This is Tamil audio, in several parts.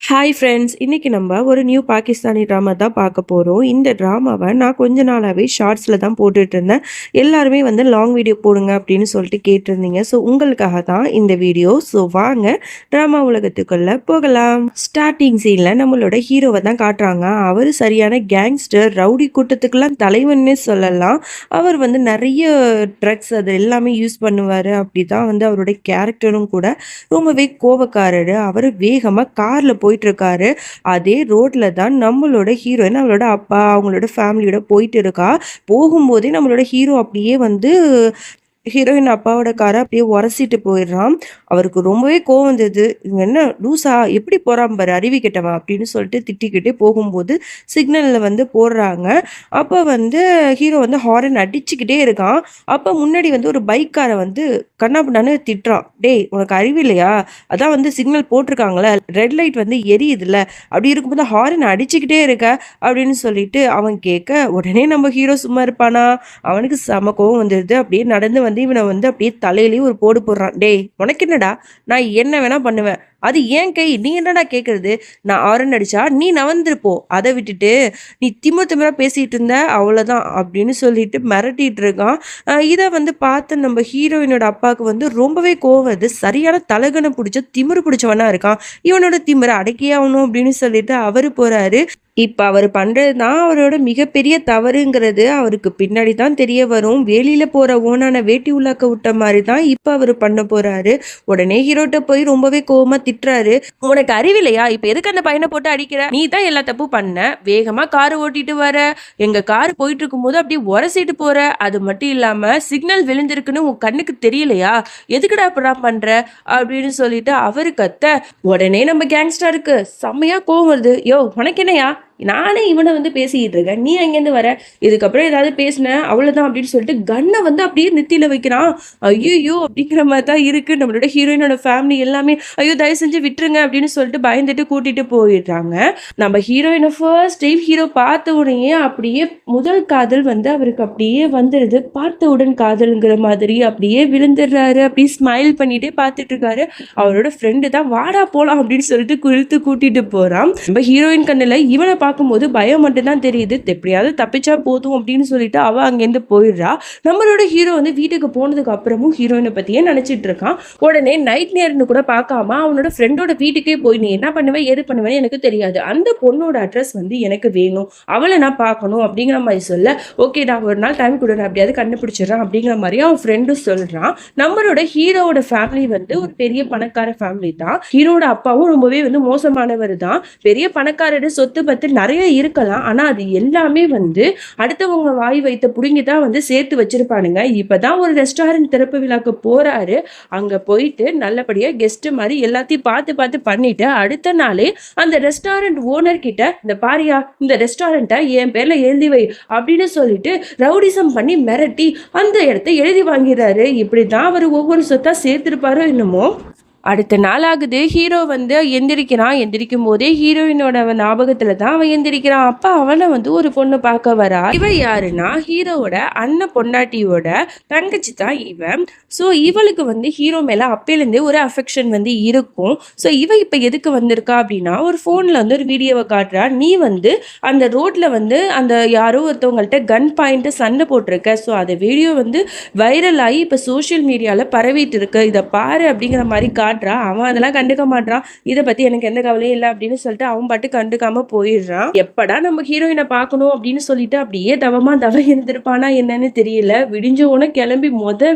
ஹாய் ஃப்ரெண்ட்ஸ், இன்னைக்கு நம்ம ஒரு நியூ பாகிஸ்தானி ட்ராமா தான் பார்க்க போகிறோம். இந்த ட்ராமாவை நான் கொஞ்ச நாளாகவே ஷார்ட்ஸில் தான் போட்டுட்டு இருந்தேன். எல்லாருமே வந்து லாங் வீடியோ போடுங்க அப்படின்னு சொல்லிட்டு கேட்டிருந்தீங்க. ஸோ உங்களுக்காக தான் இந்த வீடியோ. ஸோ வாங்க ட்ராமா உலகத்துக்குள்ளே போகலாம். ஸ்டார்டிங் சீனில் நம்மளோட ஹீரோவை தான் காட்டுறாங்க. அவர் சரியான கேங்ஸ்டர், ரவுடி கூட்டத்துக்கெல்லாம் தலைவன்னே சொல்லலாம். அவர் வந்து நிறைய ட்ரக்ஸ் அது எல்லாமே யூஸ் பண்ணுவார். அப்படி தான் வந்து அவருடைய கேரக்டரும் கூட ரொம்பவே கோபக்காரர். அவர் வேகமாக காரில் போயிட்டு இருக்காரு. அதே ரோட்ல தான் நம்மளோட ஹீரோயின் அவளோட அப்பா அவங்களோட ஃபேமிலியோட போயிட்டு இருக்கா. போகும்போதே நம்மளோட ஹீரோ அப்படியே வந்து ஹீரோயின் அப்பாவோட காரை அப்படியே உரசிட்டு போயிடுறான். அவருக்கு ரொம்பவே கோவம் வந்தது. இவங்க என்ன லூசா எப்படி போறான் பாரு, அறிவி கெட்டவன் அப்படின்னு சொல்லிட்டு திட்டிக்கிட்டே போகும்போது சிக்னல்ல வந்து போடுறாங்க. அப்போ வந்து ஹீரோ வந்து ஹாரன் அடிச்சுக்கிட்டே இருக்கான். அப்போ முன்னாடி வந்து ஒரு பைக்காரை வந்து கண்ணா பின்னான்னு திட்டுறான். டேய் உனக்கு அறிவு இல்லையா? அதான் வந்து சிக்னல் போட்டிருக்காங்களே, ரெட் லைட் வந்து எரியுதுல்ல, அப்படி இருக்கும்போது ஹாரன் அடிச்சுக்கிட்டே இருக்க அப்படின்னு சொல்லிட்டு அவன் கேட்க, உடனே நம்ம ஹீரோ சும்மா இருப்பானா? அவனுக்கு செம கோவம் வந்துடுது. அப்படியே நடந்து வந்து இவனை வந்து அப்படியே தலையிலேயே ஒரு போடு போடுறான். டேய் உனக்கு என்னடா, நான் என்ன வேணா பண்ணுவேன், அது ஏன் கை, நீ என்னடா கேட்கறது? நான் ஆரன் அடிச்சா நீ நவந்துருப்போ, அதை விட்டுட்டு நீ திமிரா பேசிட்டு இருந்த, அவ்வளோதான் அப்படின்னு சொல்லிட்டு மிரட்டிட்டு இருக்கான். இதை வந்து பார்த்து நம்ம ஹீரோயினோட அப்பாவுக்கு வந்து ரொம்பவே கோவம் வருது. சரியான தலகனை பிடிச்ச திமிரு பிடிச்சவனா இருக்கான். இவனோட திமிரை அடக்கியே ஆகணும் அப்படின்னு சொல்லிட்டு அவரு போறாரு. இப்போ அவர் பண்ணுறது தான் அவரோட மிகப்பெரிய தவறுங்கிறது அவருக்கு பின்னாடி தான் தெரிய வரும். வேலியில் போகிற ஓனான வேட்டி உள்ளாக்க விட்ட மாதிரி தான் இப்போ அவர் பண்ண போகிறாரு. உடனே ஹீரோட்ட போய் ரொம்பவே கோவமாக திட்டுறாரு. உனக்கு அறிவில்லையா? இப்போ எதுக்கு அந்த பையனை போட்டு அடிக்கிற? நீ தான் எல்லா தப்பு பண்ண. வேகமாக கார் ஓட்டிட்டு வர, எங்கள் கார் போயிட்டு இருக்கும்போது அப்படியே உரசிட்டு போகிற. அது மட்டும் இல்லாமல் சிக்னல் விழுந்திருக்குன்னு உன் கண்ணுக்கு தெரியலையா? எதுக்குடா இப்படிலாம் பண்ணுற அப்படின்னு சொல்லிட்டு அவரு கத்த, உடனே நம்ம கேங்ஸ்டருக்கு செம்மையாக கோவம் வருது. யோ உனக்கு என்னையா, நானே இவனை வந்து பேசிக்கிட்டு இருக்கேன், நீ அங்கேருந்து வர, இதுக்கப்புறம் ஏதாவது பேசினேன் அவ்வளோதான் அப்படின்னு சொல்லிட்டு கன்னை வந்து அப்படியே நெத்தியில் வைக்கிறான். ஐயோ அப்படிங்கிற மாதிரி தான் இருக்குது. நம்மளோட ஹீரோயினோட ஃபேமிலி எல்லாமே ஐயோ தயவு செஞ்சு விட்டுருங்க அப்படின்னு சொல்லிட்டு பயந்துட்டு கூட்டிகிட்டு போயிடுறாங்க. நம்ம ஹீரோயினை ஃபர்ஸ்ட் டைம் ஹீரோ பார்த்த உடனே அப்படியே முதல் காதல் வந்து அவருக்கு அப்படியே வந்துடுது. பார்த்த உடன் காதல்ங்கிற மாதிரி அப்படியே விழுந்துடுறாரு. அப்படியே ஸ்மைல் பண்ணிகிட்டே பார்த்துட்டு இருக்காரு. அவரோட ஃப்ரெண்டு தான் வாடா போகலாம் அப்படின்னு சொல்லிட்டு இழுத்து கூட்டிகிட்டு போகிறான். நம்ம ஹீரோயின் கண்ணில் இவனை பார்க்கும்போது பயம் மட்டும் தான் தெரியுது. எப்படியாவது தப்பிச்சா போதும் அப்படின்னு சொல்லிட்டு அவ அங்கேருந்து போயிடுறா. நம்மளோட ஹீரோ வந்து வீட்டுக்கு போனதுக்கு அப்புறமும் ஹீரோயினை பத்தியே நினைச்சிட்டு இருக்கான். உடனே நைட் நேர்னு கூட பார்க்காம அவனோட ஃப்ரெண்டோட வீட்டுக்கே போய் நீ என்ன பண்ணுவேன் ஏது பண்ணுவேன்னு எனக்கு தெரியாது, அந்த பொண்ணோட அட்ரஸ் வந்து எனக்கு வேணும், அவளை நான் பார்க்கணும் அப்படிங்கிற மாதிரி சொல்ல, ஓகே நான் ஒரு நாள் டைம் கொடுறேன், அப்படியாவது கண்டுபிடிச்சிடறான் அப்படிங்கிற மாதிரி அவன் ஃப்ரெண்டும் சொல்றான். நம்மளோட ஹீரோவோட ஃபேமிலி வந்து ஒரு பெரிய பணக்கார ஃபேமிலி தான். ஹீரோட அப்பாவும் ரொம்பவே வந்து மோசமானவர் தான். பெரிய பணக்காரரு, சொத்து பத்து நிறைய இருக்கலாம். ஆனா அது எல்லாமே வந்து அடுத்தவங்க வாய் வைத்த புடுங்கி தான் வந்து சேர்த்து வச்சிருப்பானுங்க. இப்பதான் ஒரு ரெஸ்டாரண்ட் திறப்பு விழாக்கு போறாரு. அங்க போயிட்டு நல்லபடியா கெஸ்ட் மாதிரி எல்லாத்தையும் பார்த்து பார்த்து பண்ணிட்டு அடுத்த நாளே அந்த ரெஸ்டாரண்ட் ஓனர் கிட்ட, இந்த பாரியா இந்த ரெஸ்டாரண்ட்டை என் பேர்ல எழுதி வை அப்படின்னு சொல்லிட்டு ரவுடிசம் பண்ணி மிரட்டி அந்த இடத்த எழுதி வாங்கிறாரு. இப்படிதான் அவர் ஒவ்வொரு சொத்தா சேர்த்திருப்பாரோ என்னமோ. அடுத்த நாள் ஆகுது. ஹீரோ வந்து எந்திரிக்கிறான். எந்திரிக்கும் போதே ஹீரோயினோட ஞாபகத்துல தான் அவன் எந்திரிக்கிறான். அப்ப அவனை வந்து ஒரு பொண்ணு பார்க்க வரா. இவ யாருன்னா ஹீரோவோட அண்ணன் பொண்டாட்டியோட தங்கச்சி தான் இவன். ஸோ இவளுக்கு வந்து ஹீரோ மேல அப்பையிலேருந்தே ஒரு அஃபெக்ஷன் வந்து இருக்கும். ஸோ இவ இப்ப எதுக்கு வந்திருக்கா அப்படின்னா, ஒரு போன்ல வந்து ஒரு வீடியோவை காட்டுறா. நீ வந்து அந்த ரோட்ல வந்து அந்த யாரோ ஒருத்தவங்கள்ட்ட கன் பாயிண்ட் சண்டை போட்டிருக்க. ஸோ அந்த வீடியோ வந்து வைரல் ஆகி இப்ப சோசியல் மீடியால பரவிட்டு இருக்கு, இதை பாரு அப்படிங்கிற மாதிரி காட்டுறான். அவன் அதெல்லாம் கண்டுக்க மாட்டான். இதை பத்தி எனக்கு எந்த கவலையும் இல்லை அப்படின்னு சொல்லிட்டு அவன் பாட்டு கண்டுக்காம போயிடுறான். எப்படா நம்ம ஹீரோயினை பார்க்கணும் அப்படின்னு சொல்லிட்டு அப்படியே தவ இருந்திருப்பானா என்னன்னு தெரியல. விடிஞ்ச உடனே கிளம்பி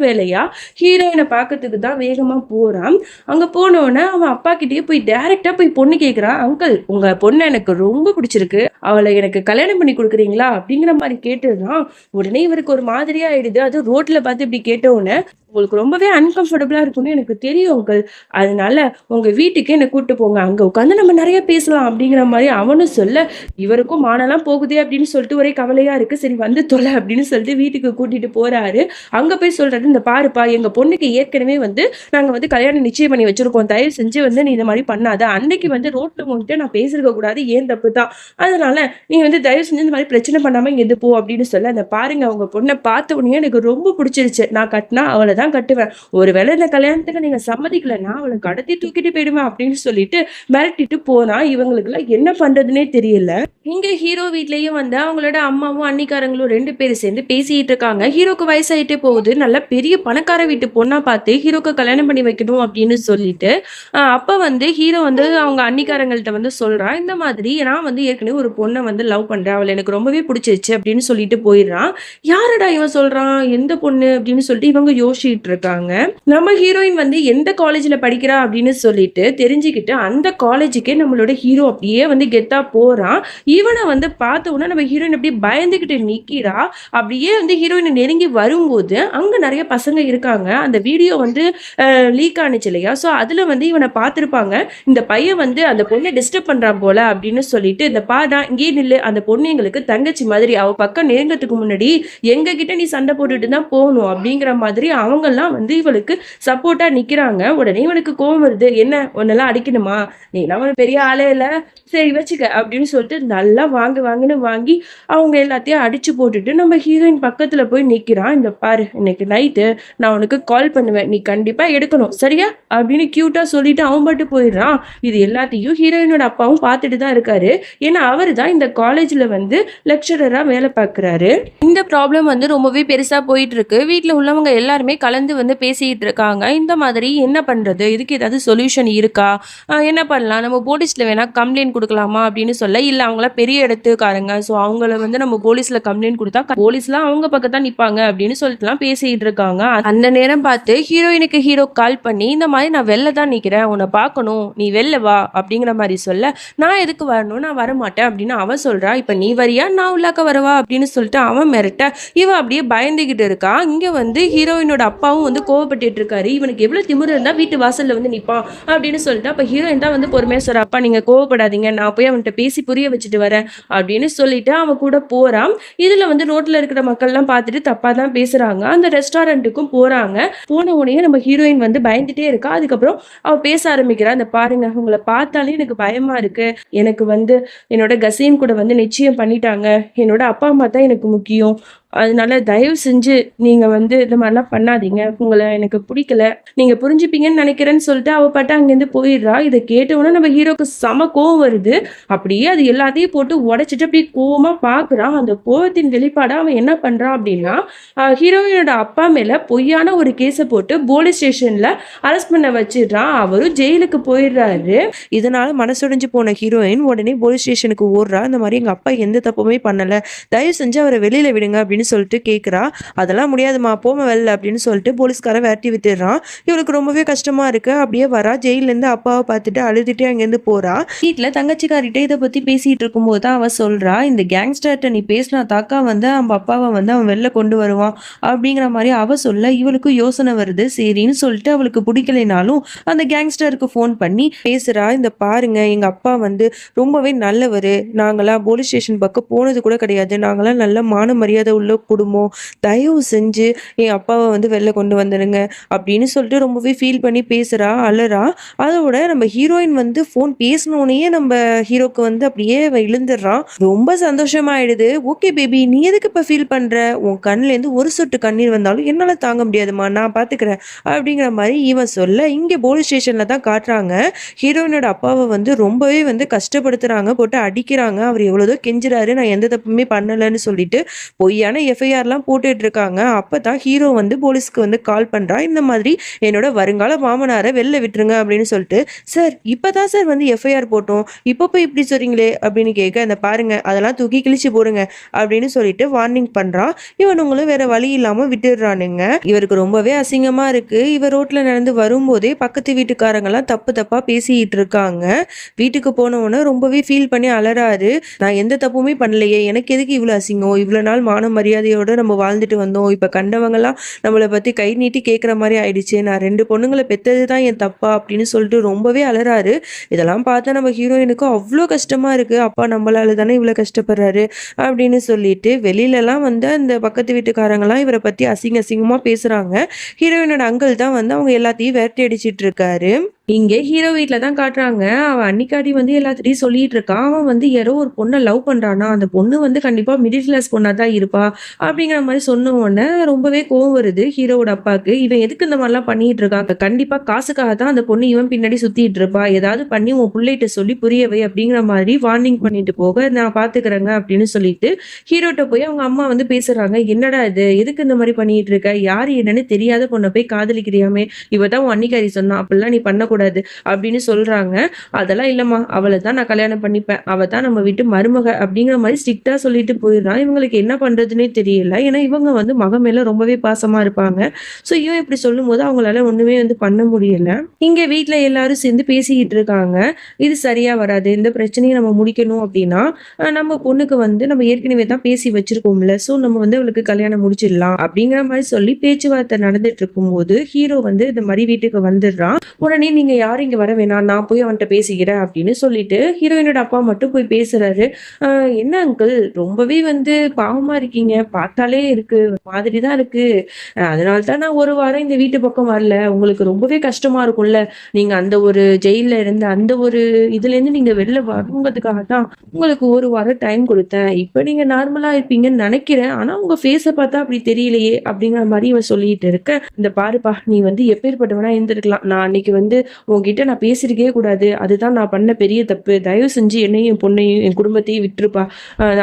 வேலையா ஹீரோயினை பார்க்கறதுக்கு தான் வேகமா போறான். அங்க போனோடனே அவன் அப்பா கிட்டேயே போய் டைரக்டா போய் பொண்ணு கேட்கிறான். அங்கிள் உங்க பொண்ணு எனக்கு ரொம்ப பிடிச்சிருக்கு, அவளை எனக்கு கல்யாணம் பண்ணி கொடுக்குறீங்களா அப்படிங்கிற மாதிரி கேட்டுதான். உடனே இவருக்கு ஒரு மாதிரியா ஆயிடுது. அது ரோட்ல பார்த்து இப்படி கேட்ட உடனே, உங்களுக்கு ரொம்பவே அன்கம்ஃபர்டபுளா இருக்கும்னு எனக்கு தெரியும் அங்கிள், அதனால உங்க வீட்டுக்கு என்னை கூப்பிட்டு போங்க, அங்க உட்காந்து நம்ம நிறைய பேசலாம் அப்படிங்கிற மாதிரி அவனும் சொல்ல, இவருக்கும் மானெல்லாம் போகுதே அப்படின்னு சொல்லிட்டு ஒரே கவலையா இருக்கு. சரி வந்து தொலை அப்படின்னு சொல்லிட்டு வீட்டுக்கு கூட்டிட்டு போறாரு. அங்க போய் சொல்றாரு, இந்த பாருப்பா எங்க பொண்ணுக்கு ஏற்கனவே வந்து நாங்க வந்து கல்யாணம் நிச்சயம் பண்ணி வச்சிருக்கோம், தயவு செஞ்சு வந்து நீ இந்த மாதிரி பண்ணாத, அன்னைக்கு வந்து ரோட்ல வந்துட்டு நான் பேசிருக்க கூடாது, ஏன் தப்பு தான், அதனால நீ வந்து தயவு செஞ்சு இந்த மாதிரி பிரச்சனை பண்ணாம இங்க எது போ அப்படின்னு சொல்ல, அந்த பாருங்க அவங்க பொண்ணை பார்த்த உடனே எனக்கு ரொம்ப பிடிச்சிருச்சு, நான் கட்டினா அவளை தான் கட்டுவேன். ஒருவேளை இந்த கல்யாணத்துக்கு நீங்க சம்மதிக்கலன்னா அவள கடத்தி தூக்கிட்டு போயிடுவேன் அப்படின்னு சொல்லிட்டு மிரட்டிட்டு போனா, இவங்களுக்குலாம் என்ன பண்றதுன்னே தெரியல. இங்க ஹீரோ வீட்லயும் வந்து அவங்களோட அம்மாவும், அண்ணிக்காரங்களும் 2 பேரும் சேர்ந்து பேசிட்டு இருக்காங்க. ஹீரோக்கு வயசாயிட்டே போகுது. நல்ல பெரிய பணக்கார வீட்டு பொண்ணா பார்த்து ஹீரோக்கு கல்யாணம் பண்ணி வைக்கணும் அப்படின்னு சொல்லிட்டு, அப்ப வந்து ஹீரோ வந்து அவங்க அண்ணிக்காரங்கள்ட்ட வந்து சொல்றான். இந்த மாதிரி நான் வந்து ஏற்கனவே ஒரு பொண்ண வந்து லவ் பண்றேன். அவள எனக்கு ரொம்பவே பிடிச்சிருச்சு அப்படின்னு சொல்லிட்டு போயிடுறான். யாருடா இவன் சொல்றான்? எந்த பொண்ணு? அப்படின்னு சொல்லிட்டு இவங்க யோசிச்சுட்டு இருக்காங்க. நம்ம ஹீரோயின் வந்து எந்த காலேஜ்ல படிக்கிறா அப்படின்னு சொல்லிட்டு தெரிஞ்சுக்கிட்டு, அந்த காலேஜுக்கே நம்மளோட ஹீரோ அப்படியே வந்து கெத்தா போறான். இவன வந்து பார்த்த உடனே நம்ம ஹீரோயின் அப்படியே பயந்துகிட்டு நிக்கிறா. அப்படியே வந்து ஹீரோயின் நெருங்கி வரும்போது, அங்க நெறைய பசங்க இருக்காங்க. அந்த வீடியோ வந்து லீக் ஆனுச்சு இல்லையா? ஸோ அதுல வந்து இவன பார்த்திருப்பாங்க. இந்த பையன் வந்து அந்த பொண்ண டிஸ்டர்ப் பண்றான் போல அப்படின்னு சொல்லிட்டு, "இந்த பாருடா இங்கேயே நில்லு. அந்த பொண்ணு எங்களுக்கு தங்கச்சி மாதிரி. அவ பக்கம் நெருங்கறதுக்கு முன்னாடி எங்க கிட்ட நீ சண்டை போட்டுட்டு தான் போணும்." அப்படிங்கிற மாதிரி அவங்கலாம் வந்து இவளுக்கு சப்போர்ட்டா நிக்கிறாங்க. உடனே இவனுக்கு கோவம் வருது. "என்ன உன்னெல்லாம் அடிக்கணுமா? நீலாம் ஒரு பெரிய ஆளே இல்ல. சரி வச்சுக்க." அப்படின்னு சொல்லிட்டு நல்லா வாங்குன்னு வாங்கி அவங்க எல்லாத்தையும் அடிச்சு போட்டுட்டு நம்ம ஹீரோயின் பக்கத்துல போய் நிக்கிறான். "இந்த பாரு இன்னைக்கு நைட்டு நான் உனக்கு கால் பண்ணுவேன். நீ கண்டிப்பா எடுக்கணும். சரியா?" அப்படின்னு கியூட்டா சொல்லிட்டு அவன் பாட்டுக்கு போயிடுறான். இது எல்லாத்தையும் ஹீரோயினோட அப்பாவும் பார்த்துட்டு தான் இருக்காரு. ஏன்னா அவரு தான் இந்த காலேஜ்ல வந்து லெக்சரரா வேலை பார்க்குறாரு. இந்த ப்ராப்ளம் வந்து ரொம்பவே பெருசா போயிட்டு இருக்கு. வீட்ல உள்ளவங்க எல்லாருமே கலந்து வந்து பேசிட்டு இருக்காங்க. இந்த மாதிரி என்ன பண்றது? இதுக்கு ஏதாவது சொல்யூஷன் இருக்கா? என்ன பண்ணலாம்? நம்ம போலீஸ்ல வேணா கம்ப்ளைண்ட் குடுக்கலாமா? அப்படின்னு சொல்ல, இல்ல அவங்கலாம் பெரிய இடத்துக்காரங்க. ஸோ அவங்கள வந்து நம்ம போலீஸ்ல கம்ப்ளைண்ட் குடுத்தா, போலீஸ்லாம் அவங்க பக்கம் தான் நிப்பாங்க அப்படின்னு சொல்லிட்டுலாம் பேசிட்டு இருக்காங்க. அந்த நேரம் பார்த்து ஹீரோயினுக்கு ஹீரோ கால் பண்ணி, இந்த மாதிரி நான் வெளில தான் நிக்கிறேன். உன்ன பார்க்கணும். நீ வெளில வா அப்படிங்கிற மாரி சொல்ல, நான் எதுக்கு வரணும்? நான் வரமாட்டேன் அப்படின்னு அவ சொல்றா. இப்ப நீ வரியா? நான் உள்ளாக்க வரவா? அப்படின்னு சொல்லிட்டு அவன் மிரட்ட, இவ அப்படியே பயந்துகிட்டு இருக்கா. இங்க வந்து ஹீரோயினோட அப்பாவும் வந்து கோவப்பட்டுட்டு இருக்காரு. இவனுக்கு எவ்வளவு திமிரு இருந்தா வீட்டு வாசல்ல வந்து நிப்பான் அப்படின்னு சொல்லிட்டு, அப்ப ஹீரோயின் தான் வந்து பொறுமையா சொல்றா, அப்பா நீங்க கோவப்படாதீங்க. நான் போய் அவன்கிட்ட பேசி புரிய வச்சுட்டு வரேன் அப்படின்னு சொல்லிட்டு அவன் கூட போறான். இதுல வந்து ரோட்ல இருக்கிற மக்கள்லாம் பார்த்துட்டு தப்பா தான் பேசுறாங்க. அந்த ரெஸ்டாரண்ட்டுக்கும் போறாங்க. போன உடனே நம்ம ஹீரோயின் வந்து பயந்துட்டே இருக்கா. அதுக்கப்புறம் அவ பேச ஆரம்பிக்கிறா. இந்த பாருங்க உங்கள பார்த்தாலே எனக்கு பயமா இருக்கு. எனக்கு வந்து என்னோட கசின் கூட வந்து நிச்சயம் பண்ணிட்டாங்க. என்னோட அப்பா அம்மா தான் எனக்கு முக்கியம். அதனால தயவு செஞ்சு நீங்க வந்து இந்த மாதிரிலாம் பண்ணாதீங்க. உங்கள எனக்கு பிடிக்கல. நீங்க புரிஞ்சுப்பீங்கன்னு நினைக்கிறேன்னு சொல்லிட்டு அவ பாட்டு அங்கேருந்து போயிடுறா. இதை கேட்ட உடனே நம்ம ஹீரோக்கு செம கோவம் வருது. அப்படியே அது எல்லாத்தையும் போட்டு உடைச்சிட்டு அப்படியே கோவமா பார்க்குறான். அந்த கோவத்தின் வெளிப்பாடா அவன் என்ன பண்றான் அப்படின்னா, ஹீரோயினோட அப்பா மேல பொய்யான ஒரு கேஸை போட்டு போலீஸ் ஸ்டேஷன்ல அரெஸ்ட் பண்ண வச்சிடுறான். அவரும் ஜெயிலுக்கு போயிடுறாரு. இதனால மனசுடைஞ்சு போன ஹீரோயின் உடனே போலீஸ் ஸ்டேஷனுக்கு ஓடுறா. இந்த மாதிரி எங்க அப்பா எந்த தப்புமே பண்ணல. தயவு செஞ்சு அவரை வெளியில விடுங்க அப்படின்னு சொல்லிட்டு கேட்குறா. அதெல்லாம் முடியாதுமா போம வெளில அப்படின்னு சொல்லிட்டு போலீஸ்காரன் விரட்டி விட்டுறான். இவளுக்கு ரொம்பவே கஷ்டமா இருக்கு. அப்படியே வரா. ஜெயிலேருந்து அப்பாவை பார்த்துட்டு அழுதுட்டே அங்கேருந்து போறா. வீட்டில் தங்கச்சிக்காரிட்ட இதை பத்தி பேசிட்டு இருக்கும்போது தான் அவ சொல்றா, இந்த கேங்ஸ்டர்ட்ட நீ பேசினா தாக்கா வந்து அவங்க அப்பாவை வந்து அவன் வெளில கொண்டு வருவான் அப்படிங்கிற மாதிரி அவ சொல்ல, இவளுக்கு யோசனை வருது. சரின்னு சொல்லிட்டு அவளுக்கு பிடிக்கலைனாலும் அந்த கேங்ஸ்டருக்கு ஃபோன் பண்ணி பேசுறா. இந்த பாருங்க எங்க அப்பா வந்து ரொம்பவே நல்லவர். நாங்களாம் போலீஸ் ஸ்டேஷன் பக்கம் போனது கூட கிடையாது. நாங்களாம் நல்ல மான மரியாதை உள்ள குடும்பம். தயவு செஞ்சு என் அப்பாவை வந்து வெளில கொண்டு வந்துடுங்க அப்படின்னு சொல்லிட்டு ரொம்பவே ஃபீல் பண்ணி பேசுறா, அழறா. அதோட நம்ம ஹீரோயின் வந்து ஃபோன் பேசினோடனே நம்ம ஹீரோக்கு வந்து அப்படியே இழுந்துடுறான். ரொம்ப சந்தோஷமாயிடுது. ஓகே பேபி நீ எதுக்கு இப்போ ஃபீல் பண்ற? உன் கண்ணுலேருந்து ஒரு சொட்டு கண்ணீர் வந்தாலும் என்னால் தாங்க முடியாதுமா, நான் பார்த்துக்கிறேன் அப்படிங்கிற மாதிரி இவன் சொல்ல, இங்கே போலீஸ் ஸ்டேஷனில் தான் காட்டுறாங்க. ஹீரோயினோட அப்பாவை வந்து ரொம்பவே வந்து கஷ்டப்படுத்துறாங்க, போட்டு அடிக்கிறாங்க. அவர் எவ்வளோதோ கெஞ்சுறாரு, நான் எந்த தப்புமே பண்ணலைன்னு சொல்லிட்டு பொய்யான எஃப்ஐஆர்லாம் போட்டுட்டு இருக்காங்க. அப்பதான் ஹீரோ வந்து போலீஸ்க்கு வந்து கால் பண்றா. இந்த மாதிரி என்னோட வருங்கால மாமனாரை வெளில விட்டுருங்க அப்படின்னு சொல்லிட்டு, சார் இப்பதான் சார் வந்து எஃப்ஐஆர் போட்டோம், இப்போ போய் இப்படி சொல்றீங்களே அப்படின்னு கேட்க, இந்த பாருங்க அதெல்லாம் தூக்கி கிழிச்சு போடுங்க அப்படின்னு சொல்லிட்டு வார்னிங் பண்றான். இவனுங்களும் வேற வழி இல்லாம விட்டுடுறானுங்க. இவருக்கு ரொம்பவே அசிங்கமா இருக்கு. இவர் ரோட்ல நடந்து வரும்போதே பக்கத்து வீட்டுக்காரங்கெல்லாம் தப்பு தப்பா பேசிட்டு இருக்காங்க. வீட்டுக்கு போனவொன்னே ரொம்பவே ஃபீல் பண்ணி அலறாரு. நான் எந்த தப்புமே பண்ணலையே, எனக்கு எதுக்கு இவ்வளவு அசிங்கம், இவ்வளவு நாள் மான மரியாதையோட நம்ம வாழ்ந்துட்டு வந்தோம், இப்ப கண்டவங்கலாம் நம்மளை பத்தி கை நீட்டி கேட்குற மாதிரி ஆயிடுச்சு, நான் 2 பொண்ணுங்களை பெத்தது தான் என் தப்பா அப்படின்னு சொல்லிட்டு ரொம்பவே அலறாரு. இதெல்லாம் பார்த்தா நம்ம ஹீரோயினுக்கு அவ்வளோ கஷ்டமா இருக்கு. அப்பா நம்மளால தானே இவ்வளோ கஷ்டப்படுறாரு அப்படின்னு சொல்லிட்டு வெளியிலலாம் வந்து அந்த பக்கத்து வீட்டுக்காரங்களாம் இவரை பத்தி அசிங்கமா பேசுறாங்க. ஹீரோயினோட அங்கிள் தான் வந்து அவங்க எல்லாத்தையும் விரட்டி அடிச்சிட்டு இருக்காரு. இங்க ஹீரோ வீட்ல தான் காட்டுறாங்க. அவன் அன்னிக்காட்டி வந்து எல்லாத்துட்டயும் சொல்லிட்டு இருக்கான். அவன் வந்து யாரோ ஒரு பொண்ண லவ் பண்றானா, அந்த பொண்ணு வந்து கண்டிப்பா மிடில் கிளாஸ் பொண்ணா தான் இருப்பா. அப்படிங்கிற மாரி சொன்ன உடனே ரொம்பவே கோவம் வருது ஹீரோவோட அப்பாக்கு. இவன் எதுக்கு இந்த மாரிலாம் பண்ணிட்டு இருக்கான்? கண்டிப்பா காசுக்காக தான் அந்த பொண்ணு இவன் பின்னாடி சுத்திட்டு இருப்பா. ஏதாவது பண்ணி உன் புள்ளைட்ட சொல்லி புரிய வை அப்படிங்கிற மாரி வார்னிங் பண்ணிட்டு போக, நான் பாத்துக்கிறேங்க அப்படின்னு சொல்லிட்டு ஹீரோட்ட போய் அவங்க அம்மா வந்து பேசுறாங்க. என்னடா இது? எதுக்கு இந்த மாரி பண்ணிட்டு இருக்க? யாரு என்னன்னு தெரியாத பொண்ண போய் காதலிக்கிறியாமே! இவ தான் உன் அண்ணிக்காரி சொன்னா. அப்படிலாம் நீ பண்ணக்கூடாது அப்படின்னு சொல்றாங்க. அதெல்லாம் இல்லம்மா. அவள தான் நான் கல்யாணம் பண்ணிப்பேன். அவ தான் நம்ம வீட்டு மருமக அப்படிங்கிற மாரி ஸ்ட்ரிக்ட்டா சொல்லிட்டு போயிடுறான். இவங்களுக்கு என்ன பண்றதுன்னே தெரியல. ஏன்னா இவங்க வந்து மகன் மேல ரொம்பவே பாசமா இருப்பாங்க. ஸோ இவன் இப்படி சொல்லும்போது அவங்களால ஒண்ணுமே வந்து பண்ண முடியல. இங்க வீட்ல எல்லாரும் சேர்ந்து பேசிக்கிட்டு இருக்காங்க. இது சரியா வராது. இந்த பிரச்சனைய நம்ம முடிக்கணும் அப்படின்னா, நம்ம பொண்ணுக்கு வந்து நம்ம ஏற்கனவே தான் பேசி வச்சிருக்கோம்ல. ஸோ நம்ம வந்து அவளுக்கு கல்யாணம் முடிச்சிடலாம் அப்படிங்கிற மாரி சொல்லி பேச்சுவார்த்தை நடந்துட்டு இருக்கும்போது, ஹீரோ வந்து இந்த மாரி வீட்டுக்கு வந்துடுறான். உடனே நீங்க யாரும் இங்க வர வேணாம். நான் போய் அவன்ட்ட பேசிக்கிறேன் அப்படின்னு சொல்லிட்டு, ஹீரோயினோட அப்பா மட்டும் போய் பேசுறாரு. "அ என்ன அங்கிள் ரொம்பவே வந்து பாவமா இருக்கீங்க. பார்த்தாலே இருக்கு. ஒரு மாதிரி தான் இருக்கு. அதனால தான் நான் ஒரு வாரம் இந்த வீட்டு பக்கம் வரல. உங்களுக்கு ரொம்பவே கஷ்டமா இருக்கும்ல. நீங்க அந்த ஒரு ஜெயில்ல இருந்து அந்த ஒரு இதுலேருந்து நீங்க வெளில வரணுங்கிறதுக்காக தான் உங்களுக்கு ஒரு வாரம் டைம் குடுத்தேன். இப்ப நீங்க நார்மலா இருப்பீங்கன்னு நெனைக்கிறேன். ஆனா உங்க ஃபேஸ பார்த்தா அப்படி தெரியலையே!" அப்படிங்கிற மாரி இவன் சொல்லிட்டு இருக்க, "இந்த பாருப்பா, நீ வந்து எப்பேர்ப்பட்டவனா இருந்திருக்கலாம். நான் அன்னைக்கு வந்து உன்கிட்ட நான் பேசியிருக்கவே கூடாது. அதுதான் நான் பண்ண பெரிய தப்பு. தயவு செஞ்சு என்னையும், என் பொண்ணையும், என் குடும்பத்தையும் விட்டுருப்பா."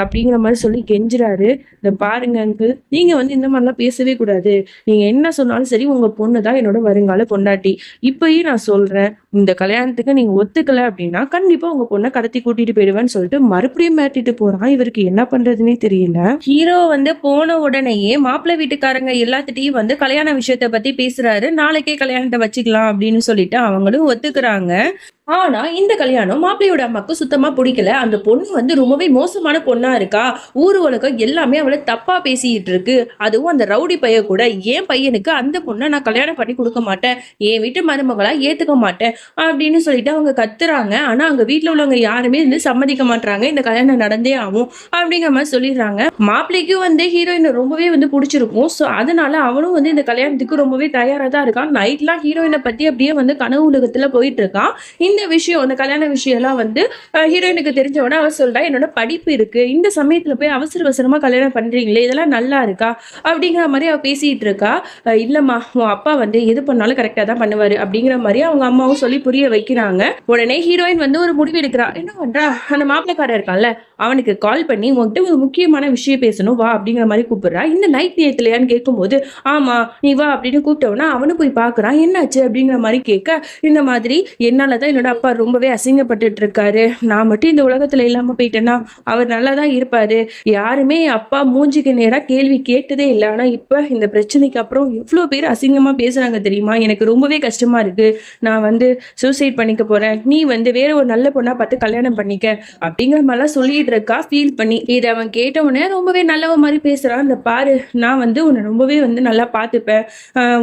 அப்படிங்கிற மாரி சொல்லி கெஞ்சுறாரு. "இத பாருங்க அங்கிள், நீங்க வந்து இந்த மாரிலாம் பேசவே கூடாது. நீங்க என்ன சொன்னாலும் சரி, உங்க பொண்ணு தான் என்னோட வருங்கால பொண்டாட்டி. இப்பயும் நான் சொல்றேன். இந்த கல்யாணத்துக்கு நீங்க ஒத்துக்கல அப்படின்னா, கண்டிப்பா உங்க பொண்ண கடத்தி கூட்டிட்டு போயிடுவேன்னு" சொல்லிட்டு மறுபடியும் மிரட்டிட்டு போறான். இவருக்கு என்ன பண்றதுன்னே தெரியல. ஹீரோ வந்து போன உடனேயே மாப்பிள்ளை வீட்டுக்காரங்க எல்லாத்துட்டயும் வந்து கல்யாண விஷயத்த பத்தி பேசுறாரு. நாளைக்கே கல்யாணத்த வச்சுக்கலாம் அப்படின்னு சொல்லிட்டு அவங்களும் ஒத்துக்குறாங்க. ஆனா, இந்த கல்யாணம் மாப்பிள்ளையோட அம்மாக்கு சுத்தமா புடிக்கல. அந்த பொண்ணு வந்து ரொம்பவே மோசமான பொண்ணா இருக்கா. ஊர் உலகம் எல்லாமே அவள தப்பா பேசிட்டு இருக்கு. அதுவும் அந்த ரவுடி பையன் கூட, என் பையனுக்கு அந்த பொண்ண நான் கல்யாணம் பண்ணி குடுக்க மாட்டேன். என் வீட்டு மருமகளா ஏத்துக்க மாட்டேன். அப்படின்னு சொல்லிட்டு அவங்க கத்துறாங்க. ஆனா, அங்க வீட்ல உள்ளவங்க யாருமே வந்து சம்மதிக்க மாட்றாங்க. இந்த கல்யாணம் நடந்தே ஆகும். அப்படிங்கிற மாரி சொல்லிடுறாங்க. மாப்பிள்ளைக்கும் வந்து ஹீரோயின ரொம்பவே வந்து புடிச்சிருக்கும். ஸோ, அதனால அவனும் வந்து இந்த கல்யாணத்துக்கு ரொம்பவே தயாரா தான் இருக்கான். நைட்லாம் ஹீரோயின பத்தி அப்படியே வந்து கனவு உலகத்துல போயிட்டு இருக்கான். இந்த விஷயம் அந்த கல்யாண விஷயம்லாம் வந்து ஹீரோயினுக்கு தெரிஞ்ச உடனே அவ சொல்றா, "என்னோட படிப்பு இருக்கு. இந்த சமயத்துல போய் அவசர அவசரமா கல்யாணம் பண்றீங்களே! இதெல்லாம் நல்லா இருக்கா?" அப்படிங்கிற மாரி அவ பேசிட்டு இருக்கா. இல்லம்மா, உன் அப்பா வந்து எது பண்ணாலும் கரெக்ட்டா தான் பண்ணுவாரு." அப்படிங்கிற மாரி அவங்க அம்மாவும் சொல்லி புரிய வைக்கிறாங்க. உடனே ஹீரோயின் வந்து ஒரு முடிவு எடுக்கிறா. என்ன பண்றா, அந்த மாப்பிள்ளைக்காரன் இருக்கான்ல, அவனுக்கு கால் பண்ணி, "உன்கிட்ட ஒரு முக்கியமான விஷயம் பேசணும். வா." அப்படிங்கிற மாரி கூப்பிடுறா. "இந்த நைட் நேரத்துலயான்னு?" கேட்கும்போது, "ஆமா, நீ வா." அப்படின்னு கூப்பிட்ட உடனே அவனும் போய் பார்க்குறான். என்னாச்சு அப்படிங்கிற மாரி கேட்க, இந்த மாதிரி என்னால தான் என்னோட அப்பா ரொம்பவே அசிங்கப்பட்டுட்டு இருக்காரு. நான் மட்டும் இந்த உலகத்துல இல்லாம போயிட்டேன்னா, அவர் நல்லா தான் இருப்பாரு. யாருமே என் அப்பா மூஞ்சிக்கு நேரா கேள்வி கேட்டதே இல்ல. ஆனா இப்ப இந்த பிரச்சனைக்கு அப்புறம் எவ்ளோ பேர் அசிங்கமா பேசுறாங்க தெரியுமா? எனக்கு ரொம்பவே கஷ்டமா இருக்கு. நான் வந்து சூசைட் பண்ணிக்க போறேன். நீ வந்து வேற ஒரு நல்ல பொண்ணா பார்த்து கல்யாணம் பண்ணிக்க." அப்படிங்கிற மாரிலாம் சொல்லிட்டு இருக்கா ஃபீல் பண்ணி. இத அவன் கேட்ட உடனே ரொம்பவே நல்லவ மாரி பேசுறான். "இந்த பாரு, நான் வந்து உன்ன ரொம்பவே வந்து நல்லா பார்த்துப்பேன்.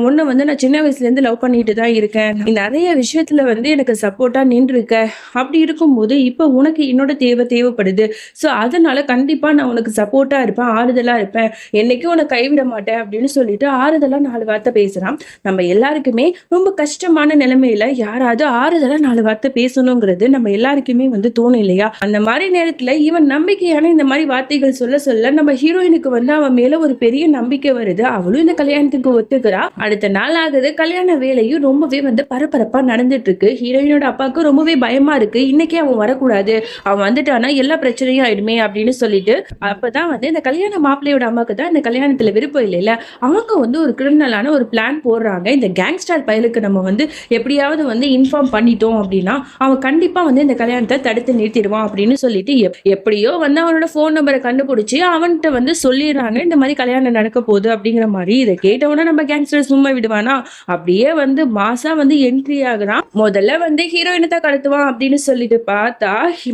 உன்ன வந்து நான் சின்ன வயசுலேருந்து லவ் பண்ணிட்டு தான் இருக்கேன். நீ நெறைய விஷயத்துல வந்து எனக்கு சப்போர்ட்டா நின்றுருக்க. அப்படி இருக்கும்போது, இப்ப உனக்கு என்னோட தேவைப்படுது. ஸோ, அதனால கண்டிப்பா நான் உனக்கு சப்போர்ட்டா இருப்பேன். ஆறுதலா இருப்பேன். என்னைக்கும் உன்ன கைவிட மாட்டேன்." அப்படின்னு சொல்லிட்டு ஆறுதலா 4 வார்த்தை பேசுறான். நம்ம எல்லாருக்குமே ரொம்ப கஷ்டமான நிலைமையில யாராவது ஆறுதலா 4 வார்த்தை பேசணுங்கிறது நம்ம எல்லாருக்குமே வந்து தோணும் இல்லையா? அந்த மாரி நேரத்துல இவன் நம்பிக்கையான இந்த மாரி வார்த்தைகள் சொல்ல சொல்ல நம்ம ஹீரோயினுக்கு வந்து அவன் மேல ஒரு பெரிய நம்பிக்கை வருது. அவளும் இந்த கல்யாணத்துக்கு ஒத்துக்கிறா. அடுத்த நாள் ஆகுது. கல்யாண வேலையும் ரொம்பவே வந்து பரபரப்பா நடந்துட்டு இருக்கு. ஹீரோயினோட அப்பாவுக்கு ரொம்பவே பயமா இருக்கு. இன்னைக்கே அவன் வரக்கூடாது. அவன் வந்துட்டான்னா எல்லா பிரச்சனையும் ஆயிடுமே அப்படின்னு சொல்லிட்டு, அப்பதான் வந்து இந்த கல்யாண மாப்பிள்ளையோட அம்மாக்கு தான் இந்த கல்யாணத்துல விருப்பம் இல்லைல்ல. அவங்க வந்து ஒரு கிரிமினலான ஒரு பிளான் போடுறாங்க. இந்த கேங்ஸ்டர் பயலுக்கு நம்ம வந்து எப்படியாவது வந்து இன்ஃபார்ம் பண்ணிட்டோம் அப்படின்னா, அவன் கண்டிப்பா வந்து இந்த கல்யாணத்த தடுத்து நிறுத்திடுவான் அப்படின்னு சொல்லிட்டு, எப்படியோ வந்து அவனோட ஃபோன் நம்பர கண்டுபிடிச்சு அவன்ட்ட வந்து சொல்லிடுறாங்க. இந்த மாரி கல்யாணம் நடக்க போகுது அப்படிங்கிற மாரி. இத கேட்டவுடனே நம்ம கேங்ஸ்டர் சும்மா விடுவானா? அப்படியே வந்து மாஸா வந்து என்ட்ரி ஆகுறான். முதல்ல வந்து ஹீரோயினை தான் கடத்துவான் அப்படின்னு சொல்லிட்டு பார்த்தா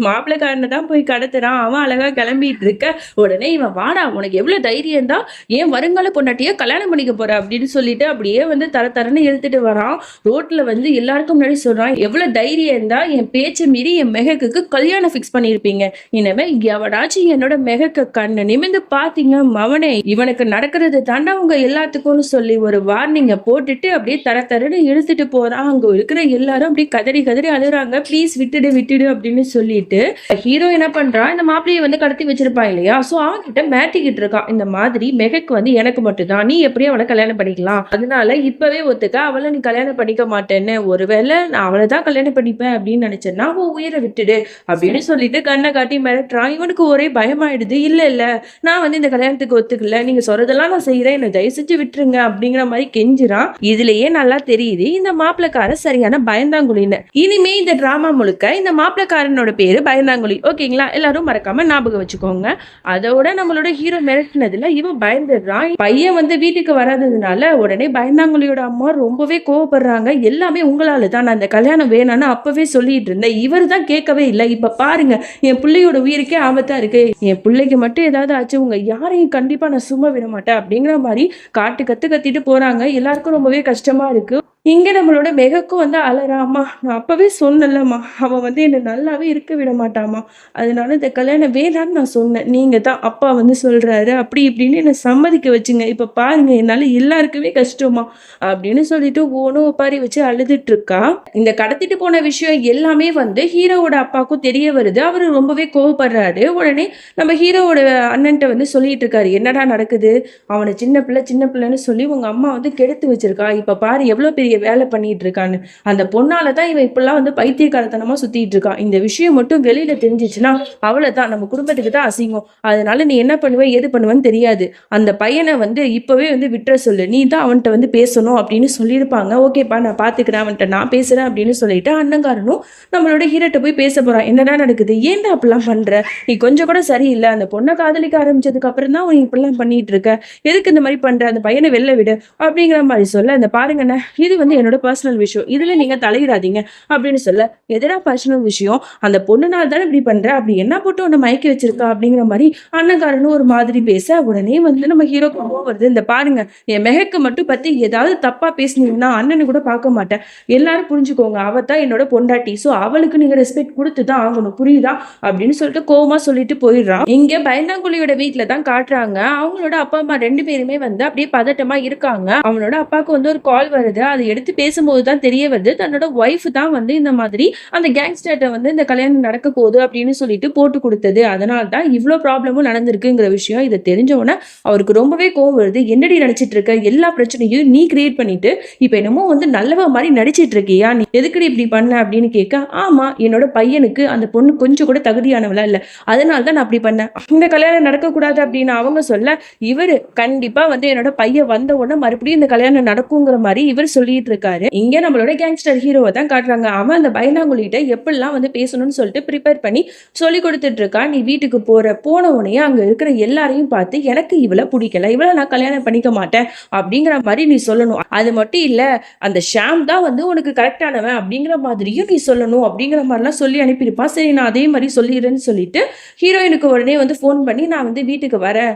மாப்பிள்ளைக்காரனை தான் போய் கடத்துறான். அவன் அழகா கிளம்பிட்டு இருக்க உடனே இவன் வாடா உனக்கு எவ்வளவு தைரியம் தான் ஏன் வருங்கால பொண்டாட்டிய கல்யாணம் பண்ணிக்க போற அப்படின்னு சொல்லிட்டு அப்படியே வந்து தர தரன்னு இழுத்துட்டு வரான். ரோட்ல வந்து எல்லாருக்கும் முன்னாடி சொல்றான் எவ்வளவு தைரியம் இருந்தா என் பேச்சை மீறி என் மெகக்கு கல்யாணம் பிக்ஸ் பண்ணிருப்பீங்க. இனிமே எவனாச்சும் என்னோட மெகக்க கண்ணு நிமிந்து பாத்தீங்க மவனே இவனுக்கு நடக்கிறது தாண்டா உங்க எல்லாத்துக்கும்னு சொல்லி ஒரு வார்னிங்க போட்டுட்டு அப்படியே தர தரன்னு இழுத்துட்டு போறான். அங்க இருக்கிற எல்லாரும் அப்படியே கதறி கதறி அழுறாங்க. ப்ளீஸ் விட்டுடு விட்டுடு அப்படின்னு சொல்லிட்டு ஹீரோ என்ன பண்றான் இந்த மாப்பிள்ளையை வந்து கடத்தி வச்சிருப்பான் இல்லையா, சோ அவன் கிட்ட மாட்டிக்கிட்டு இருக்கான். இந்த மாதிரி மெகக்கு வந்து எனக்கு மட்டும்தான், நீ எப்படி அவளை கல்யாணம் பண்ணிக்கலாம், அதனால இப்பவே ஒத்துக்க அவளை நீ கல்யாணம் பண்ணிக்க மாட்டேன்னு, ஒருவேளை நான் அவளை தான் கல்யாணம் பண்ணிப்பேன் அப்படின்னு நினைச்சேன்னா அவன் உயிரை விட்டுடு அப்படின்னு சொல்லிட்டு கண்ணை காட்டி மிரட்டுறான். இவனுக்கு ஒரே பயமாயிடுது. இல்ல இல்ல நான் வந்து இந்த கல்யாணத்துக்கு ஒத்துக்கல, நீங்க சொல்றதெல்லாம் நான் செய்யறேன், என்னை தயவு செஞ்சு விட்டுருங்க அப்படிங்கிற மாதிரி கெஞ்சுறான். இதுலயே நல்லா தெரியுது இந்த மாப்பிள்ளைக்கார சரியான பயந்தாங்குழின்னு. இனிமே இந்த டிராமா முழுக்க இந்த மாப்பிள்ளைக்காரனோட பேரு பயந்தாங்குழி. ஓகேங்களா, எல்லாரும் மறக்காம ஞாபகம் வச்சுக்கோங்க. அதோட நம்மளோட ஹீரோ மிரட்டினதுல இவன் பயந்துடுறான். பையன் வந்து வீட்டுக்கு வராததுனால உடனே பயந்தாங்குழியோட அம்மா ரொம்பவே கோவப்படுறாங்க. எல்லாமே உங்களால தான், நான் அந்த கல்யாணம் வேணான்னு அப்பவே சொல்லிட்டு இருந்தேன், இவர் தான் கேட்கவே இல்லை. இப்ப பாருங்க என் பிள்ளையோட உயிருக்கே ஆபத்தா இருக்கு, என் பிள்ளைக்கு மட்டும் ஏதாவது ஆச்சு உங்க யாரையும் கண்டிப்பா நான் சும்மா விட மாட்டேன் அப்படிங்கிற மாதிரி காட்டு கத்திட்டு போறாங்க. எல்லாருக்கும் ரொம்பவே கஷ்டமா இருக்கு. இங்க நம்மளோட மெகக்கும் வந்து அழறாமா, நான் அப்பவே சொன்னலம்மா அவன் வந்து என்னை நல்லாவே இருக்க விட மாட்டாமா, அதனால இந்த கல்யாணம் வேணான்னு நான் சொன்னேன், நீங்க தான் அப்பா வந்து சொல்றாரு அப்படி இப்படின்னு என்னை சம்மதிக்க வச்சுங்க, இப்ப பாருங்க என்னால எல்லாருக்குமே கஷ்டமா அப்படின்னு சொல்லிட்டு ஓனும் ஒப்பாரி வச்சு அழுதுட்டு இருக்கா. இந்த கடத்திட்டு போன விஷயம் எல்லாமே வந்து ஹீரோவோட அப்பாவுக்கும் தெரிய வருது. அவரு ரொம்பவே கோவப்படுறாரு. உடனே நம்ம ஹீரோவோட அண்ணன்ட்ட வந்து சொல்லிட்டு இருக்காரு, என்னடா நடக்குது, அவனை சின்ன பிள்ளைன்னு சொல்லி உங்க அம்மா வந்து கெடுத்து வச்சிருக்கா, இப்ப பாரு எவ்வளவு பெரிய வேலை பண்ணிட்டு இருக்கான்னு, அந்த பொண்ணாலதான் இவன் இப்பெல்லாம் வந்து பைத்தியக்காரத்தனமா சுத்திட்டு இருக்கான், இந்த விஷயம் மட்டும் வெளியில தெரிஞ்சிச்சுன்னா அவ்வளவுதான் நம்ம குடும்பத்துக்கு தான் அசிங்கம், அதனால நீ என்ன பண்ணுவ ஏது பண்ணுவேன்னு தெரியாது, அந்த பையனை வந்து இப்பவே வந்து விட்டுற சொல்லு, நீ தான் அவன்கிட்ட வந்து பேசணும் அப்படின்னு சொல்லியிருப்பாங்க. ஓகேப்பா நான் பாத்துக்கிறேன், அவன்கிட்ட நான் பேசுறேன் அப்படின்னு சொல்லிட்டு அண்ணங்காரனும் நம்மளோட ஹீரோட்ட போய் பேச போறான். என்னடா நடக்குது, ஏன்டா அப்படிலாம் பண்ற, நீ கொஞ்சம் கூட சரியில்லை, அந்த பொண்ணை காதலிக்க ஆரம்பிச்சதுக்கு அப்புறம் தான் நீ இப்படிலாம் பண்ணிட்டு இருக்க, எதுக்கு இந்த மாதிரி பண்ற, அந்த பையனை வெளில விடு அப்படிங்கிற மாதிரி சொல்ல, இந்த பாருங்கண்ணே இது வந்து என்னோட பர்சனல் விஷயம், இதுல நீங்க தலையிடாதீங்க அப்படின்னு சொல்ல, எதனா பர்சனல் விஷயம், அந்த பொண்ணுனால தானே இப்படி பண்ற, அப்படி என்ன போட்டு உன்னை மயக்கி வச்சிருக்கா அப்படிங்கிற மாதிரி அண்ணங்காரனும் ஒரு மாதிரி பேச, உடனே வந்து நம்ம ஹீரோ கோவம் வருது. இந்த பாருங்க என் மெஹக்கு மட்டும் பத்தி ஏதாவது தப்பா பேசினீங்கன்னா அண்ணனு கூட பார்க்க மாட்டேன், எல்லாரும் புரிஞ்சுக்கோங்க, அவ தான் என்னோட பொண்டாட்டி, சோ அவளுக்கு நீங்க ரெஸ்பெக்ட் கொடுத்து தான் ஆகணும், புரியுதா அப்படின்னு சொல்லிட்டு கோவமா சொல்லிட்டு போயிடுறான். இங்க பயந்தாங்குழியோட வீட்டுல தான் காட்டுறாங்க. அவங்களோட அப்பா அம்மா ரெண்டு பேருமே வந்து அப்படியே பதட்டமா இருக்காங்க. அவனோட அப்பாவுக்கு வந்து ஒரு கால் வருது. அதை எடுத்து பேசும்போது தான் தெரிய வருது தன்னோட ஒய்ஃப் தான் வந்து இந்த மாதிரி அந்த கேங்ஸ்டர்ட்ட வந்து இந்த கல்யாணம் நடக்க போகுது அப்படின்னு சொல்லிட்டு போட்டு கொடுத்தது, அதனால தான் இவ்வளோ ப்ராப்ளமும் நடந்திருக்குங்கிற விஷயம். இதை தெரிஞ்சவொன்னே அவருக்கு ரொம்பவே கோவம் வருது. என்னடி நடிச்சிட்டு இருக்க, எல்லா பிரச்சனையும் நீ கிரியேட் பண்ணிட்டு இப்ப என்னமோ வந்து நல்லவ மாதிரி நடிச்சிட்டு இருக்கியா, நீ எதுக்கடி இப்படி பண்ண அப்படின்னு கேட்க, ஆமா என்னோட பையனுக்கு அந்த பொண்ணு கொஞ்சம் கூட தகுதியானவளா இல்ல, அதனால தான் நான் அப்படி பண்ணேன், இந்த கல்யாணம் நடக்கக்கூடாது அப்படின்னு அவங்க சொல்ல, இவரு கண்டிப்பா வந்து என்னோட பையன் வந்த உடனே மறுபடியும் இந்த கல்யாணம் நடக்குங்கிற மாதிரி இவர் சொல்லிட்டு இருக்காரு. இங்க நம்மளோட கேங்ஸ்டர் ஹீரோவை தான் காட்டுறாங்க. அவன் அந்த பயந்தாங்குழிட்ட எப்படிலாம் வந்து பேசணும்னு சொல்லிட்டு ப்ரிப்பேர் பண்ணி சொல்லி கொடுத்துட்டு இருக்கா. நீ வீட்டுக்கு போன உடனே அங்க இருக்கிற எல்லாரையும் பார்த்து எனக்கு இவளை பிடிக்கல, இவளை நான் கல்யாணம் பண்ணிக்க மாட்டேன் அப்படிங்கிற மாதிரி நீ சொல்லணும், அது மட்டும் இல்ல அந்த ஷாம் தான் வந்து உனக்கு கரெக்டானவன் அப்படிங்கிற மாதிரியும் நீ சொல்லணும் அப்படிங்கிற மாதிரிலாம் சொல்லி அனுப்பியிருப்பான். சரி நான் அதே மாதிரி சொல்லிடுறேன்னு சொல்லிட்டு ஹீரோயினுக்கு உடனே வந்து ஃபோன் பண்ணி நான் வந்து வீட்டுக்கு வரேன்,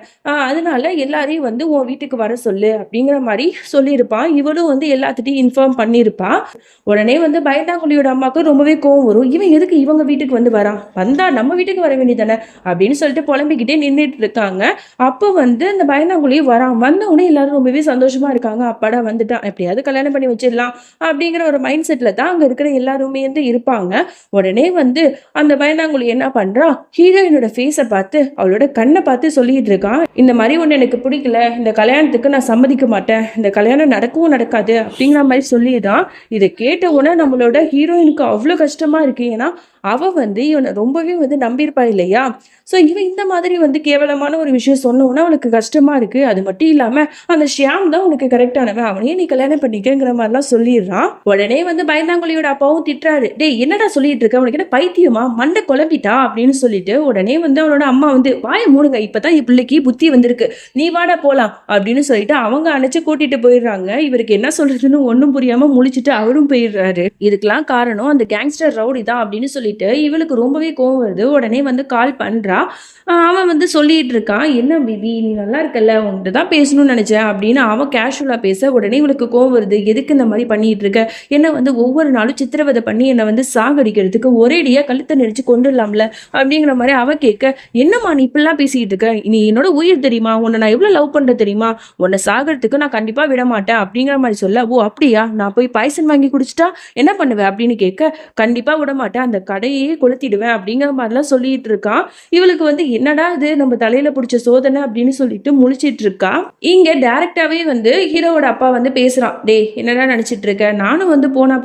அதனால எல்லாரையும் வந்து உன் வீட்டுக்கு வர சொல்லு அப்படிங்கிற மாதிரி சொல்லியிருப்பான். இவளும் வந்து எல்லாத்துட்டையும் இன்ஃபார்ம் பண்ணியிருப்பா. உடனே வந்து பயந்தாங்குழியோட அம்மாவுக்கு ரொம்பவே கோவம் வரும். இவன் எதுக்கு இவங்க வீட்டுக்கு வந்து வரான், வந்தா நம்ம வீட்டுக்கு வர வேண்டியதானே அப்படின்னு சொல்லிட்டு புலம்பிக்கிட்டே நின்றுட்டு இருக்காங்க. அப்போ வந்து அந்த பயந்தாங்குழி வரான். வந்த உடனே எல்லாரும் ரொம்பவே சந்தோஷமா இருக்காங்க. அப்பாடா வந்துட்டான், எப்படியாவது கல்யாணம் பண்ணி வச்சிடலாம் அப்படிங்கிற ஒரு மைண்ட் செட்ல தான் அங்க இருக்கிற எல்லாருமே வந்து இருப்பாங்க. உடனே வந்து அந்த பயந்தாங்குழி என்ன பண்றா, ஹீரோயினோட ஃபேஸை பார்த்து அவளோட கண்ணை பார்த்து சொல்லிட்டு இருக்கான், இந்த மாதிரி ஒன்று எனக்கு பிடிக்கல, இந்த கல்யாணத்துக்கு நான் சம்மதிக்க மாட்டேன், இந்த கல்யாணம் நடக்கவும் நடக்காது அப்படிங்கிற மாதிரி சொல்லிதான். இதை கேட்ட உடனே நம்மளோட ஹீரோயினுக்கு அவ்வளோ கஷ்டமா இருக்கு. ஏன்னா அவ வந்து இவனை ரொம்பவே வந்து நம்பியிருப்பா இல்லையா. ஸோ இவன் இந்த மாதிரி வந்து கேவலமான ஒரு விஷயம் சொன்னோன்னா அவளுக்கு கஷ்டமா இருக்கு. அது மட்டும் இல்லாம அந்த ஷியாம் தான் உனக்கு கரெக்டானவன், அவனையே நீ கல்யாணம் பண்ணிக்கங்கிற மாதிரிலாம் சொல்லிடுறான். உடனே வந்து பயந்தாங்குழியோட அப்பாவும் திட்டுறாரு, டே என்னடா சொல்லிட்டு இருக்க, உனக்கு என்ன பைத்தியமா, மண்டை குழம்பிட்டா அப்படின்னு சொல்லிட்டு. உடனே வந்து அவனோட அம்மா வந்து வாயை மூடுங்க, இப்பதான் என் பிள்ளைக்கு புத்தி வந்திருக்கு, நீ வாடா போலாம் அப்படின்னு சொல்லிட்டு அவங்க அணைச்சு கூட்டிட்டு போயிடுறாங்க. இவருக்கு என்ன சொல்றதுன்னு ஒண்ணும் புரியாம முழிச்சுட்டு அவரும் போயிடுறாரு. இதுக்கெல்லாம் காரணம் அந்த கேங்ஸ்டர் ரவுடி தான் அப்படின்னு சொல்லிட்டு இவளுக்கு ரொம்பவே கோவம் வருது. உடனே வந்து கால் பண்றா. அவன் வந்து சொல்லிட்டு இருக்கான், "என்ன பேபி நீ நல்லா இருக்கல்ல? உன்கிட்ட தான் பேசணும்னு நெனச்சேன்" அப்படின்னு அவன் கேஷுவலா பேச, உடனே இவளுக்கு கோவம் வருது. "எதுக்கு இந்த மாரி பண்ணிட்டு இருக்க? என்ன வந்து ஒவ்வொரு நாளும் சித்திரவதை பண்ணி என்ன வந்து சாகடிக்கிறதுக்கு ஒரேடியா கழுத்த நெரிச்சு கொன்றுடலாம்ல" அப்படிங்கிற மாரி அவ கேட்க, "என்னம்மா நீ இப்படிலாம் பேசிட்டு இருக்க? நீ என்னோட உயிர் தெரியுமா? உன்ன நான் எவ்வளவு லவ் பண்றேன் தெரியுமா? உன்ன சாகறதுக்கு நான் கண்டிப்பா விட மாட்டேன்" அப்படிங்கிற மாரி சொல்ல, "ஓ அப்படியா? நான் போய் பாய்சன் வாங்கி குடிச்சுட்டா என்ன பண்ணுவ?" அப்படின்னு கேட்க, "கண்டிப்பா விடமாட்டேன். அந்த கடையையே கொளுத்திடுவேன்" அப்படிங்கிற மாரிலாம் சொல்லிட்டு இருக்கான். இவளுக்கு வந்து என்னடா இது நம்ம தலையில புடிச்ச சோதனை அப்படின்னு சொல்லிட்டு முழிச்சிட்டு இருக்கா. இங்க டைரக்டாவே வந்து ஹீரோவோட அப்பா வந்து பேசுறான். "டேய் என்னடா நினைச்சிட்டு இருக்க? நானும் வந்து போனா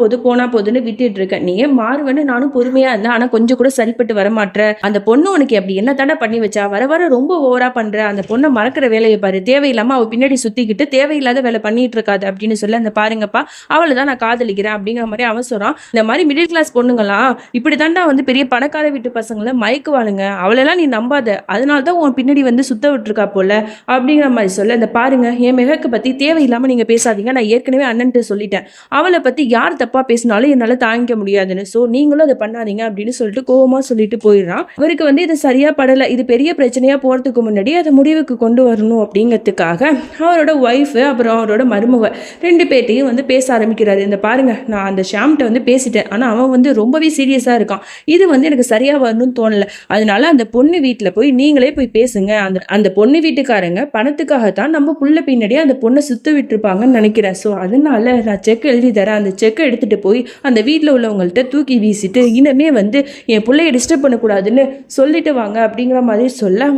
போதுன்னு விட்டுட்டு இருக்கேன். நீ ஏன் மாறுவேன்னு நானும் பொறுமையா இருந்தேன். ஆனா கொஞ்சம் கூட சரிப்பட்டு வர மாட்ற. அந்த பொண்ணு உனக்கு அப்படி என்ன தானே பண்ணி வச்சா? வர வர ரொம்ப ஓவரா பண்ற. அந்த பொண்ணை மறக்கிற வேலையை பாரு. தேவையில்லாம அவ பின்னாடி சுத்திக்கிட்டு தேவையில்லாத வேலை பண்ணிட்டு இருக்காது" அப்படின்னு சொல்ல, "அந்த பாருங்கப்பா அவளை தான் நான் காதலிக்கிறேன்" அப்படிங்கிற மாதிரி அவன் சொல்றான். இந்த மாதிரி மிடில் கிளாஸ் பொண்ணுங்களாம் இப்படி தாண்டா வந்து பெரிய பணக்கார வீட்டு பசங்களை மயக்குவாளுங்க. அவளெல்லாம் நீ நம்பாத. அதனால தான் உன் பின்னாடி வந்து சுத்த விட்டுருக்கா போல அப்படிங்கிற மாதிரி சொல்ல, "இந்த பாருங்க என் மெஹக்கு பத்தி தேவையில்லாம நீங்க பேசாதீங்க. நான் ஏற்கனவே அண்ணன்ட்டு சொல்லிட்டேன். அவளை பத்தி யார் தப்பா பேசினாலும் என்னால தாங்கிக்க முடியாதுன்னு. சோ நீங்களும் அதை பண்ணாதீங்க" அப்படின்னு சொல்லிட்டு கோவமா சொல்லிட்டு போயிடுறான். இவருக்கு வந்து இது சரியா படல. இது பெரிய பிரச்சனையா போறதுக்கு முன்னாடி அதை முடிவுக்கு கொண்டு வரணும் அப்படிங்கிறதுக்காக அவரோட ஒய்ஃப் அப்புறம் அவரோட மருமக 2 பேர்ட்டையும் வந்து பேச ஆரம்பிக்கிறாரு. "இந்த பாருங்க நான் அந்த ஷாம்கிட்ட வந்து பேசிட்டேன். ஆனா அவன் வந்து ரொம்பவே சீரியஸா இருக்கான். இது வந்து எனக்கு சரியா வரணும்னு தோணல. அதனால அந்த பொண்ணு வீட்டுல போய் நீங்களே போய் பேசுங்க. அந்த அந்த பொண்ணு வீட்டுக்காரங்க பணத்துக்காகத்தான் நம்ம புள்ள பின்னாடியே அந்த பொண்ணை சுத்த விட்டுருப்பாங்கன்னு நினைக்கிறேன். ஸோ அதனால நான் செக் எழுதி தரேன். அந்த செக்கை எடுத்துட்டு போய் அந்த வீட்டில் உள்ளவங்கள்ட்ட தூக்கி வீசிட்டு இனிமே வந்து என் பிள்ளைய டிஸ்டர்ப் பண்ணக்கூடாதுன்னு சொல்லிட்டு வாங்க அப்படிங்கிற மாதிரி சொல்ல,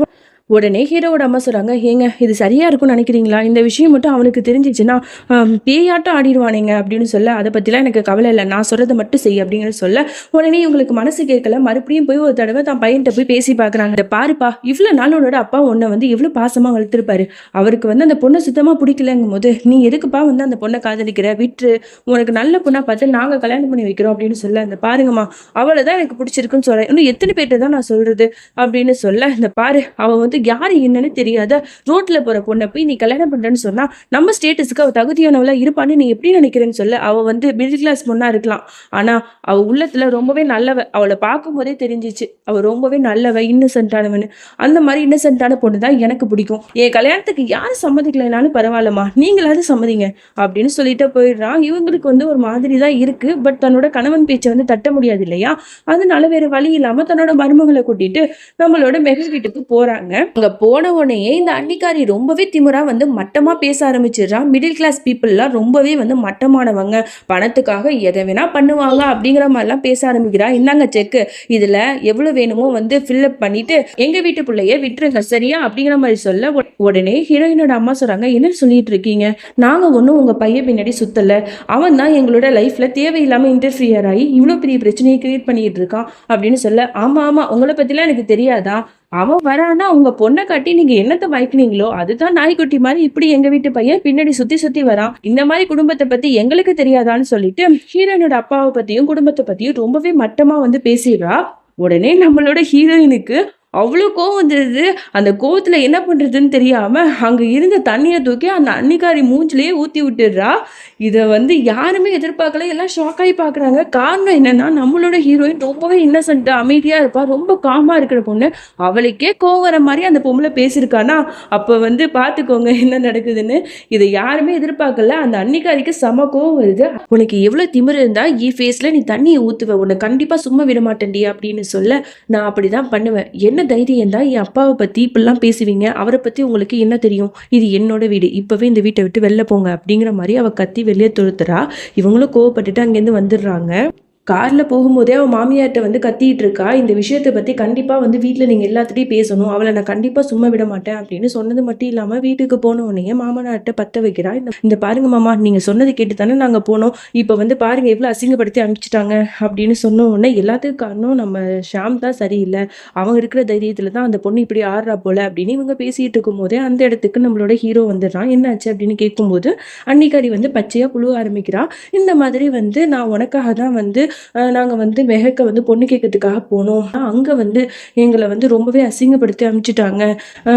உடனே ஹீரோவோட அம்மா சொல்றாங்க, "ஏங்க இது சரியா இருக்கும்னு நினைக்கிறீங்களா? இந்த விஷயம் மட்டும் அவனுக்கு தெரிஞ்சிச்சுன்னா பேயாட்டம் ஆடிடுவானுங்க" அப்படின்னு சொல்ல, "அதை பற்றிலாம் எனக்கு கவலை இல்லை. நான் சொல்கிறத மட்டும் செய்" அப்படிங்கிற சொல்ல, உடனே இவங்களுக்கு மனசு கேட்கல. மறுபடியும் போய் ஒரு தடவை தான் பையன்கிட்ட போய் பேசி பார்க்குறாங்க. "இதை பாருப்பா இவ்வளோ நாள் உன்னோட அப்பா உன்னை வந்து எவ்வளோ பாசமாக வளர்த்துருப்பாரு. அவருக்கு வந்து அந்த பொண்ணை சுத்தமாக பிடிக்கலங்கும் போது நீ எதுக்குப்பா வந்து அந்த பொண்ணை காதலிக்கிற? விட்டுரு. உனக்கு நல்ல பொண்ணாக பார்த்து நாங்கள் கல்யாணம் பண்ணி வைக்கிறோம்" அப்படின்னு சொல்ல, "இந்த பாருங்கம்மா அவளை தான் எனக்கு பிடிச்சிருக்குன்னு சொல்கிறேன். இன்னும் எத்தனை பேர்ட்ட தான் நான் சொல்கிறது" அப்படின்னு சொல்ல, "இந்த பாரு அவள் வந்து யாரு என்னன்னு தெரியாத ரோட்ல போற பொண்ணை போய் நீ கல்யாணம் பண்றேன்னு சொன்னா நம்ம ஸ்டேட்டஸ்க்கு அவ தகுதியானவளா இருப்பான்னு நீ எப்படி நினைக்கிறேன்னு சொல்ல, அவ வந்து மிடில் கிளாஸ் பொண்ணா இருக்கலாம். ஆனா அவ உள்ளத்துல ரொம்பவே நல்லவ. அவளை பார்க்கும் போதே தெரிஞ்சிச்சு அவ ரொம்பவே நல்லவ, இன்னசென்ட்டானவனு. அந்த மாதிரி இன்னசென்ட்டான பொண்ணு தான் எனக்கு பிடிக்கும். என் கல்யாணத்துக்கு யாரும் சம்மதிக்கலைனாலும் பரவாயில்லம்மா, நீங்களாவது சம்மதிங்க" அப்படின்னு சொல்லிட்டு போயிடுறான். இவங்களுக்கு வந்து ஒரு மாதிரி தான் இருக்கு. பட் தன்னோட கணவன் பேச்சை வந்து தட்ட முடியாது இல்லையா? அதனால வேற வழி இல்லாம தன்னோட மருமகளை கூட்டிட்டு நம்மளோட மெஹர் வீட்டுக்கு போறாங்க. அங்க போன உடனே இந்த அன்னிக்காரி ரொம்பவே திமிரா வந்து மட்டமா பேச ஆரம்பிச்சிடுறா. மிடில் கிளாஸ் பீப்புள்லாம் ரொம்பவே வந்து மட்டமானவங்க, பணத்துக்காக எதை வேணா பண்ணுவாங்க அப்படிங்கிற மாதிரிலாம் பேச ஆரம்பிக்கிறா. "இந்தாங்க செக்கு, இதுல எவ்வளவு வேணுமோ வந்து ஃபில்அப் பண்ணிட்டு எங்க வீட்டு பிள்ளைய விட்டுருங்க சரியா" அப்படிங்கிற மாதிரி சொல்ல, உடனே ஹீரோயினோட அம்மா சொல்றாங்க, "என்ன சொல்லிட்டு இருக்கீங்க? நாங்க ஒன்றும் உங்க பையன் பின்னாடி சுத்தல. அவன் தான் எங்களோட லைஃப்ல தேவையில்லாம இன்டர்ஃபியர் ஆகி இவ்வளோ பெரிய பிரச்சனையை கிரியேட் பண்ணிட்டு இருக்கான்" அப்படின்னு சொல்ல, "ஆமா ஆமா உங்களை பத்திலாம் எனக்கு தெரியாதா? அவன் வரானா உங்க பொண்ணை காட்டி நீங்க என்னத்த மயக்குனீங்களோ அதுதான் நாய்க்குட்டி மாதிரி இப்படி எங்க வீட்டு பையன் பின்னாடி சுத்தி சுத்தி வரான். இந்த மாதிரி குடும்பத்தை பத்தி எங்களுக்கு தெரியாதான்னு சொல்லிட்டு ஹீரோயினோட அப்பாவை பத்தியும் குடும்பத்தை பத்தியும் ரொம்பவே மட்டமா வந்து பேசிடுறா. உடனே நம்மளோட ஹீரோயினுக்கு அவ்வளோ கோவம் வந்துடுது. அந்த கோவத்துல என்ன பண்றதுன்னு தெரியாம அங்க இருந்த தண்ணியை தூக்கி அந்த அன்னிக்காரி மூஞ்சிலேயே ஊத்தி விட்டுடுறா. இதை வந்து யாருமே எதிர்பார்க்கல. எல்லாம் ஷாக் ஆகி பாக்குறாங்க. காரணம் என்னன்னா நம்மளோட ஹீரோயின் ரொம்பவே இன்னசென்ட்டா அமைதியா இருப்பா, ரொம்ப காமா இருக்கிற பொண்ணு. அவளுக்கே கோவம் வர மாதிரி அந்த பொம்பளை பேசியிருக்கானா அப்ப வந்து பாத்துக்கோங்க என்ன நடக்குதுன்னு. இதை யாருமே எதிர்பார்க்கல. அந்த அன்னிக்காரிக்கு செம கோவம் வருது. "உனக்கு எவ்வளவு திமிரு இருந்தா ஃபேஸ்ல நீ தண்ணியை ஊத்துவ, உன்னை கண்டிப்பா சும்மா விட மாட்டேன்டி" அப்படின்னு சொல்ல, "நான் அப்படிதான் பண்ணுவேன். என்ன தைரியம் தான் என் அப்பாவை பத்தி இப்படிலாம் பேசுவீங்க? அவரை பத்தி உங்களுக்கு என்ன தெரியும்? இது என்னோட வீடு. இப்பவே இந்த வீட்டை விட்டு வெளில போங்க" அப்படிங்கிற மாதிரி அவ கத்தி வெளியே துரத்துறா. இவங்களும் கோவப்பட்டுட்டு அங்கேருந்து வந்துடுறாங்க. கார்ல போகும்போதே அவன் மாமியார்ட்ட வந்து கத்திட்டு இருக்கா. "இந்த விஷயத்தை பத்தி கண்டிப்பா வந்து வீட்டில் நீங்க எல்லாத்துட்டையும் பேசணும். அவளை நான் கண்டிப்பா சும்மா விட மாட்டேன்" அப்படின்னு சொன்னது மட்டும் இல்லாம வீட்டுக்கு போன உடனே மாமனார்ட்ட பத்த வைக்கிறா. இந்த பாருங்க மாமா, நீங்க சொன்னது கேட்டு தானே நாங்க போனோம். இப்ப வந்து பாருங்க எவ்வளவு அசிங்கப்படுத்தி அனுப்பிச்சிட்டாங்க" அப்படின்னு சொன்ன உடனே, எல்லாத்துக்கும் காரணம் நம்ம ஷாம் தான் சரியில்லை, அவங்க இருக்கிற தைரியத்துல தான் அந்த பொண்ணு இப்படி ஆடுறா போல அப்படின்னு இவங்க பேசிட்டு இருக்கும் போதே அந்த இடத்துக்கு நம்மளோட ஹீரோ வந்துடுறான். "என்னாச்சு?" அப்படின்னு கேட்கும்போது அன்னிக்காரி வந்து பச்சையா புழுவ ஆரம்பிக்கிறா. "இந்த மாதிரி வந்து நான் உனக்காக தான் வந்து நாங்க வந்து மெஹக்க வந்து பொண்ணு கேட்கறதுக்காக போனோம். அங்க வந்து எங்கள வந்து ரொம்பவே அசிங்கப்படுத்தி அனுப்பிச்சுட்டாங்க.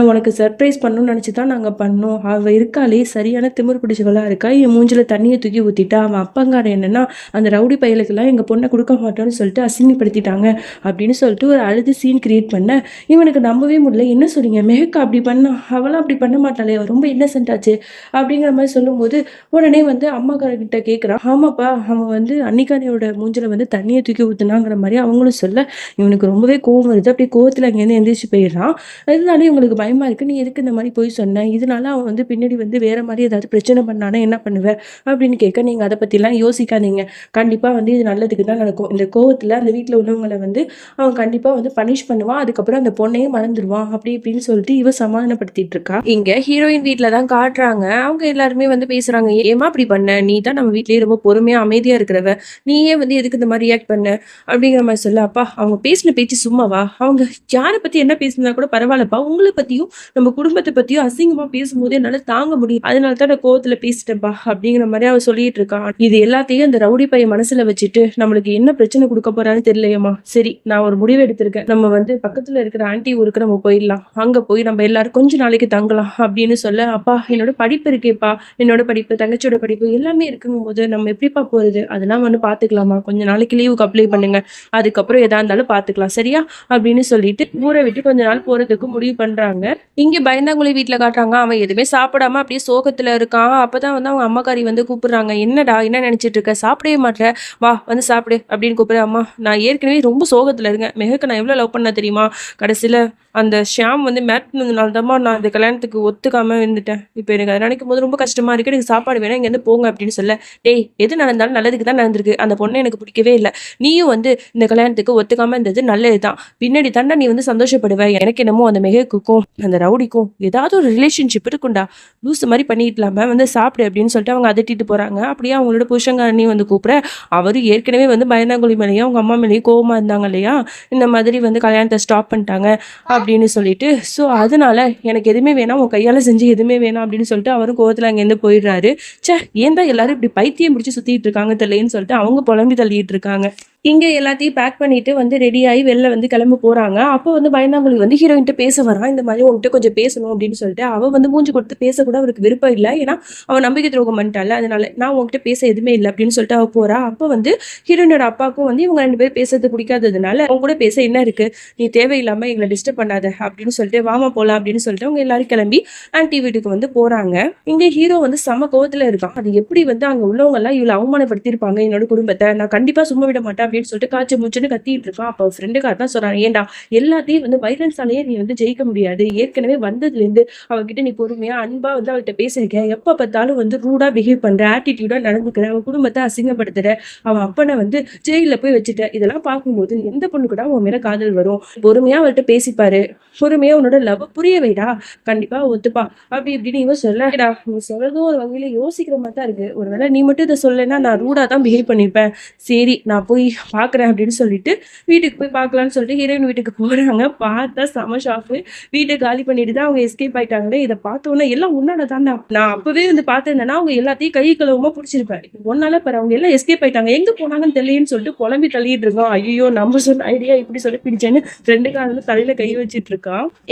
உனக்கு சர்ப்ரைஸ் பண்ணணும்னு நெனச்சு தான் நாங்க பண்ணோம். அவ இருக்காளே சரியான திமிரு பிடிச்சவளா இருக்கா. என் மூஞ்சில தண்ணிய தூக்கி ஊத்திட்டா. அவன் அப்பங்காரன் என்னன்னா, அந்த ரவுடி பயலுக்கெல்லாம் எங்க பொண்ண குடுக்க மாட்டோம்ன்னு சொல்லிட்டு அசிங்கப்படுத்திட்டாங்க. அப்படின்னு சொல்லிட்டு ஒரு அழுது சீன் கிரியேட் பண்ண, இவனுக்கு நம்பவே முடியல. என்ன சொல்றீங்க? மெஹக்கா அப்படி பண்ணா? அவலாம் அப்படி பண்ண மாட்டாளே! அவ ரொம்ப இன்னசென்ட் ஆச்சே! அப்படிங்கிற மாரி சொல்லும்போது, உடனே வந்து அம்மாக்காரர்கிட்ட கேட்குறான். ஆமாப்பா, அவன் வந்து அன்னிக்காரியோட மூஞ்சில வந்து தண்ணிய தூக்கி ஊத்துனாங்கிற மாரி அவங்களும் சொல்ல, இவனுக்கு ரொம்பவே கோவம் வருது. அப்படியே கோவத்துல அங்கேருந்து எந்திரிச்சு போயிடுறான். இதனால இவங்களுக்கு பயமா இருக்கு. "நீ எதுக்கு இந்த மாரி பொய் சொன்ன? இதனால அவன் வந்து பின்னாடி வந்து வேற மாரி ஏதாவது பிரச்சனை பண்ணான்னா என்ன பண்ணுவ?" அப்படின்னு கேட்க, "நீங்க அத பத்திலாம் யோசிக்காதீங்க. கண்டிப்பா வந்து இது நல்லதுக்கு தான் நடக்கும். இந்த கோவத்துல அந்த வீட்ல உள்ளவங்கள வந்து அவன் கண்டிப்பா வந்து பனிஷ் பண்ணுவான். அதுக்கப்புறம் அந்த பொண்ணையும் மறந்துருவான்." அப்படி இப்படின்னு சொல்லிட்டு இவ சமாதானப்படுத்திட்டு இருக்கா. இங்க ஹீரோயின் வீட்ல தான் காட்டுறாங்க. அவங்க எல்லாருமே வந்து பேசுறாங்க. "ஏம்மா இப்படி பண்ண? நீ தான் நம்ம வீட்லயே ரொம்ப பொறுமையா, அமைதியா இருக்கிறவ. நீயே வந்து எதுக்கு இந்த மாரி ரியாக்ட் பண்ண?" அப்படிங்கிற மாரி சொல்ல, "அப்பா அவங்க பேசின பேச்சு சும்மாவா? அவங்க யார பத்தி என்ன பேசினா கூட பரவாயில்லப்பா. உங்கள பத்தியும், நம்ம குடும்பத்த பத்தியும் அசிங்கமா பேசும்போது என்னால தாங்க முடியல. அதனால தான் நான் கோவத்துல பேசிட்டேன்ப்பா." அப்படிங்கிற மாரி அவ சொல்லிட்டு இருக்கா. இது எல்லாத்தையும் அந்த ரவுடி பையன் மனசுல வச்சுட்டு, நம்மளுக்கு என்ன பிரச்சனை குடுக்க போறான்னு தெரியலையேம்மா. சரி, நான் ஒரு முடிவு எடுத்திருக்கேன். நம்ம வந்து பக்கத்துல இருக்கிற ஆன்டி ஊருக்கு நம்ம போயிடலாம். அங்க போய் நம்ம எல்லாரும் கொஞ்ச நாளைக்கு தங்கலாம் அப்படின்னு சொல்ல, "அப்பா என்னோட படிப்பு இருக்கேப்பா. என்னோட படிப்பு, தங்கச்சியோட படிப்பு எல்லாமே இருக்குங்கும்போது நம்ம எப்படிப்பா போறது? அதெல்லாம் வந்து பாத்துக்கலாமா. கொஞ்ச நாளைக்கு லீவுக்கு அப்ளை பண்ணுங்க. அதுக்கப்புறம் எதா இருந்தாலும் பாத்துக்கலாம். சரியா?" அப்படின்னு சொல்லிட்டு ஊரை விட்டு கொஞ்ச நாள் போறதுக்கு முடிவு பண்றாங்க. இங்க பயந்தாங்குளி வீட்ல காட்டுறாங்க. அவன் எதுவுமே சாப்பிடாம அப்படியே சோகத்துல இருக்கான். அப்பதான் வந்து அவங்க அம்மாக்காரி வந்து கூப்பிடுறாங்க. "என்னடா என்ன நினைச்சிட்டு இருக்க? சாப்பிடவே மாட்ற? வா வந்து சாப்பிடு" அப்படின்னு கூப்பிடுற. "அம்மா நான் ஏற்கனவே ரொம்ப சோகத்துல இருக்கேன். மெஹக்க நான் எவ்வளவு லவ் பண்ணேன் தெரியுமா? கடைசியில அந்த ஷியாம் வந்து மிரட்டுனதுனால தான்மா நான் இந்த கல்யாணத்துக்கு ஒத்துக்காம இருந்துட்டேன். இப்ப எனக்கு அத நினைக்கும்போது ரொம்ப கஷ்டமா இருக்கு. எனக்கு சாப்பாடு வேணாம். இங்கேருந்து போங்க" அப்படின்னு சொல்ல, "டேய் எது நடந்தாலும் நல்லதுக்கு தான் நடந்திருக்கு. அந்த பொண்ண எனக்கு பிடிக்கவே இல்ல. நீயும் வந்து இந்த கல்யாணத்துக்கு ஒத்துக்காம இருந்தது நல்லது தான். பின்னாடி தாண்டா நீ வந்து சந்தோஷப்படுவ. எனக்கு என்னமோ அந்த மெஹக்குக்கும் அந்த ரவுடிக்கும் ஏதாவது ஒரு ரிலேஷன்ஷிப் இருக்கும்டா. லூசு மாரி பண்ணிக்கலாம வந்து சாப்பிடு" அப்படின்னு சொல்லிட்டு அவங்க அதட்டிட்டு போறாங்க. அப்படியே அவங்களோட புருஷன்காரனையும் வந்து கூப்பிட, அவரு ஏற்கனவே வந்து பயந்தாங்குளி மேலயும் அவங்க அம்மா மேலயும் கோவமா இருந்தாங்க இல்லையா? இந்த மாதிரி வந்து கல்யாணத்த ஸ்டாப் பண்ணிட்டாங்க அப்படின்னு சொல்லிட்டு, ஸோ அதனால எனக்கு எதுவுமே வேணாம். உன் கையால செஞ்சு எதுவுமே வேணாம் அப்படின்னு சொல்லிட்டு அவரும் கோவத்துல அங்கேருந்து போயிடுறாரு. ச்சே! ஏன்டா எல்லாரும் இப்படி பைத்தியம் பிடிச்சு சுத்திட்டு இருக்காங்க தெரியலன்னு சொல்லிட்டு அவங்க புலம்பி தள்ளிட்டு இருக்காங்க. இங்க எல்லாத்தையும் பேக் பண்ணிட்டு வந்து ரெடி ஆயி வெளில வந்து கிளம்ப போறாங்க. அப்போ வந்து பயந்தாங்குளி வந்து ஹீரோயின்ட்ட பேச வரான். இந்த மாதிரி உன்கிட்ட கொஞ்சம் பேசணும் அப்படின்னு சொல்லிட்டு. அவ வந்து மூஞ்சி கொடுத்து பேச கூட அவருக்கு விருப்பம் இல்ல. ஏன்னா அவ நம்பிக்கை துரோகம் பண்ணிட்டால. அதனால நான் உன்கிட்ட பேச எதுவுமே இல்ல அப்படின்னு சொல்லிட்டு அவ போறா. அப்போ வந்து ஹீரோயினோட அப்பாவுக்கும் வந்து இவங்க 2 பேரும் பேசுறது பிடிக்காததுனால, "உன் கூட பேச என்ன இருக்கு? நீ தேவையில்லாம எங்கள டிஸ்டர்ப் பண்ணாத" அப்படின்னு சொல்லிட்டு, "வாமா போலாம்" அப்படின்னு சொல்லிட்டு அவங்க எல்லாரும் கிளம்பி ஆன்டி வீட்டுக்கு வந்து போறாங்க. இங்க ஹீரோ வந்து செம கோவத்துல இருக்கான். அது எப்படி வந்து அங்க உள்ளவங்க எல்லாம் இவ்வளவு அவமானப்படுத்தியிருப்பாங்க என்னோட குடும்பத்த. நான் கண்டிப்பா சும்மா விட மாட்டேன் அப்படின்னு சொல்லிட்டு காய்ச்சி மூச்சுன்னு கத்திட்டு இருக்கான். அப்ப ஃப்ரெண்டுக்கார தான் சொல்றான், "ஏன்டா எல்லாத்தையும் வந்து வைலன்ஸாலேயே நீ வந்து ஜெயிக்க முடியாது. ஏற்கனவே வந்ததுலேருந்து அவகிட்ட நீ பொறுமையா, அன்பா வந்து அவள்ட்ட பேசியிருக்க. எப்ப பார்த்தாலும் வந்து ரூடா பிஹேவ் பண்ற, ஆட்டிடியூடா நடந்துக்கிற, அவ குடும்பத்த அசிங்கப்படுத்துற, அவன் அப்பனை வந்து ஜெயில்ல போய் வச்சுட்ட. இதெல்லாம் பார்க்கும்போது எந்த பொண்ணு கூட உன் மேல காதல் வரும். பொறுமையா அவள்ட்ட பேசிப்பாரு. பொறுமையா உன்னோட லவ்வ புரிய வைடா. கண்டிப்பா ஒத்துப்பா" அப்படி இப்படின்னு இவன் சொல்ல, "டா நீ சொல்றதும் ஒரு வகையில யோசிக்கிற மாதிரி தான் இருக்கு. ஒருவேளை நீ மட்டும் இதை சொல்லலைன்னா நான் ரூடா தான் பிஹேவ் பண்ணியிருப்பேன். சரி நான் போய் பார்க்குறேன்" அப்படின்னு சொல்லிட்டு வீட்டுக்கு போய் பார்க்கலான்னு சொல்லிட்டு ஹீரோயின் வீட்டுக்கு போறாங்க. பார்த்தா செம ஷாக்கு. வீட்டை காலி பண்ணிட்டு தான் அவங்க எஸ்கேப் ஆயிட்டாங்களே. இதை பார்த்தோன்னே எல்லாம் உன்னால தான். நான் அப்பவே வந்து பார்த்திருந்தேன்னா அவங்க எல்லாத்தையும் கை கழுவமா பிடிச்சிருப்பேன். ஒன்னால பாரு அவங்க எல்லாம் எஸ்கேப் ஆயிட்டாங்க. எங்க போனாங்கன்னு தெரியலன்னு சொல்லிட்டு புலம்பி தள்ளிட்டு இருக்கோம். ஐயோ நம்ம சொன்ன ஐடியா இப்படி சொல்லி பிடிச்சேன்னு ஃப்ரெண்டுக்காக தலையில கை வச்சிட்டு இருக்கான்.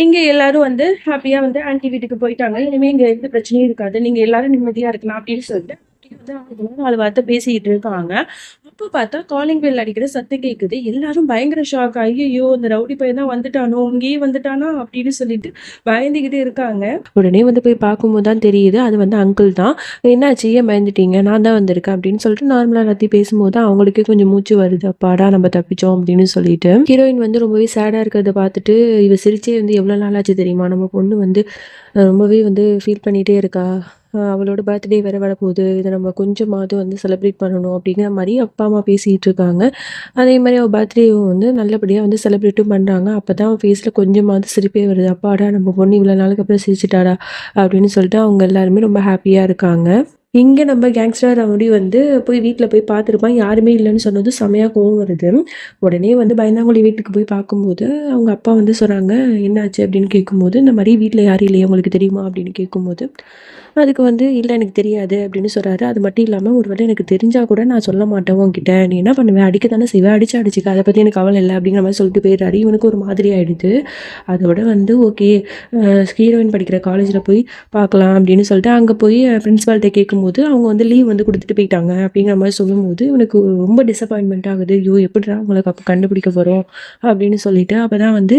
இங்க எல்லாரும் வந்து ஹாப்பியா வந்து ஆன்டி வீட்டுக்கு போயிட்டாங்க. இனிமே இங்க எந்த பிரச்சனையும் இருக்காது. நீங்க எல்லாரும் நிம்மதியா இருக்கலாம் அப்படின்னு சொல்லிட்டு வந்து அவங்க 4 வார்த்தை பேசிக்கிட்டு இருக்காங்க. அப்ப பார்த்தா காலிங் பெல் அடிக்கிற சத்தம் கேட்குது. எல்லாரும் பயங்கர ஷாக். ஐயையோ! இந்த ரவுடி பையன் தான் வந்துட்டானோ! இங்கேயே வந்துட்டானா? அப்படின்னு சொல்லிட்டு பயந்துகிட்டு இருக்காங்க. உடனே வந்து போய் பார்க்கும்போது தான் தெரியுது. அது வந்து அங்கிள் தான். "என்னாச்சு? ஏன் பயந்துட்டீங்க? நான் தான் வந்திருக்கேன்" அப்படின்னு சொல்லிட்டு நார்மலா எல்லாத்தையும் பேசும்போது அவங்களுக்கே கொஞ்சம் மூச்சு வருது. அப்பாடா நம்ம தப்பிச்சோம் அப்படின்னு சொல்லிட்டு. ஹீரோயின் வந்து ரொம்பவே சேடா இருக்கிறத பார்த்துட்டு, இவ சிரிச்சே வந்து எவ்வளோ நாள் ஆச்சு தெரியுமா? நம்ம பொண்ணு வந்து ரொம்பவே வந்து ஃபீல் பண்ணிட்டே இருக்கா. அவளோட பர்த்டே வேற வரப்போகுது. இத நம்ம கொஞ்சமாவது வந்து செலிப்ரேட் பண்ணணும் அப்படிங்கிற மாரி அப்பா, அம்மா பேசிட்டு இருக்காங்க. அதே மாரி அவ பர்த்டேவும் வந்து நல்லபடியா வந்து செலிப்ரேட்டும் பண்றாங்க. அப்பதான் அவ ஃபேஸ்ல கொஞ்சமாவது சிரிப்பே வருது. அப்பாடா நம்ம பொண்ணு இவ்வளோ நாளுக்கு அப்புறம் சிரிச்சுட்டாடா அப்படின்னு சொல்லிட்டு அவங்க எல்லாருமே ரொம்ப ஹாப்பியா இருக்காங்க. இங்க நம்ம கேங்ஸ்டர் ரவுடி வந்து போய் வீட்ல போய் பார்த்துருப்பான். யாருமே இல்லன்னு சொன்னதும் செமையா கோவம் வருது. உடனே வந்து பயந்தாங்கோலி வீட்டுக்கு போய் பார்க்கும்போது, அவங்க அப்பா வந்து சொல்றாங்க, "என்னாச்சு?" அப்படின்னு கேட்கும்போது, இந்த மாரி "வீட்ல யாரும் இல்லையா? உங்களுக்கு தெரியுமா?" அப்படின்னு கேட்கும்போது, அதுக்கு வந்து, "இல்ல எனக்கு தெரியாது" அப்படின்னு சொல்றாரு. அது மட்டும் இல்லாம, "ஒரு வேளை எனக்கு தெரிஞ்சா கூட நான் சொல்ல மாட்டேன் உன்கிட்ட. நீ என்ன பண்ணுவ? அடிக்க தானே செய்வ. அடிச்சா அடிச்சுக்க. அத பத்தி எனக்கு கவலை இல்ல." அப்படிங்கிற மாரி சொல்லிட்டு போயிடுறாரு. இவனுக்கு ஒரு மாதிரி ஆயிடுது. அதோட வந்து ஓகே, ஹீரோயின் படிக்கிற காலேஜ்ல போய் பார்க்கலாம் அப்படின்னு சொல்லிட்டு அங்க போய் பிரின்சிபால்ட்ட கேட்கும்போது, அவங்க வந்து லீவ் வந்து குடுத்துட்டு போயிட்டாங்க அப்படிங்கிற மாரி சொல்லும்போது, இவனுக்கு ரொம்ப டிசப்பாயின்ட்மென்ட் ஆகுது. ஐயோ! எப்புட்றா அவங்கள கண்டுபிடிக்க போறோம் அப்படின்னு சொல்லிட்டு, அப்பதான் வந்து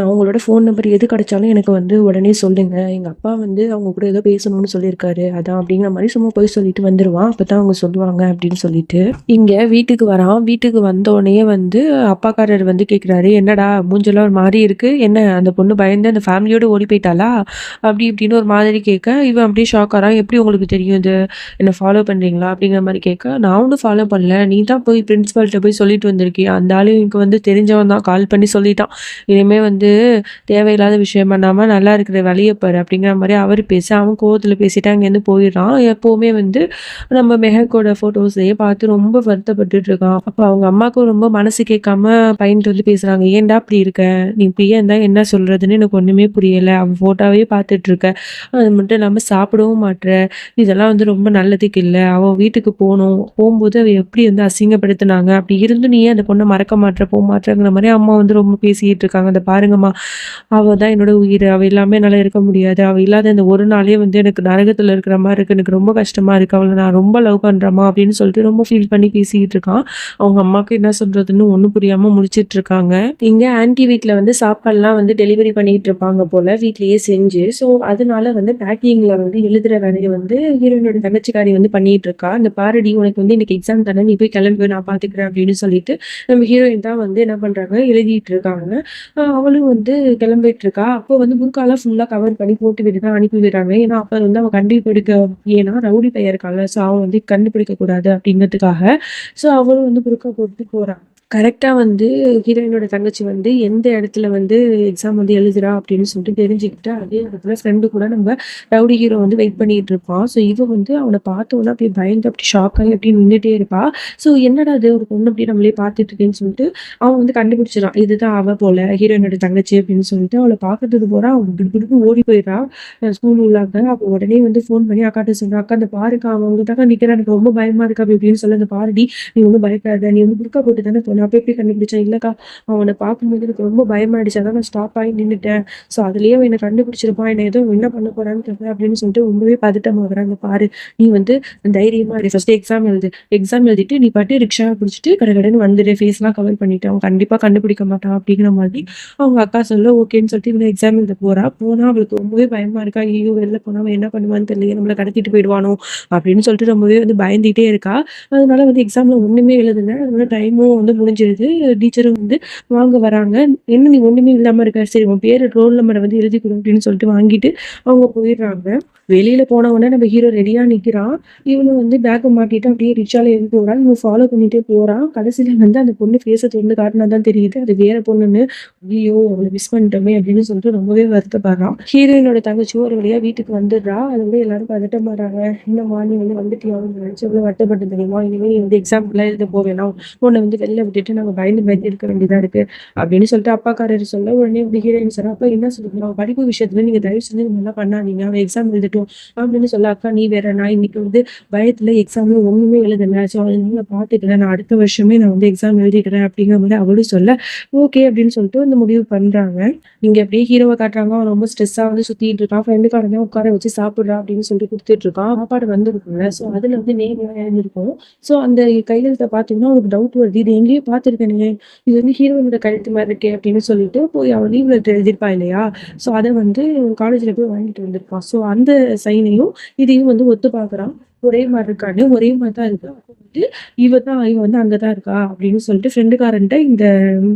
அவங்களோட ஃபோன் நம்பர் எது கிடைச்சாலும் எனக்கு வந்து உடனே சொல்லுங்க. எங்க அப்பா வந்து அவங்க கூட ஏதோ பேசணும்னு சொல்லியிருக்காரு. அதான் அப்படிங்கிற மாரி சும்மா போய் சொல்லிட்டு வந்துருவான். அப்பதான் அவங்க சொல்லுவாங்க அப்படின்னு சொல்லிட்டு. இங்க வீட்டுக்கு வரான். வீட்டுக்கு வந்தோனயே வந்து அப்பாக்காரர் வந்து கேட்குறாரு, "என்னடா மூஞ்செல்லாம் ஒரு மாரி இருக்கு. என்ன அந்த பொண்ணு பயந்து அந்த ஃபேமிலியோட ஓடி போயிட்டாளா?" அப்படி இப்படின்னு ஒரு மாதிரி கேட்க, இவன் அப்படியே ஷாக் ஆறான். "எப்படி உங்களுக்கு தெரியும் இது? என்ன ஃபாலோ பண்றீங்களா?" அப்படிங்கிற மாரி கேட்க, "நான் ஒண்ணும் ஃபாலோ பண்ணல. நீ தான் போய் பிரின்சிபால்ட்ட போய் சொல்லிட்டு வந்திருக்கியே. அந்த ஆளு எனக்கு வந்து தெரிஞ்சவன் தான். கால் பண்ணி சொல்லிட்டான். இனிமே வந்து தேவையில்லாத விஷயம் பண்ணாம நல்லா இருக்கிற வழிய பாரு." அப்படிங்கிற மாரி அவரு பேச, அவன் கோவத்துல பேசிட்டு அங்கேருந்து போயிடுறான். எப்பவுமே வந்து நம்ம மெஹக்கோட ஃபோட்டோஸையே பார்த்து ரொம்ப வருத்தப்பட்டுட்டு இருக்கான். அப்ப அவங்க அம்மாவுக்கும் ரொம்ப மனசு கேட்காம பையன்ட்ட வந்து பேசுறாங்க. "ஏன்டா இப்படி இருக்க? நீ இப்படியே இருந்தா என்ன சொல்றதுன்னு எனக்கு ஒண்ணுமே புரியல. அவ ஃபோட்டோவே பார்த்துட்டு இருக்க. அது மட்டும் இல்லாம சாப்பிடவும் மாட்ற. இதெல்லாம் வந்து ரொம்ப நல்லதுக்கு இல்ல. அவ வீட்டுக்கு போணும். போம்போது அவ எப்படி வந்து அசிங்கப்படுத்துனாங்க. அப்படி இருந்தும் நீ ஏன் அந்த பொண்ண மறக்க மாட்ற, போமாட்றங்கிற மாரி அம்மா வந்து ரொம்ப பேசிட்டு இருக்காங்க. "இத பாருங்கம்மா, அவ தான் என்னோட உயிரு. அவ இல்லாம என்னால இருக்க முடியாது. அவ இல்லாத இந்த ஒரு நாளே வந்து எனக்கு நரகத்துல இருக்கிற மாரி இருக்கு. எனக்கு ரொம்ப கஷ்டமா இருக்கு. அவள நான் ரொம்ப லவ் பண்றேன்ம்மா" அப்படின்னு சொல்லிட்டு ரொம்ப ஃபீல் பண்ணி பேசிக்கிட்டு இருக்கான். அவங்க அம்மாவுக்கு என்ன சொல்றதுன்னு ஒண்ணும் புரியாம முழிச்சிட்டு இருக்காங்க. இங்க ஆன்டி வீட்ல வந்து சாப்பாடுலாம் வந்து டெலிவரி பண்ணிட்டு இருப்பாங்க போல, வீட்லயே செஞ்சு. ஸோ, அதனால வந்து பேக்கிங்ல வந்து எழுதுற வேலைய வந்து ஹீரோயினோட தங்கச்சிக்காரி வந்து பண்ணிட்டு இருக்கா. "இந்த பாருடி, உனக்கு வந்து இன்னைக்கு எக்ஸாம் தானே, நீ போய் கிளம்பு, நான் பார்த்துக்கிறேன்" அப்படின்னு சொல்லிட்டு நம்ம ஹீரோயின் தான் வந்து என்ன பண்றாங்க, எழுதிட்டு இருக்காங்க. அவளும் வந்து கிளம்பிட்டு இருக்கா. அப்போ வந்து புர்காலாம் ஃபுல்லா கவர் பண்ணி போட்டு விட்டு தான் அனுப்பி விடுறாங்க. ஏன்னா, அப்ப வந்து அவன் கண்டுபிடிக்க, ஏன்னா ரவுடி பையன் இருக்கான்ல, ஸோ அவன் வந்து கண்டுபிடிக்க கூடாது அப்படிங்கிறதுக்காக. ஸோ அவளும் வந்து புர்கா போட்டு போறா. கரெக்ட்டா வந்து ஹீரோயினோட தங்கச்சி வந்து எந்த இடத்துல வந்து எக்ஸாம் வந்து எழுதுறா அப்படின்னு சொல்லிட்டு தெரிஞ்சுக்கிட்டு, அதே இடத்துல ஃப்ரெண்டு கூட நம்ம ரவுடி ஹீரோ வந்து வெயிட் பண்ணிட்டு இருப்பான். ஸோ இவ வந்து அவன பார்த்தோனே அப்படியே பயந்து அப்படி ஷாக் ஆகி அப்படியே நின்னுட்டே இருப்பா. ஸோ என்னடா இது, ஒரு பொண்ணு அப்படியே நம்மளே பார்த்துட்டு இருக்கேன்னு சொல்லிட்டு அவன் வந்து கண்டுபிடிச்சிடான். இதுதான் அவ போல, ஹீரோயினோட தங்கச்சி அப்படின்னு சொல்லிட்டு அவள பார்க்கறதுக்கு போறா. அவ குடுகுடுன்னு ஓடி போயிடுறா. ஸ்கூல் உள்ளாக்க. அப்ப உடனே வந்து ஃபோன் பண்ணி அக்காட்ட சொல்றா, "அக்கா இந்த பாருக்கா, அவன் உங்கிட்டக்கா நிக்கிறான். எனக்கு ரொம்ப பயமா இருக்கு" அப்படி இப்படின்னு சொல்ல, "இந்த பாருடி, நீ ஒண்ணும் பயப்படாத. நீ வந்து புர்கா போட்டு தானே போன. அப்ப எப்படி கண்டுபிடிச்சேன்?" "இல்லக்கா, அவன பார்க்கும்போது எனக்கு ரொம்ப பயமாயிடுச்சு. அதான் நான் ஸ்டாப் ஆகி நின்னுட்டேன். ஸோ அதுலயே அவன் என்ன கண்டுபிடிச்சிருப்பான். என்ன ஏதோ என்ன பண்ண போறான்னு தெரியல" அப்படின்னு சொல்லிட்டு ரொம்பவே பதட்டமாகுறா. "இங்க பாரு, நீ வந்து தைரியமா இரு. ஃபர்ஸ்ட் எக்ஸாம் எழுது. எக்ஸாம் எழுதிட்டு நீ பாட்டு ரிக்ஷாவ புடிச்சுட்டு கடகடன்னு வந்துரு. ஃபேஸ்லாம் கவர் பண்ணிட்டு. அவன் கண்டிப்பா கண்டுபிடிக்க மாட்டான்" அப்படிங்கிற மாதிரி அவங்க அக்கா சொல்ல, ஓகேன்னு சொல்லிட்டு இவ எக்ஸாம் எழுத போறா. போனா அவளுக்கு ரொம்பவே பயமா இருக்கா. ஐயய்யோ! வெளில போனா அவன் என்ன பண்ணுவான்னு தெரியலையே! நம்மள கடத்திட்டு போயிடுவானோ! அப்படின்னு சொல்லிட்டு ரொம்பவே வந்து பயந்துட்டே இருக்கா. அதனால வந்து எக்ஸாம்ல ஒண்ணுமே எழுதல. அதனால டைமும் வந்து முடிஞ்சிருது. டீச்சரும் வந்து வாங்க வராங்க. "என்ன நீ ஒண்ணுமே இல்லாம இருக்க? சரி உன் பேரு, ரோல் நம்பர வந்து எழுதி குடு" அப்படின்னு சொல்லிட்டு வாங்கிட்டு அவங்க போயிடுறாங்க. வெளியில போன உடனே நம்ம ஹீரோ ரெடியா நிக்கிறான். இவளும் வந்து பேக்க மாட்டிட்டு அப்படியே ரிக்ஷால ஏறி போறா. இவன் ஃபாலோ பண்ணிட்டே போறான். கடைசியில வந்து அந்த பொண்ணு ஃபேஸ தொறந்து காட்டுனா தான் தெரியுது, அது வேற பொண்ணுன்னு. ஐயய்யோ! அவள மிஸ் பண்ணிட்டோமே அப்படின்னு சொல்லிட்டு ரொம்பவே வருத்தப்படுறான். ஹீரோயினோட தங்கச்சியும் ஒரு வழியா வீட்டுக்கு வந்துடுறா. அதோட எல்லாரும் பதட்டமாறாங்க. "என்னம்மா நீ வந்து வந்துட்டியான்னு நினைச்சு எவ்வளோ வருத்தப்பட்டேன் தெரியுமா? இனிமே நீ வந்து எக்ஸாம்க்குலாம் எழுத போ வேணாம். உன்ன வந்து வெளில விட்டுட்டு நாங்க பயந்து பயந்து இருக்க வேண்டியதா இருக்கு" அப்படின்னு சொல்லிட்டு அப்பாக்காரர் சொல்ல, உடனே வந்து ஹீரோயின் சொல்றா, "அப்பா என்ன சொல்றீங்க? அவ படிப்பு விஷயத்துல நீங்க தயவு செஞ்சு இந்த மாதிரிலாம் பண்ணாதீங்க. அவ எக்ஸாம் எழுதட்டும்" அப்படின்னு சொல்ல, "அக்கா நீ வேற, நான் இன்னைக்கு வந்து பயத்துல எக்ஸாம்ல ஒண்ணுமே எழுதல. ஸோ அதனால நான் பார்த்துக்கிறேன். நான் அடுத்த வருஷமே நான் வந்து எக்ஸாம் எழுதிக்கிறேன்" அப்படிங்கிற மாரி அவளும் சொல்ல, ஓகே அப்படின்னு சொல்லிட்டு இந்த முடிவு பண்றாங்க. இங்க அப்படியே ஹீரோவ காட்டுறாங்க. அவன் ரொம்ப ஸ்ட்ரெஸ்ஸா வந்து சுத்திட்டு இருக்கான். ஃப்ரெண்டுக்காரங்க உட்கார வச்சு சாப்பிடுறா அப்படின்னு சொல்லிட்டு குடுத்துட்டு இருக்கான். சாப்பாடு வந்திருக்கும்ல. ஸோ அதுல வந்து நேம்லாம் எழுதியிருக்கும். ஸோ அந்த கையெழுத்த பார்த்தீங்கன்னா அவனுக்கு டவுட் வருது. இது எங்கேயோ பார்த்துருக்கேனே! இது வந்து ஹீரோயினோட கையெழுத்து மாரி இருக்கே அப்படின்னு சொல்லிட்டு போய் அவன் லீவ் லெட்டர் எழுதியிருப்பா இல்லையா? ஸோ அத வந்து காலேஜ்ல போய் வாங்கிட்டு வந்திருப்பான். ஸோ அந்த சைனையும் இதையும் வந்து ஒத்து பார்க்குறான். ஒரே மாரி இருக்கான்னு, ஒரே மாரி தான் இருக்கு. அப்போ வந்து இவ வந்து அங்க தான் இருக்கா அப்படின்னு சொல்லிட்டு ஃப்ரெண்டுக்காரன்ட்ட இந்த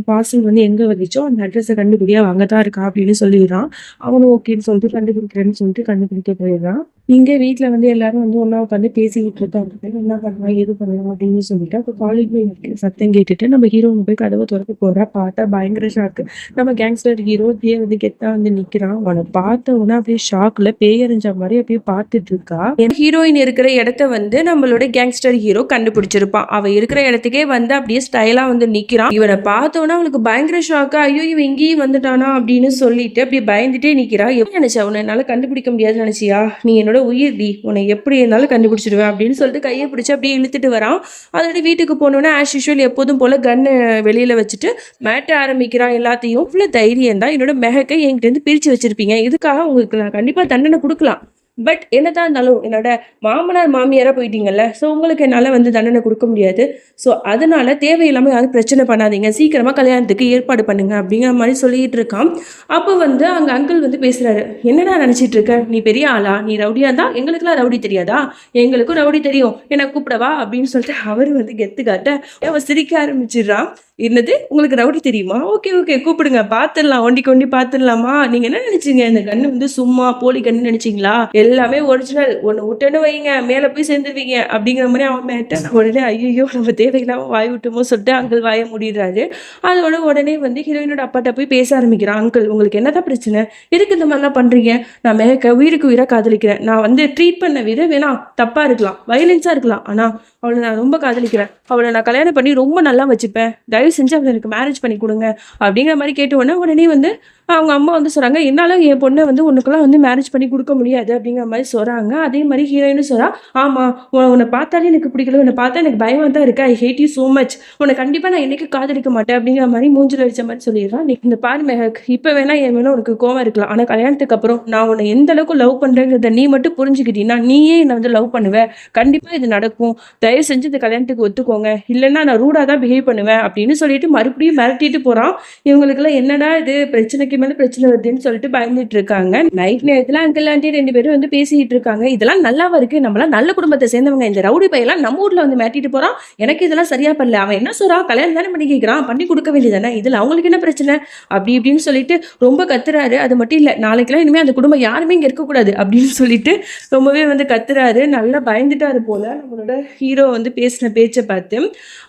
பார்சல் வந்து எங்க வந்துச்சோ அந்த அட்ரஸ கண்டுபிடி, அவ அங்க தான் இருக்கா அப்படின்னு சொல்லிடுறான். அவனும் ஓகேன்னு சொல்லிட்டு கண்டுபிடிக்கிறேன்னு சொல்லிட்டு கண்டுபிடிக்க போயிடுறான். இங்க வீட்ல வந்து எல்லாரும் வந்து ஒண்ணா உட்காந்து பேசிக்கிட்டு இருக்காங்க. என்ன பண்ணலாம், ஏது பண்ணலாம் அப்படின்னு சொல்லிட்டு. அப்ப காலேஜ்ல சத்தம் கேட்டுட்டு நம்ம ஹீரோயின் போய் கதவ தொறக்க போறா. பார்த்தா பயங்கர ஷாக்கு. நம்ம கேங்ஸ்டர் ஹீரோ அப்படியே வந்து கெத்தா வந்து நிக்கிறான். அவன பார்த்த உடனே அப்படியே ஷாக்ல பேயறிஞ்ச மாரி அப்படியே பார்த்துட்டு இருக்கா. ஹீரோயின் இருக்கிற இடத்த வந்து நம்மளோட கேங்ஸ்டர் ஹீரோ கண்டுபிடிச்சிருப்பான். அவன் இருக்கிற இடத்துக்கே வந்து அப்படியே ஸ்டைலா வந்து நிக்கிறான். இவனை பார்த்தோன்னா அவளுக்கு பயங்கர ஷாக்கா, ஐயோ இவன் இங்கேயும் வந்துட்டானா அப்படின்னு சொல்லிட்டு அப்படியே பயந்துட்டே நிக்கிறா. எப்படி நினைச்சா உன்னை என்னால கண்டுபிடிக்க முடியாதுன்னு நினைச்சியா? நீ என்னோட உயிர் டி, உன்னை எப்படி இருந்தாலும் கண்டுபிடிச்சிடுவேன் அப்படின்னு சொல்லிட்டு கையை பிடிச்சி அப்படியே இழுத்துட்டு வரான். அதோட வீட்டுக்கு போனோன்னா ஆஸ் யூஷுவல் எப்போதும் போல கன்னு வெளியில வச்சுட்டு மேட்ட ஆரம்பிக்கிறான் எல்லாத்தையும். இவ்வளவு தைரியம் தான் என்னோட மெஹக்கை என்கிட்ட இருந்து பிரிச்சு வச்சிருப்பீங்க, இதுக்காக உங்களுக்கு நான் கண்டிப்பா தண்டனை கொடுக்கலாம். பட் என்னதான் இருந்தாலும் என்னோட மாமனார் மாமியாரா போயிட்டீங்கல்ல, ஸோ உங்களுக்கு என்னால் வந்து தண்டனை கொடுக்க முடியாது. ஸோ அதனால தேவையில்லாமல் யாரும் பிரச்சனை பண்ணாதீங்க, சீக்கிரமாக கல்யாணத்துக்கு ஏற்பாடு பண்ணுங்க அப்படிங்கிற மாதிரி சொல்லிட்டு இருக்கான். அப்போ வந்து அங்கே அங்கிள் வந்து பேசுறாரு. என்னடா நினச்சிட்டு இருக்க, நீ பெரிய ஆளா, நீ ரவுடியா தான், எங்களுக்குலாம் ரவுடி தெரியாதா, எங்களுக்கும் ரவுடி தெரியும், என்ன கூப்பிடவா அப்படின்னு சொல்லிட்டு அவர் வந்து கெத்து காட்ட அவன் சிரிக்க ஆரம்பிச்சிடுறான். என்னது உங்களுக்கு ரவுடி தெரியுமா, ஓகே ஓகே கூப்பிடுங்க பார்த்துடலாம், ஒண்டி கொண்டி பார்த்துடலாமா, நீங்க என்ன நினைச்சீங்க இந்த கண்ணு வந்து சும்மா போலி கண்ணு நினைச்சீங்களா, எல்லாமே ஒரிஜினல், ஒன்று விட்டுன்னு வைங்க மேலே போய் சேர்ந்துருவீங்க அப்படிங்கிற மாதிரி அவன் மேட்ட. உடனே ஐயோ நம்ம தேவையில்லாம வாய் விட்டுமோ சொல்லிட்டு அங்கிள் வாய முடிடுறாரு. அதோட உடனே வந்து ஹீரோயினோட அப்பாட்ட போய் பேச ஆரம்பிக்கிறான். அங்கிள் உங்களுக்கு என்னதான் பிரச்சனை, எதுக்கு இந்த மாதிரிலாம் பண்றீங்க, நான் மேக்க உயிருக்கு உயிராக காதலிக்கிறேன், நான் வந்து ட்ரீட் பண்ண வித வேணா தப்பா இருக்கலாம், வயலன்ஸா இருக்கலாம், ஆனா அவளை நான் ரொம்ப காதலிக்கிறேன், அவளை நான் கல்யாணம் பண்ணி ரொம்ப நல்லா வச்சுப்பேன், தயவு செஞ்சு அவளை எனக்கு மேரேஜ் பண்ணி கொடுங்க அப்படிங்கிற மாதிரி கேட்ட உடனே வந்து அவங்க அம்மா வந்து சொல்கிறாங்க, என்னால் என் பொண்ணை வந்து உனக்குலாம் வந்து மேரேஜ் பண்ணி கொடுக்க முடியாது அப்படிங்கிற மாதிரி சொல்கிறாங்க. அதே மாதிரி ஹீரோயினும் சொல்கிறா, ஆமாம் உன்னை பார்த்தாலே எனக்கு பிடிக்கல, உன்னை பார்த்தா எனக்கு பயமாக தான் இருக்கு, ஐ ஹேட் யூ ஸோ மச், உன்னை கண்டிப்பாக நான் என்னைக்கு காதலிக்க மாட்டேன் அப்படிங்கிற மாதிரி மூஞ்சில் அடித்த மாதிரி சொல்லிடுறான். நீ இந்த பாரு மெஹக், இப்போ வேணா என் வேணா உனக்கு கோவம் இருக்கலாம், ஆனால் கல்யாணத்துக்கு அப்புறம் நான் உன்னை எந்த அளவுக்கு லவ் பண்ணுறேங்கிறத நீ மட்டும் புரிஞ்சுக்கிட்டீங்கன்னா நீயே என்னை வந்து லவ் பண்ணுவேன், கண்டிப்பாக இது நடக்கும், தயவு செஞ்சு இந்த கல்யாணத்துக்கு ஒத்துக்கோங்க, இல்லைன்னா நான் ரூடாக தான் பிஹேவ் பண்ணுவேன் அப்படின்னு சொல்லிட்டு மறுபடியும் மிரட்டிட்டு போகிறான். இவங்களுக்குலாம் என்னடா இது பிரச்சனைக்கு மேல பிரச்சனை வருதுன்னு சொல்லிட்டு பயந்துட்டு இருக்காங்க. நைட் நேரத்துல அங்கிள் ஆண்டி 2 பேரும் வந்து பேசிட்டு இருக்காங்க. இதெல்லாம் நல்லாவா இருக்கு, நம்மளாம் நல்ல குடும்பத்தை சேர்ந்தவங்க, இந்த ரவுடி பையெல்லாம் நம்ம ஊர்ல வந்து மாட்டிட்டு போறான், எனக்கு இதெல்லாம் சரியா பண்ணல, அவன் என்ன சொல்றான், கல்யாணம் தானே பண்ணி கேட்கிறான், பண்ணி கொடுக்க வேண்டியதானே, இதுல அவங்களுக்கு என்ன பிரச்சனை அப்படி இப்படின்னு சொல்லிட்டு ரொம்ப கத்துறாரு. அது மட்டும் இல்ல, நாளைக்கெல்லாம் இனிமே அந்த குடும்பம் யாருமே இங்க இருக்கக்கூடாது அப்படின்னு சொல்லிட்டு ரொம்பவே வந்து கத்துறாரு. நல்லா பயந்துட்டாரு போல நம்மளோட ஹீரோ வந்து பேசின பேச்சை பார்த்து.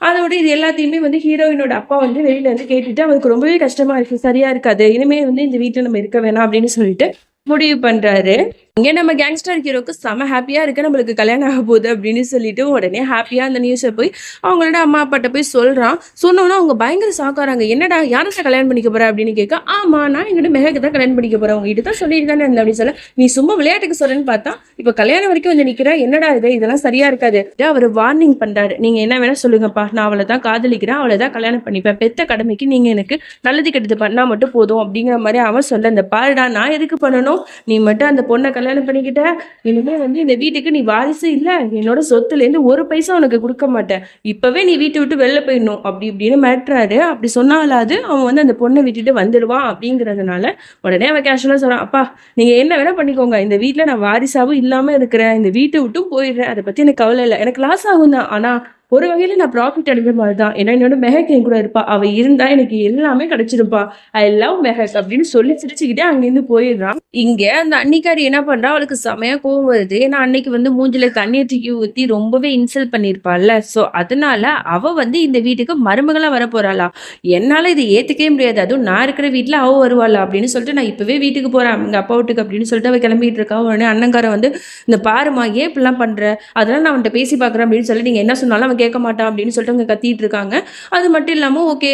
அதோட இது எல்லாத்தையுமே வந்து ஹீரோயினோட அப்பா வந்து வெளியில வந்து கேட்டுட்டு அவருக்கு ரொம்பவே கஷ்டமா இருக்கு, சரியா இருக்காது, இனிமே வந்து இந்த வீட்டுல நம்ம இருக்க வேணாம் அப்படின்னு சொல்லிட்டு முடிவு பண்றாரு. இங்கே நம்ம கேங்ஸ்டர் ஹீரோக்கு செம ஹாப்பியாக இருக்குது, நம்மளுக்கு கல்யாணம் ஆக போகுது அப்படின்னு சொல்லிட்டு உடனே ஹாப்பியாக அந்த நியூஸை போய் அவங்களோட அம்மா அப்பாட்ட போய் சொல்கிறான். சொன்னோன்னா அவங்க பயங்கர ஷாக்காகிறாங்க. என்னடா யாரை கல்யாணம் பண்ணிக்க போகிற அப்படின்னு கேட்க, ஆமாம் நான் எங்கிட்ட மெஹக்கு தான் கல்யாணம் பண்ணிக்க போகிறேன், உங்ககிட்ட தான் சொல்லிட்டு தானே இருந்தேன் அப்படின்னு சொல்ல, நீ சும்மா விளையாட்டுக்கு சொல்கிறேன்னு பார்த்தா இப்போ கல்யாணம் வரைக்கும் வந்து நிற்கிற, என்னடா இது, இதெல்லாம் சரியாக இருக்காது. அவர் வார்னிங் பண்ணுறாரு, நீங்கள் என்ன வேணால் சொல்லுங்கப்பா, நான் அவளை தான் காதலிக்கிறேன், அவளை தான் கல்யாணம் பண்ணிப்பேன், பெத்த கடமைக்கு நீங்கள் எனக்கு நல்லது கெட்டது பண்ணால் மட்டும் போதும் அப்படிங்கிற மாதிரி அவன் சொல்ல, இந்த பாருடா நான் எதுக்கு பண்ணணும், நீ மட்டும் அந்த பொண்ணை கல்யாணம் பண்ணிக்கிட்ட, இனிமே வந்து இந்த வீட்டுக்கு நீ வாரிசு இல்லை, என்னோட சொத்துலேருந்து ஒரு பைசா உனக்கு கொடுக்க மாட்டேன், இப்பவே நீ வீட்டை விட்டு வெளில போயிடணும் அப்படி இப்படின்னு மிரட்டுறாரு. அப்படி சொன்னாலாவது அவன் வந்து அந்த பொண்ணை விட்டுட்டு வந்துடுவான் அப்படிங்கிறதுனால உடனே அவன் கேஷுவலாக சொல்கிறான், அப்பா நீங்கள் என்ன வேணால் பண்ணிக்கோங்க, இந்த வீட்டில் நான் வாரிசாவும் இல்லாமல் இருக்கிறேன், இந்த வீட்டை விட்டும் போயிடுறேன், அதை பற்றி எனக்கு கவலை இல்லை, எனக்கு லாஸ் ஆகும் தான், ஆனால் ஒரு வகையில் நான் ப்ராஃபிட் அடைக்கிற மாதிரி தான், ஏன்னா என்னோட மெஹக் என் கூட இருப்பா, அவள் இருந்தால் எனக்கு எல்லாமே கிடைச்சிருப்பா, ஐ லவ் மெஹக் அப்படின்னு சொல்லி சிரிச்சுக்கிட்டே அங்கேருந்து போயிடுறான். இங்கே அந்த அன்னிக்காரி என்ன பண்ணுறா, அவளுக்கு செமையாக கோவம் வருது. ஏன்னா அன்னைக்கு வந்து மூஞ்சில தண்ணீர் தூக்கி ஊற்றி ரொம்பவே இன்சல்ட் பண்ணியிருப்பாள்ல, ஸோ அதனால அவள் வந்து இந்த வீட்டுக்கு மருமகளாக வர போகிறாளா, என்னால் இதை ஏற்றுக்கவே முடியாது, அதுவும் நான் இருக்கிற வீட்டில் அவள் வருவாளா அப்படின்னு சொல்லிட்டு நான் இப்போவே வீட்டுக்கு போகிறேன் எங்கள் அப்பா வீட்டுக்கு அப்படின்னு சொல்லிட்டு அவள் கிளம்பிட்டு இருக்கா. உடனே அண்ணங்காரன் வந்து, இந்த பாருமா ஏன் இப்படிலாம் பண்ணுற, அதெல்லாம் நான் அவன்கிட்ட பேசி பார்க்குறேன் அப்படின்னு சொல்லி நீங்கள் என்ன சொன்னாலும் கேட்க மாட்டான் அப்படின்னு சொல்லிட்டு அவங்க கத்திட்டு இருக்காங்க. அது மட்டும் இல்லாமல் ஓகே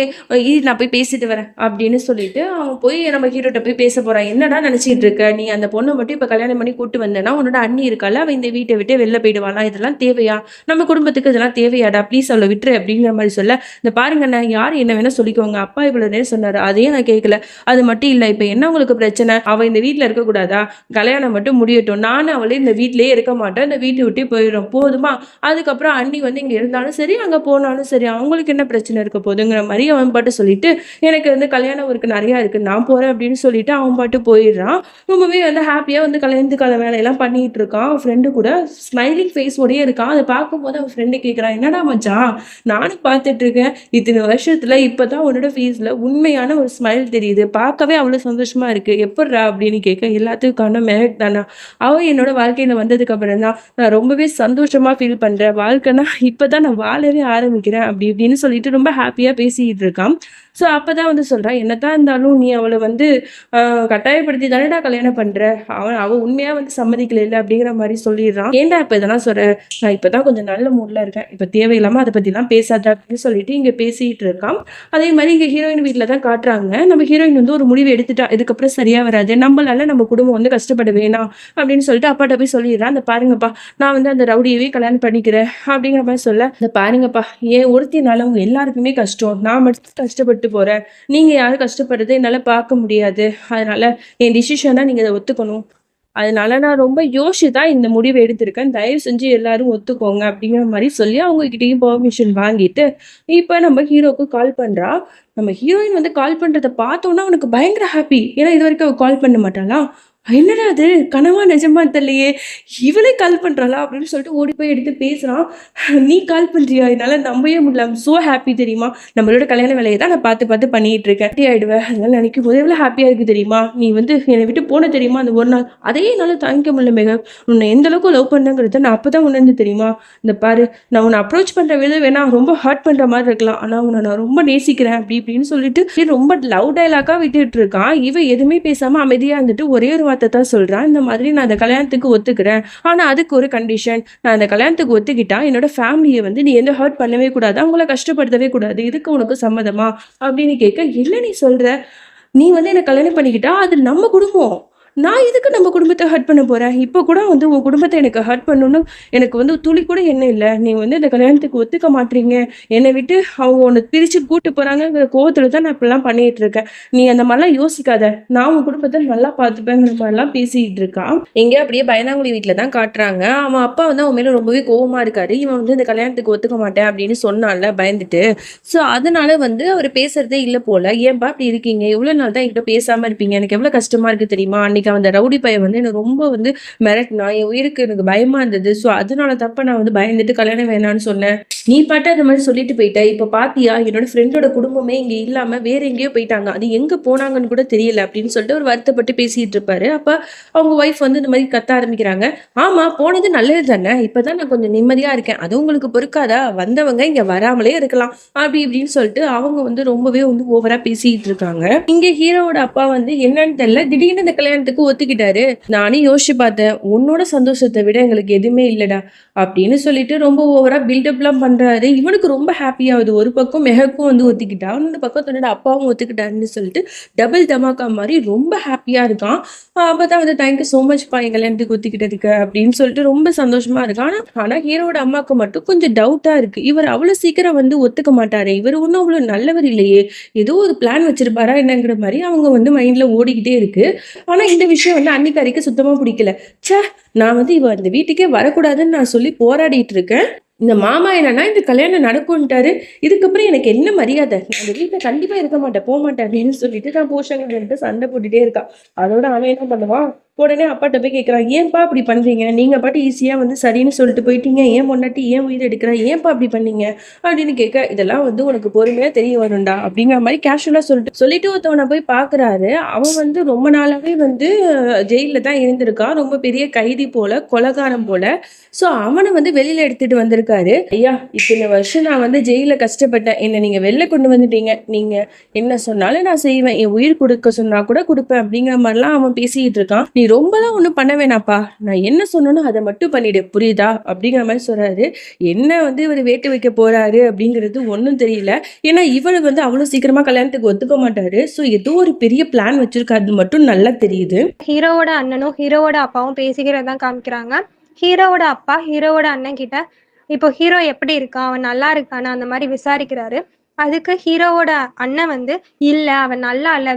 இது நான் போய் பேசிட்டு வரேன் அப்படின்னு சொல்லிட்டு அவன் போய் நம்ம ஹீரோட்ட போய் பேச போறான். என்னடா நினைச்சிட்டு இருக்க, நீ அந்த பொண்ணை மட்டும் இப்ப கல்யாணம் பண்ணி கூட்டு வந்தேன்னா உன்னோட அண்ணி இருக்கால, அவன் இந்த வீட்டை விட்டு வெளில போயிடுவாளா, இதெல்லாம் தேவையா, நம்ம குடும்பத்துக்கு இதெல்லாம் தேவையாடா, ப்ளீஸ் அவளை விட்டுரு அப்படிங்கிற மாதிரி சொல்ல, இந்த பாருங்க நான் யார் என்ன வேணா சொல்லிக்கோங்க, அப்பா இவ்வளவு நேரம் சொன்னாரு அதையும் நான் கேட்கல, அது மட்டும் இல்லை இப்போ என்ன உங்களுக்கு பிரச்சனை, அவள் இந்த வீட்டில் இருக்கக்கூடாதா, கல்யாணம் மட்டும் முடியட்டும், நானும் அவளே இந்த வீட்டிலேயே இருக்க மாட்டேன், இந்த வீட்டை விட்டு போயிடும் போதுமா, அதுக்கப்புறம் அண்ணி வந்து இங்கே இருந்தாலும் சரி அங்கே போனாலும் சரி அவங்களுக்கு என்ன பிரச்சனை இருக்க போதுங்கிற மாதிரி அவன் பாட்டு சொல்லிட்டு, எனக்கு வந்து கல்யாணம் ஒர்க்கு நிறையா இருக்குது நான் போகிறேன் அப்படின்னு சொல்லிட்டு அவன் பாட்டு போயிடுறான். ரொம்பவே வந்து ஹாப்பியாக வந்து கல்யாணத்துக்கான வேலையெல்லாம் பண்ணிட்டு இருக்கான். அவன் ஃப்ரெண்டு கூட ஸ்மைலிங் ஃபேஸோடயே இருக்கான். அதை பார்க்கும்போது அவன் ஃப்ரெண்டு கேட்குறான், என்னடா மச்சான் நானும் பார்த்துட்டு இருக்கேன், இத்தனை வருஷத்தில் இப்போ தான் உன்னோட ஃபேஸில் உண்மையான ஒரு ஸ்மைல் தெரியுது, பார்க்கவே அவ்வளோ சந்தோஷமாக இருக்குது, எப்பட்றா அப்படின்னு கேட்க, எல்லாத்துக்கான மெஹக் தானே, அவன் என்னோட வாழ்க்கையில் வந்ததுக்கு அப்புறம் தான் நான் ரொம்பவே சந்தோஷமாக ஃபீல் பண்ணுறேன், வாழ்க்கைனா இப்போ தான் தான் நான் வாழவே ஆரம்பிக்கிறேன் அப்படி இப்படின்னு சொல்லிட்டு ரொம்ப ஹாப்பியா பேசிட்டு இருக்கான். ஸோ அப்பதான் வந்து சொல்றான், என்னதான் இருந்தாலும் நீ அவளை வந்து கட்டாயப்படுத்தி தானேடா கல்யாணம் பண்ற. அவ உண்மையா வந்து சம்மதிக்கல அப்படிங்கிற மாதிரி சொல்லிடுறான். ஏன்டா இப்ப இதெல்லாம் சொல்ற, நான் இப்பதான் கொஞ்சம் நல்ல மூட்ல இருக்கேன், இப்ப தேவையில்லாம அதை பத்திலாம் பேசாத அப்படின்னு சொல்லிட்டு இங்க பேசிட்டு இருக்கான். அதே மாதிரி இங்க ஹீரோயின் வீட்ல தான் காட்டுறாங்க. நம்ம ஹீரோயின் வந்து ஒரு முடிவு எடுத்துட்டா, இதுக்கப்புறம் சரியா வராது, நம்மளால நம்ம குடும்பம் வந்து கஷ்டப்பட வேணாம் அப்படின்னு சொல்லிட்டு அப்பாட்ட போய் சொல்லிடுறான். அந்த பாருங்கப்பா, நான் வந்து அந்த ரவுடியவே கல்யாணம் பண்ணிக்கிறேன் அப்படிங்கிற மாதிரி சொல்ல, இந்த பாருங்கப்பா, ஏன் ஒருத்தினால உங்க எல்லாருக்குமே கஷ்டம், நான் மட்டும் கஷ்டப்பட்டு போறேன், நீங்க யாரும் கஷ்டப்படுறதை என்னால பார்க்க முடியாது, அதனால என் டிசிஷனை நீங்க இதை ஒத்துக்கணும், அதனால நான் ரொம்ப யோசிச்சு தான் இந்த முடிவை எடுத்திருக்கேன், தயவு செஞ்சு எல்லாரும் ஒத்துக்கோங்க அப்படிங்கிற மாதிரி சொல்லி அவங்க கிட்டயும் பெர்மிஷன் வாங்கிட்டு இப்ப நம்ம ஹீரோக்கு கால் பண்றா. நம்ம ஹீரோயின் வந்து கால் பண்றத பார்த்தோன்னா அவனுக்கு பயங்கர ஹாப்பி. ஏன்னா இது வரைக்கும் அவ கால் பண்ண மாட்டாளா. என்னடா அது கனவா நிஜமா தெரியலையே, இவளே கால் பண்றாளா அப்படின்னு சொல்லிட்டு ஓடி போய் எடுத்து பேசுறான். நீ கால் பண்றியா, என்னால நம்பவே முடியல, சோ ஹாப்பி தெரியுமா, நம்மளோட கல்யாண வேலையை தான் நான் பார்த்து பார்த்து பண்ணிட்டு இருக்கேன், ஹாப்பி ஆயிடுவேன், அதனால நினைக்கும் போது எவ்வளவு ஹாப்பியா இருக்கு தெரியுமா, நீ வந்து என்னை விட்டு போன தெரியுமா அந்த ஒரு நாள், அதையே என்னால தாங்கிக்க முடியல மேகம், உன்னை எந்த அளவுக்கு லவ் பண்ணங்கிறத நான் அப்பதான் உணர்ந்து தெரியுமா, இந்த பாரு நான் உன்னை அப்ரோச் பண்ற வித வேணா ரொம்ப ஹர்ட் பண்ற மாதிரி இருக்கலாம், ஆனா உன்னை நான் ரொம்ப நேசிக்கிறேன் அப்படி இப்படின்னு சொல்லிட்டு ரொம்ப லவ் டைலாக்கா விட்டுட்டு இருக்கான். இவ எதுவுமே பேசாம அமைதியா இருந்துட்டு ஒரே ஒரு வார்த்தை தான் சொல்றான், இந்த மாதிரி நான் அந்த கல்யாணத்துக்கு ஒத்துக்கிறேன், ஆனா அதுக்கு ஒரு கண்டிஷன், நான் அந்த கல்யாணத்துக்கு ஒத்துக்கிட்டா என்னோட ஃபேமிலியை வந்து நீ எந்த ஹர்ட் பண்ணவே கூடாது, அவங்கள கஷ்டப்படுத்தவே கூடாது, இதுக்கு உனக்கு சம்மதமா அப்படின்னு கேட்க, இல்ல நீ சொல்ற, நீ வந்து என்ன கல்யாணம் பண்ணிக்கிட்டா அது நம்ம குடும்பம், நான் எதுக்கு நம்ம குடும்பத்தை ஹர்ட் பண்ண போறேன், இப்போ கூட வந்து உன் குடும்பத்தை எனக்கு ஹர்ட் பண்ணணும்னு எனக்கு வந்து துளி கூட என்ன இல்லை, நீ வந்து இந்த கல்யாணத்துக்கு ஒத்துக்க மாட்டீங்க, என்னை விட்டு அவங்க உன்னை பிரிச்சு கூட்டு போறாங்கிற கோவத்துல தான் நான் இப்படிலாம் பண்ணிட்டு இருக்கேன், நீ அந்த மாதிரிலாம் யோசிக்காத, நான் உன் குடும்பத்தை நல்லா பார்த்துப்பேங்கிற மாதிரிலாம் பேசிட்டு இருக்கான். எங்க அப்படியே பயந்தாங்குழி வீட்டில் தான் காட்டுறாங்க. அவன் அப்பா வந்து அவன் மேல ரொம்பவே கோவமா இருக்காரு. இவன் வந்து இந்த கல்யாணத்துக்கு ஒத்துக்க மாட்டேன் அப்படின்னு சொன்னான்ல பயந்துட்டு, ஸோ அதனால வந்து அவர் பேசுறதே இல்லை போல. ஏன்பா அப்படி இருக்கீங்க, எவ்வளவு நாள் தான் என்கிட்ட பேசாம இருப்பீங்க, எனக்கு எவ்வளவு கஷ்டமா இருக்கு தெரியுமா, அன்னைக்கு அந்த ரவுடி பையன் வந்து எனக்கு ரொம்ப வந்து மிரட்டினா, என் உயிருக்கு எனக்கு பயமா இருந்தது, ஸோ அதனால தப்ப நான் வந்து பயந்துட்டு கல்யாணம் வேணான்னு சொன்னேன், நீ பாட்டு அந்த மாதிரி சொல்லிட்டு போயிட்ட, இப்ப பாத்தியா என்னோட ஃப்ரெண்டோட குடும்பமே இங்க இல்லாம வேற எங்கேயோ போயிட்டாங்க, அது எங்க போனாங்கன்னு கூட தெரியல அப்படின்னு சொல்லிட்டு ஒரு வருத்தப்பட்டு பேசிட்டு இருப்பாரு. அப்ப அவங்க ஒய்ஃப் வந்து இந்த மாதிரி கத்த ஆரம்பிக்கிறாங்க, ஆமா போனது நல்லது தானே, இப்பதான் நான் கொஞ்சம் நிம்மதியா இருக்கேன், அது உங்களுக்கு பொறுக்காதா, வந்தவங்க இங்க வராமலே இருக்கலாம் அப்படி இப்படின்னு சொல்லிட்டு அவங்க வந்து ரொம்பவே வந்து ஓவரா பேசிட்டு இருக்காங்க. இங்க ஹீரோவோட அப்பா வந்து என்னன்னு தெரியல திடீர்னு இந்த கல்யாணத்துக்கு ஒத்துக்கிட்டாரு. நானே யோசிச்சு பார்த்தேன், உன்னோட சந்தோஷத்தை விட எங்களுக்கு எதுவுமே இல்லடா அப்படின்னு சொல்லிட்டு ரொம்ப ஓவரா பில்டப்லாம் பண்றாரு. இவனுக்கு ரொம்ப ஹாப்பி ஆகுது. ஒரு பக்கம் மெஹக்கும் வந்து ஒத்துக்கிட்டா, இந்த பக்கம் தன்னோட அப்பாவும் ஒத்துக்கிட்டாருன்னு சொல்லிட்டு டபுள் தமாக்கா மாதிரி ரொம்ப ஹாப்பியா இருக்கான். அப்பதான் வந்து தேங்க்யூ சோ மச் பா என் கல்யாணத்துக்கு ஒத்துக்கிட்டதுக்கு அப்படின்னு சொல்லிட்டு ரொம்ப சந்தோஷமா இருக்கான். ஆனா ஹீரோட அம்மாவுக்கு மட்டும் கொஞ்சம் டவுட்டா இருக்கு, இவர் அவ்வளவு சீக்கிரம் வந்து ஒத்துக்க மாட்டாரு, இவர் ஒன்றும் அவ்வளவு நல்லவர் இல்லையே, ஏதோ ஒரு பிளான் வச்சிருப்பாரா என்னங்கிற மாதிரி அவங்க வந்து மைண்ட்ல ஓடிக்கிட்டே இருக்கு. ஆனா இந்த விஷயம் வந்து அன்னிக்காரிக்கு சுத்தமா பிடிக்கல. ச்சே, நான் வந்து இவ அந்த வீட்டுக்கே வரக்கூடாதுன்னு நான் சொல்லி போராடிட்டு இருக்கேன், இந்த மாமா என்னன்னா இந்த கல்யாணம் நடக்கும்ட்டாரு, இதுக்கப்புறம் எனக்கு என்ன மரியாதை, நான் அந்த வீட்டுல கண்டிப்பா இருக்க மாட்டேன், போக மாட்டேன் அப்படின்னு சொல்லிட்டு நான் போஷங்க சண்டை போட்டுட்டே இருக்கா. அதோட அவன் என்ன பண்ணுவான், உடனே அப்பாட்ட போய் கேட்குறான், ஏன்பா அப்படி பண்றீங்க, நீங்க பாட்டு ஈஸியா வந்து சரின்னு சொல்லிட்டு போயிட்டீங்க, ஏன் பொண்டாட்டி ஏன் உயிர் எடுக்கிறா, ஏன்பா அப்படி பண்ணீங்க அப்படின்னு கேட்க, இதெல்லாம் வந்து உனக்கு பொறுமையா தெரிய வரும்டா அப்படிங்கிற மாதிரி கேஷுவலா சொல்லிட்டு ஒருத்தவனை போய் பாக்குறாரு. அவன் வந்து ரொம்ப நாளாவே வந்து ஜெயில தான் இருந்திருக்கான், ரொம்ப பெரிய கைதி போல, கொலைகாரம் போல. ஸோ அவனை வந்து வெளியில எடுத்துட்டு வந்திருக்காரு. ஐயா, இத்தனை வருஷம் நான் வந்து ஜெயில கஷ்டப்பட்டேன், என்னை நீங்க வெளில கொண்டு வந்துட்டீங்க, நீங்க என்ன சொன்னாலும் நான் செய்வேன், என் உயிர் கொடுக்க சொன்னா கூட கொடுப்பேன் அப்படிங்கிற மாதிரிலாம் அவன் பேசிட்டு இருக்கான். நீ ரொம்பலாம் ஒன்றும் பண்ண வேணாப்பா, நான் என்ன சொன்னனோ அதை மட்டும் பண்ணிடு புரியுதா அப்படிங்கிற மாதிரி சொல்றாரு. என்ன வந்து இவர் வேட்டு வைக்க போறாரு அப்படிங்கிறது ஒன்றும் தெரியல. ஏன்னா இவர் வந்து அவ்வளோ சீக்கிரமா கல்யாணத்துக்கு ஒத்துக்க மாட்டாரு. ஸோ ஏதோ ஒரு பெரிய பிளான் வச்சிருக்காரு மட்டும் நல்லா தெரியுது. ஹீரோவோட அண்ணனும் ஹீரோவோட அப்பாவும் பேசிக்கிறதான் காமிக்கிறாங்க. ஹீரோவோட அப்பா ஹீரோவோட அண்ணன் கிட்ட இப்போ ஹீரோ எப்படி இருக்கான், அவன் நல்லா இருக்கானா அந்த மாதிரி விசாரிக்கிறாரு. அதுக்கு ஹீரோவோட அண்ணன் வந்து, இல்ல அவன் நல்லா இல்ல,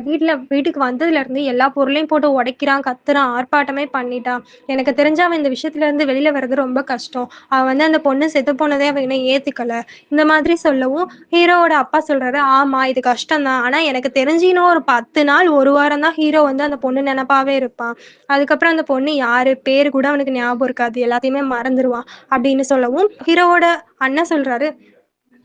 வீட்டுக்கு வந்ததுல இருந்து எல்லா பொருளையும் போட்டு உடைக்கிறான், கத்துறான், ஆர்ப்பாட்டமே பண்ணிட்டான், எனக்கு தெரிஞ்ச அவன் இந்த விஷயத்துல இருந்து வெளியில வர்றது ரொம்ப கஷ்டம், அவன் வந்து அந்த பொண்ணு செத்து போனதே அவன் இன்னும் ஏத்துக்கல, இந்த மாதிரி சொல்லவும் ஹீரோவோட அப்பா சொல்றாரு, ஆமா இது கஷ்டம்தான், ஆனா எனக்கு தெரிஞ்சினும் ஒரு 10 நாள் 1 வாரம் தான் ஹீரோ வந்து அந்த பொண்ணு நினைப்பாவே இருப்பான், அதுக்கப்புறம் அந்த பொண்ணு யாரு பேரு கூட அவனுக்கு ஞாபகம் இருக்காது, எல்லாத்தையுமே மறந்துடுவான் அப்படின்னு சொல்லவும் ஹீரோவோட அண்ணன் சொல்றாரு,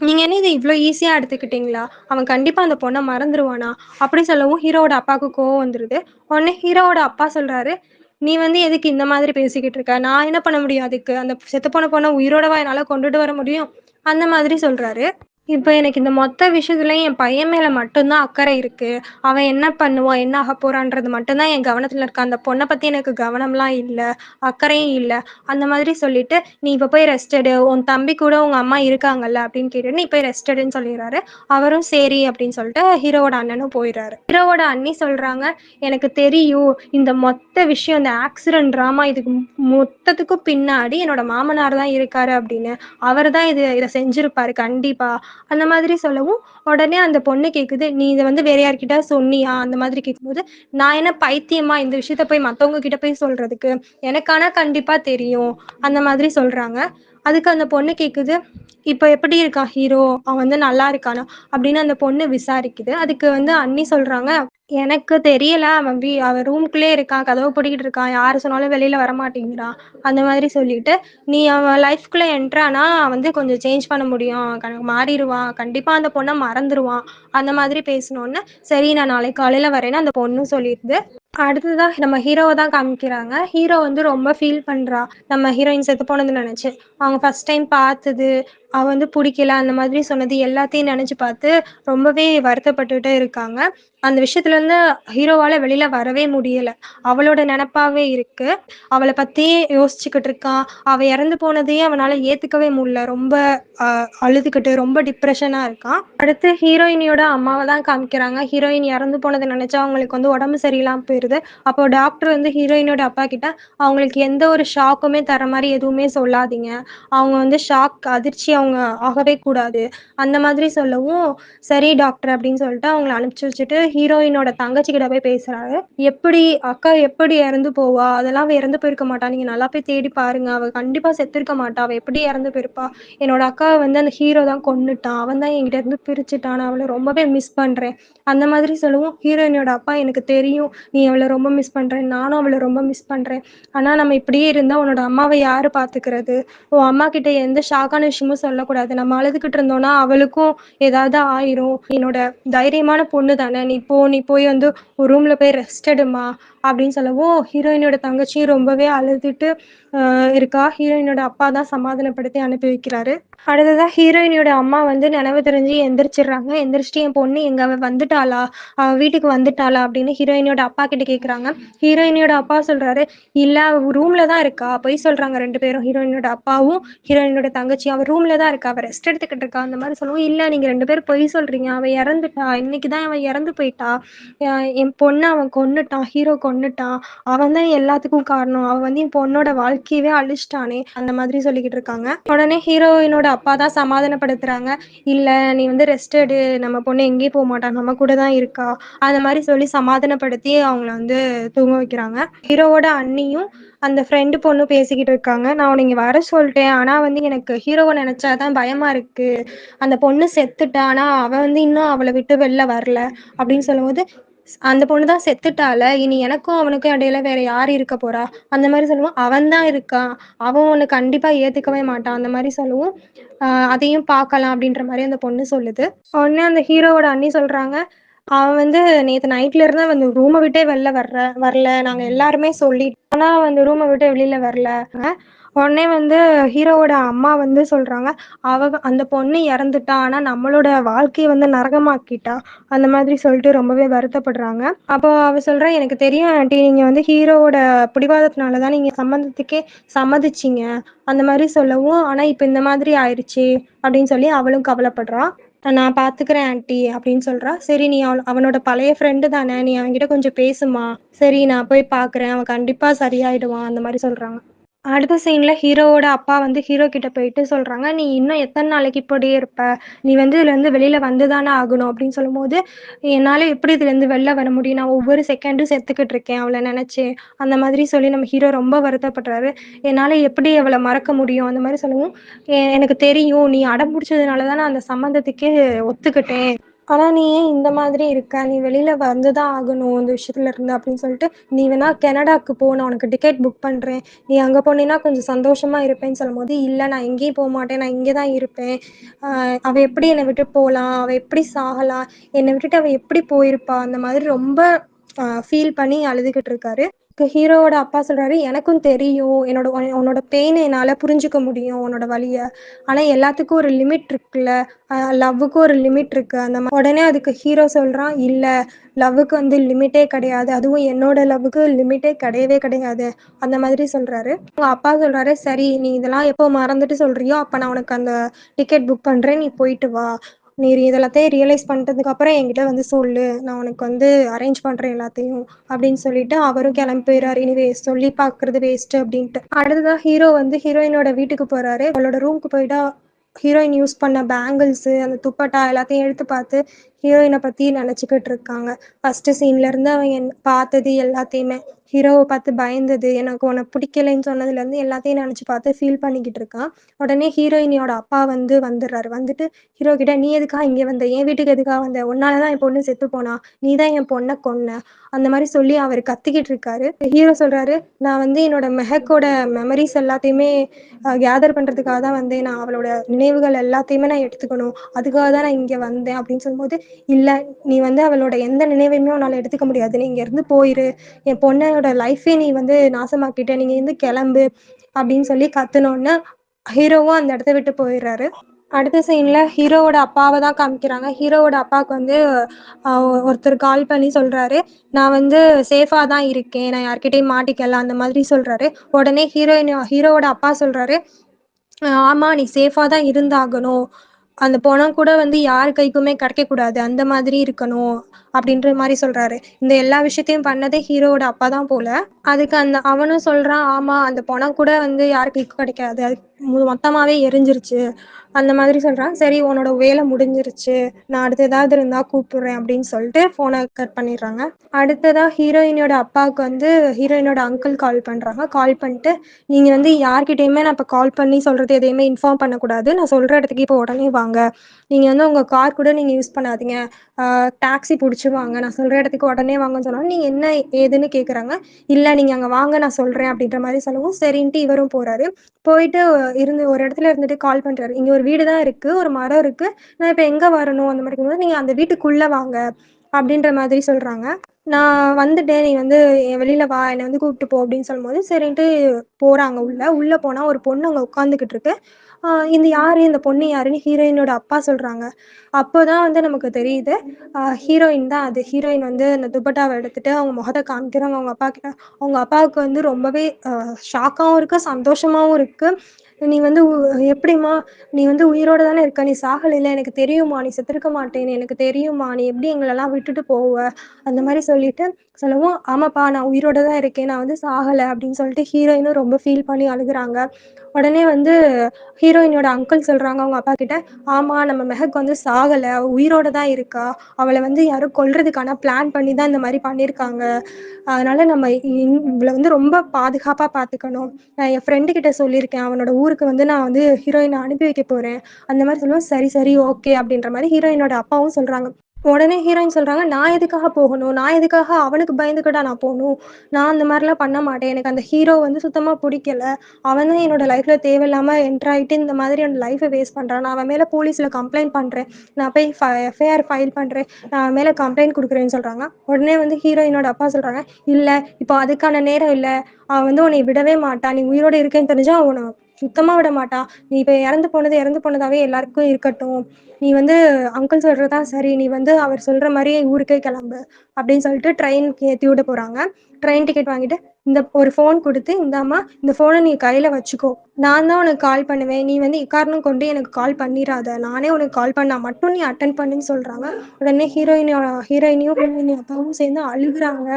நீங்க என்ன இதை இவ்வளோ ஈஸியா எடுத்துக்கிட்டீங்களா, அவன் கண்டிப்பா அந்த பொண்ணை மறந்துடுவானா அப்படி சொல்லவும் ஹீரோவோட அப்பாவுக்கு கோவம் வந்துருது. உடனே ஹீரோவோட அப்பா சொல்றாரு, நீ வந்து எதுக்கு இந்த மாதிரி பேசிக்கிட்டு இருக்க, நான் என்ன பண்ண முடியும், அதுக்கு அந்த செத்து போன பொண்ணை உயிரோடவா என்னால கொண்டுட்டு வர முடியும், அந்த மாதிரி சொல்றாரு. இப்ப எனக்கு இந்த மொத்த விஷயத்துலயும் என் பையன் மேல மட்டும் தான் அக்கறை இருக்கு. அவன் என்ன பண்ணுவான்? என்ன ஆகப் போறான்றது மட்டும் தான் என் கவனத்துல இருக்கு. அந்த பொண்ண பத்தி எனக்கு கவனம்லாம் இல்ல. அக்கறையும் இல்ல. அந்த மாதிரி சொல்லிட்டு, "நீ இப்ப போய் ரெஸ்ட் எடு. உன் தம்பி கூட உங்க அம்மா இருக்காங்கல்ல" அப்படின்னு கேட்டுட்டு, "நீ போய் ரெஸ்ட் எடுன்னு" சொல்லிர்றாரு. அவரும் சரி அப்படின்னு சொல்லிட்டு ஹீரோவோட அண்ணனும் போயிர்றாரு. ஹீரோவோட அண்ணி சொல்றாங்க, "எனக்கு தெரியும். இந்த மொத்த விஷயம் இந்த ஆக்சிடென்ட் ட்ராமா இதுக்கு மொத்தத்துக்கும் பின்னாடி என்னோட மாமனார் தான் இருக்காரு" அப்படின்னு. "அவரு தான் இத செஞ்சிருப்பாரு கண்டிப்பா." அந்த மாதிரி சொல்லவும், உடனே அந்த பொண்ணு கேட்குது, "நீ இத வந்து வேற யார்கிட்டயாவது சொன்னியா?" அந்த மாதிரி கேட்கும்போது, "நான் என்ன பைத்தியமா இந்த விஷயத்த போய் மத்தவங்க கிட்ட போய் சொல்றதுக்கு? எனக்கு ஆனா கண்டிப்பா தெரியும்." அந்த மாதிரி சொல்றாங்க. அதுக்கு அந்த பொண்ணு கேட்குது, "இப்ப எப்படி இருக்கான் ஹீரோ? அவன் வந்து நல்லா இருக்கானா?" அப்படின்னு அந்த பொண்ணு விசாரிக்குது. அதுக்கு வந்து அண்ணி சொல்றாங்க, "எனக்கு தெரியல. அவன் ரூம்குள்ளயே இருக்கான். கதவ பூட்டிக்கிட்டு இருக்கான். யாரு சொன்னாலும் வெளில வரமாட்டேங்கிறான்." அந்த மாதிரி சொல்லிட்டு, "நீ அவன் லைஃப்குள்ள என்டர் ஆனா வந்து கொஞ்சம் சேஞ்ச் பண்ண முடியும். மாறிருவான். கண்டிப்பா அந்த பொண்ண மறந்துருவான்." அந்த மாதிரி பேசினோனே, "சரி நான் நாளைக்கு காலையில வரேன்னு" அந்த பொண்ணும் சொல்லிருது. அடுத்ததா நம்ம ஹீரோவ தான் காமிக்கிறாங்க. ஹீரோ வந்து ரொம்ப ஃபீல் பண்றா. நம்ம ஹீரோயின் செத்து போனத நெனச்சு. அவங்க ஃபர்ஸ்ட் டைம் பார்த்தது, அவ வந்து புடிக்கல அந்த மாதிரி சொன்னது எல்லாத்தையும் நெனச்சு பார்த்து ரொம்பவே வருத்தப்பட்டுட்டே இருக்காங்க. அந்த விஷயத்துலருந்து ஹீரோவால வெளில வரவே முடியல. அவளோட நெனப்பாவே இருக்கு. அவள பத்தியே யோசிச்சுக்கிட்டு இருக்கான். அவ இறந்து போனதையே அவனால ஏத்துக்கவே முடியல. ரொம்ப அ அழுதுகிட்டு ரொம்ப டிப்ரஷனா இருக்கான். அடுத்து ஹீரோயினியோட அம்மாவ தான் காமிக்கிறாங்க. ஹீரோயின் இறந்து போனத நெனச்சு அவங்களுக்கு வந்து உடம்பு சரியில்லாம போயிருது. அப்போ டாக்டர் வந்து ஹீரோயினோட அப்பாகிட்ட, "அவங்களுக்கு எந்த ஒரு ஷாக்குமே தர மாரி எதுவுமே சொல்லாதீங்க. அவங்க வந்து அதிர்ச்சி அவங்க ஆகவே கூடாது." அந்த மாதிரி சொல்லவும், "சரி டாக்டர்" அப்படின்னு சொல்லிட்டு அவங்கள அனுப்பிச்சு வச்சுட்டு, ஹீரோயினோட தங்கச்சிகிட்ட போய் பேசுறாரு. "எப்படி அக்கா எப்படி இறந்து போவா? அதெல்லாம் அவ இறந்து போயிருக்க மாட்டா. நீங்க நல்லா போய் தேடி பாருங்க. அவ கண்டிப்பா செத்துருக்க மாட்டா. அவ எப்படி இறந்து போயிருப்பா? என்னோட அக்காவ வந்து அந்த ஹீரோ தான் கொன்னுட்டான். அவன் தான் என்கிட்ட இருந்து பிரிச்சுட்டான். நான் அவள ரொம்பவே மிஸ் பண்றேன்." அந்த மாதிரி சொல்லவும், ஹீரோயினோட அப்பா, "எனக்கு தெரியும். நீ அவள ரொம்ப மிஸ் பண்றேன்னு. நானும் அவள ரொம்ப மிஸ் பண்றேன். ஆனா நம்ம இப்படியே இருந்தா உன்னோட அம்மாவ யாரு பார்த்துக்கிறது? உன் அம்மாகிட்ட எந்த ஷாக்கான விஷயமும் சொல்லக்கூடாது. நம்ம அழுதுகிட்டு இருந்தோம்னா, அவளுக்கும் ஏதாவது ஆயிரும். என்னோட தைரியமான பொண்ணு தானே! நீ போய் வந்து ஒரு ரூம்ல போய் ரெஸ்ட் எடும்மா." அப்படின்னு சொல்லவும், ஹீரோயினோட தங்கச்சியும் ரொம்பவே அழுதுட்டு இருக்கா. ஹீரோயினோட அப்பா தான் சமாதானப்படுத்தி அனுப்பி வைக்கிறாரு. அடுத்ததா ஹீரோயினியோட அம்மா வந்து நினைவு தெரிஞ்சு எந்திரிச்சிடுறாங்க. எந்திரிச்சுட்டு, "என் பொண்ணு எங்க? அவ வந்துட்டாளா? அவ வீட்டுக்கு வந்துட்டாளா?" அப்படின்னு ஹீரோயினியோட அப்பா கிட்ட கேட்குறாங்க. ஹீரோயினியோட அப்பா சொல்றாரு, "இல்ல அவ ரூம்ல தான் இருக்கா." பொய் சொல்றாங்க 2 பேரும். ஹீரோயினோட அப்பாவும், ஹீரோயினோட தங்கச்சியும். "அவ ரூம்ல தான் இருக்கா. அவ ரெஸ்ட் எடுத்துக்கிட்டு இருக்கா." அந்த மாரி சொல்லவும், "இல்ல நீங்க 2 பேரும் பொய் சொல்றீங்க. அவ இறந்துட்டா. இன்னைக்கு தான் அவ இறந்து போயிட்டா. அ என் பொண்ண அவன் கொன்னுட்டான். ஹீரோ கொன்னுட்டான். அவன் தான் எல்லாத்துக்கும் காரணம். அவன் வந்து என் பொண்ணோட வாழ்க்கையவே அழிச்சிட்டானே." அந்த மாதிரி சொல்லிக்கிட்டு இருக்காங்க. உடனே ஹீரோயினோட அப்பா தான் சமாதானப்படுத்துறாங்க. "இல்ல நீ வந்து ரெஸ்ட் எடு. நம்ம பொண்ணு எங்கேயும் போமாட்டா. நம்ம கூட தான் இருக்கா." அந்த மாரி சொல்லி சமாதானப்படுத்தி அவங்கள வந்து தூங்க வைக்கிறாங்க. ஹீரோவோட அண்ணியும் அந்த ஃப்ரெண்டு பொண்ணும் பேசிக்கிட்டு இருக்காங்க. "நான் உன்ன இங்க வர சொல்ட்டேன். ஆனா வந்து எனக்கு ஹீரோவ நெனச்சா தான் பயமா இருக்கு. அந்த பொண்ணு செத்துட்டா. ஆனா அவ வந்து இன்னும் அவள விட்டு வெளில வரல." அப்படின்னு சொல்லும்போது, "அந்த பொண்ணு தான் செத்துட்டால. இனி எனக்கும் அவனுக்கும் இடையில வேற யாரு இருக்க போறா?" அந்த மாரி சொல்லுவோம். "அவன் தான் இருக்கான். அவன் உன்ன கண்டிப்பா ஏத்துக்கவே மாட்டான்." அந்த மாரி சொல்லவும், "அதையும் பார்க்கலாம்." அப்படின்ற மாரி அந்த பொண்ணு சொல்லுது. உடனே அந்த ஹீரோவோட அண்ணி சொல்றாங்க, "அவன் வந்து நேத்து நைட்ல இருந்து அவன் அந்த ரூம விட்டே வெளில வரல. நாங்க எல்லாருமே சொல்லிட்டோம். ஆனா அவன் அந்த ரூம விட்டு வெளில வரல." உடனே வந்து ஹீரோவோட அம்மா வந்து சொல்றாங்க, அந்த பொண்ணு இறந்துட்டா. ஆனா நம்மளோட வாழ்க்கைய வந்து நரகமாக்கிட்டா." அந்த மாதிரி சொல்லிட்டு ரொம்பவே வருத்தப்படுறாங்க. அப்போ அவ சொல்றா, "எனக்கு தெரியும் ஆன்ட்டி. நீங்க வந்து ஹீரோவோட பிடிவாதத்தினால தான் நீங்க சம்மந்தத்துக்கே சம்மதிச்சீங்க." அந்த மாரி சொல்லவும், "ஆனா இப்ப இந்த மாதிரி ஆயிருச்சே." அப்படின்னு சொல்லி அவளும் கவலைப்படுறா. "நான் பார்த்துக்கிறேன் ஆன்ட்டி" அப்படின்னு சொல்றா. "சரி நீ அவனோட பழைய ஃப்ரெண்டு தானே. நீ அவன்கிட்ட கொஞ்சம் பேசுமா." "சரி நான் போய் பார்க்குறேன். அவன் கண்டிப்பா சரியாயிடுவான்." அந்த மாரி சொல்றாங்க. அடுத்த சீன்ல ஹீரோவோட அப்பா வந்து ஹீரோ கிட்ட போயிட்டு சொல்றாங்க, "நீ இன்னும் எத்தன நாளைக்கு இப்படியே இருப்ப? நீ வந்து இதுலருந்து வெளில வந்து தானே ஆகணும்." அப்படின்னு சொல்லும்போது, "என்னால எப்படி இதுலருந்து வெளில வர முடியும்? நான் ஒவ்வொரு செகண்டும் செத்துக்கிட்டு இருக்கேன் அவள நெனச்சு." அந்த மாதிரி சொல்லி நம்ம ஹீரோ ரொம்ப வருத்தப்படுறாரு. "என்னால எப்படி அவள மறக்க முடியும்?" அந்த மாரி சொல்லவும், எனக்கு தெரியும். நீ அடம் புடிச்சதுனால தான் நான் அந்த சம்மந்தத்துக்கே ஒத்துக்கிட்டேன். ஆனா நீ ஏன் இந்த மாதிரி இருக்க? நீ வெளில வந்து தான் ஆகணும் இந்த விஷயத்துல இருந்து." அப்படின்னு சொல்லிட்டு, "நீ வேணா கனடாக்கு போ. நான் உனக்கு டிக்கெட் புக் பண்றேன். நீ அங்க போனீன்னா கொஞ்சம் சந்தோஷமா இருப்பேன்னு." சொல்லும்போது, "இல்ல நான் எங்கேயும் போமாட்டேன். நான் இங்க தான் இருப்பேன். அ அவ எப்படி என்ன விட்டு போலாம்? அவ எப்படி சாகலாம்? என்ன விட்டுட்டு அவ எப்படி போயிருப்பா?" அந்த மாதிரி ரொம்ப ஃபீல் பண்ணி அழுதுகிட்டு இருக்காரு. ஹீரோவோட அப்பா சொல்றாரு, "எனக்கும் தெரியும். உன்னோட பெயின என்னால புரிஞ்சுக்க முடியும், உன்னோட வலிய. ஆனா எல்லாத்துக்கும் ஒரு லிமிட் இருக்குல்ல. லவ்வுக்கும் ஒரு லிமிட் இருக்கு." உடனே அதுக்கு ஹீரோ சொல்றான், "இல்ல, லவ்வுக்கு வந்து லிமிட்டே கிடையாது. அதுவும் என்னோட லவ்வுக்கு லிமிட்டே கிடையவே கிடையாது." அந்த மாதிரி சொல்றாரு. அவங்க அப்பா சொல்றாரு, "சரி, நீ இதெல்லாம் எப்போ மறந்துட்டு சொல்றியோ, அப்ப நான் உனக்கு அந்த டிக்கெட் புக் பண்றேன். நீ போயிட்டு வா. நீ இதெல்லாத்தையும் ரியலைஸ் பண்ணிட்டதுக்கு அப்புறம் என்கிட்ட வந்து சொல்லு. நான் உனக்கு வந்து அரேஞ்ச் பண்றேன் எல்லாத்தையும்." அப்படின்னு சொல்லிட்டு அவரும் கிளம்பி போயிறாரு. இனி சொல்லி பார்க்குறது வேஸ்ட்டு அப்படின்ட்டு. அடுத்ததா ஹீரோ வந்து ஹீரோயினோட வீட்டுக்கு போறாரு. அவளோட ரூமுக்கு போயிட்டா ஹீரோயின் யூஸ் பண்ண பேங்கிள்ஸு, அந்த துப்பட்டா எல்லாத்தையும் எடுத்து பார்த்து ஹீரோயின பத்தி நெனச்சுக்கிட்டு இருக்காங்க. ஃபர்ஸ்ட்டு சீன்லேருந்து அவன் பார்த்தது எல்லாத்தையுமே. ஹீரோவ பார்த்து பயந்தது, எனக்கு உன்ன பிடிக்கலைன்னு சொன்னதுலேருந்து எல்லாத்தையும் நெனச்சு பார்த்து ஃபீல் பண்ணிக்கிட்டு இருக்கான். உடனே ஹீரோயினியோட அப்பா வந்துடுறாரு. வந்துட்டு ஹீரோ கிட்ட, "நீ எதுக்காக இங்க வந்த? என் வீட்டுக்கு எதுக்காக வந்த? உன்னால தான் என் பொண்ணு செத்து போனா. நீ தான் என் பொண்ண கொன்ன." அந்த மாரி சொல்லி அவரு கத்திக்கிட்டு இருக்காரு. ஹீரோ சொல்றாரு, "நான் வந்து என்னோட மெஹக்கோட மெமரீஸ் எல்லாத்தையுமே கேதர் பண்றதுக்காக தான் வந்தேன். நான் அவளோட நினைவுகள் எல்லாத்தையுமே நான் எடுத்துக்கணும். அதுக்காக தான் நான் இங்க வந்தேன்." அப்படின்னு சொல்லும்போது, "இல்ல, நீ வந்து அவளோட எந்த நினைவையுமே உன்னால எடுத்துக்க முடியாது. நீ இங்கேருந்து போயிரு. என் பொண்ணோட லைஃபே நீ வந்து நாசமாக்கிட்ட. நீ இங்கேருந்து கெளம்பு." அப்படின்னு சொல்லி கத்துனோன்ன, ஹீரோவும் அந்த இடத்த விட்டு போயிர்றாரு. அடுத்த சீன்ல ஹீரோவோட அப்பாவ தான் காமிக்கிறாங்க. ஹீரோவோட அப்பாவுக்கு வந்து ஒருத்தர் கால் பண்ணி சொல்றாரு, "நான் வந்து சேஃபா தான் இருக்கேன். நான் யார்கிட்டயும் மாட்டிக்கல." அந்த மாதிரி சொல்றாரு. உடனே ஹீரோவோட அப்பா சொல்றாரு, ஆமா, நீ சேஃபா தான் இருந்தாகணும். அந்த பொணம் கூட வந்து யார் கைக்குமே கிடைக்கக்கூடாது. அந்த மாதிரி இருக்கணும்." அப்படின்ற மாரி சொல்றாரு. இந்த எல்லா விஷயத்தையும் பண்ணதே ஹீரோவோட அப்பா தான் போல. அதுக்கு அவனும் சொல்றான், "ஆமா, அந்த பொணம் கூட வந்து யார் கைக்கும் கிடைக்காது. அது மொத்தமாவே எரிஞ்சிருச்சு." அந்த மாதிரி சொல்றான். "சரி, உன்னோட வேலை முடிஞ்சிருச்சு. நான் அடுத்து ஏதாவது இருந்தா கூப்பிடுறேன்." அப்படின்னு சொல்லிட்டு ஃபோன கட் பண்ணிடுறாங்க. அடுத்ததா ஹீரோயினோட அப்பாவுக்கு வந்து ஹீரோயினோட அங்கிள் கால் பண்றாங்க. கால் பண்ணிட்டு, "நீங்க வந்து யார்கிட்டயுமே நான் இப்ப கால் பண்ணி சொல்றது எதையுமே இன்ஃபார்ம் பண்ணக்கூடாது. நான் சொல்ற இடத்துக்கு இப்போ உடனே வாங்க. நீங்க வந்து உங்க கார் கூட நீங்க யூஸ் பண்ணாதீங்க. டாக்ஸி புடிச்சு வாங்க. நான் சொல்ற இடத்துக்கு உடனே வாங்கன்னு" சொன்னோனே, "நீங்க என்ன ஏதுன்னு?" கேட்குறாங்க. "இல்ல, நீங்க அங்க வாங்க, நான் சொல்றேன்." அப்படின்ற மாரி சொல்லவும், சரின்ட்டு இவரும் போறாரு. போயிட்டு ஒரு இடத்துல இருந்துட்டு கால் பண்றாரு. "இங்க ஒரு வீடு தான் இருக்கு. ஒரு மரம் இருக்கு. நான் இப்ப எங்க வரணும்?" அந்த மாரி கேட்கும்போது, "நீங்க அந்த வீட்டுக்குள்ள வாங்க." அப்படின்ற மாதிரி சொல்றாங்க. "நான் வந்துட்டேன். நீ வந்து வெளியில வா. என்ன வந்து கூப்பிட்டு போ." அப்படின்னு சொல்லும்போது, சரின்ட்டு போறாங்க உள்ள. உள்ள போனா ஒரு பொண்ணு அங்க உட்காந்துக்கிட்டு இருக்கு. "இது யாரு? இந்த பொண்ணு யாருன்னு?" ஹீரோயினோட அப்பா சொல்றாங்க. அப்போதான் வந்து நமக்கு தெரியுது, ஹீரோயின் தான் அது. ஹீரோயின் வந்து அந்த துப்பட்டாவ எடுத்துட்டு அவங்க முகத்த காமிக்கிறாங்க அவங்க அப்பாகிட்ட. அவங்க அப்பாவுக்கு வந்து ரொம்பவே ஷாக்காவும் இருக்கு, சந்தோஷமாவும் இருக்கு. "நீ வந்து எப்படிம்மா? நீ வந்து உயிரோட தானே இருக்க. நீ சாகலைல. எனக்கு தெரியும்மா. நீ செத்துருக்க மாட்டேன்னு எனக்கு தெரியும்மா. நீ எப்படி எங்களெல்லாம் விட்டுட்டு போவ?" அந்த மாரி சொல்லிட்டு சொல்லவும், "ஆமாப்பா, நான் உயிரோட தான் இருக்கேன். நான் வந்து சாகல." அப்படின்னு சொல்லிட்டு ஹீரோயினும் ரொம்ப ஃபீல் பண்ணி அழுகுறாங்க. உடனே வந்து ஹீரோயினோட அங்கிள் சொல்றாங்க அவங்க அப்பாகிட்ட, "ஆமா, நம்ம மெஹக் வந்து சாகல. அவ உயிரோட தான் இருக்கா. அவள வந்து யாரோ கொல்றதுக்கான பிளான் பண்ணி தான் இந்த மாரி பண்ணியிருக்காங்க. அதனால நம்ம இவள வந்து ரொம்ப பாதுகாப்பா பார்த்துக்கணும். நான் என் ஃப்ரெண்டு கிட்ட சொல்லியிருக்கேன். அவனோட ஊருக்கு வந்து நான் வந்து ஹீரோயின அனுப்பி வைக்க போறேன்." அந்த மாரி சொல்லவும், "சரி, சரி, ஓகே." அப்படின்ற மாரி ஹீரோயினோட அப்பாவும் சொல்றாங்க. உடனே ஹீரோயின் சொல்றாங்க, "நான் எதுக்காக போகணும்? நான் எதுக்காக அவனுக்கு பயந்துக்கிட்டா நான் போணும்? நான் அந்த மாரிலாம் பண்ண மாட்டேன். எனக்கு அந்த ஹீரோ வந்து சுத்தமா புடிக்கல. அவன் தான் என்னோட லைஃப்ல தேவையில்லாம என்டர் ஆயிட்டு இந்த மாதிரி என்னோட லைஃப வேஸ்ட் பண்றான். நான் அவன் மேல போலீஸ்ல கம்ப்ளைண்ட் பண்றேன். நான் போய் எஃப்ஐஆர் ஃபைல் பண்றேன். நான் அவன் மேல கம்ப்ளைண்ட் குடுக்குறேன்னு" சொல்றாங்க. உடனே வந்து ஹீரோயினோட அப்பா சொல்றாங்க, "இல்ல, இப்போ அதுக்கான நேரம் இல்ல. அவன் வந்து உன்னைய விடவே மாட்டான். நீ உயிரோட இருக்கேன்னு தெரிஞ்சா அவன் உன்ன சுத்தமா விட மாட்டான். நீ இப்ப இறந்து போனதாவே எல்லாருக்கும் இருக்கட்டும். நீ வந்து அங்கிள் சொல்றது தான் சரி. நீ வந்து அவர் சொல்ற மாரியே ஊருக்கே கிளம்பு." அப்படின்னு சொல்லிட்டு ட்ரெயினுக்கு ஏத்தி விட போறாங்க. ட்ரெயின் டிக்கெட் வாங்கிட்டு, இந்த ஒரு ஃபோன் குடுத்து, "இந்தாம்மா, இந்த ஃபோன நீ கையில வச்சுக்கோ. நான் தான் உனக்கு கால் பண்ணுவேன். நீ வந்து எக்காரணம் கொண்டு எனக்கு கால் பண்ணிறாத. நானே உனக்கு கால் பண்ணா மட்டும் நீ அட்டெண்ட் பண்ணுன்னு" சொல்றாங்க. உடனே ஹீரோயினியும் அப்பாவும் சேர்ந்து அழுகுறாங்க.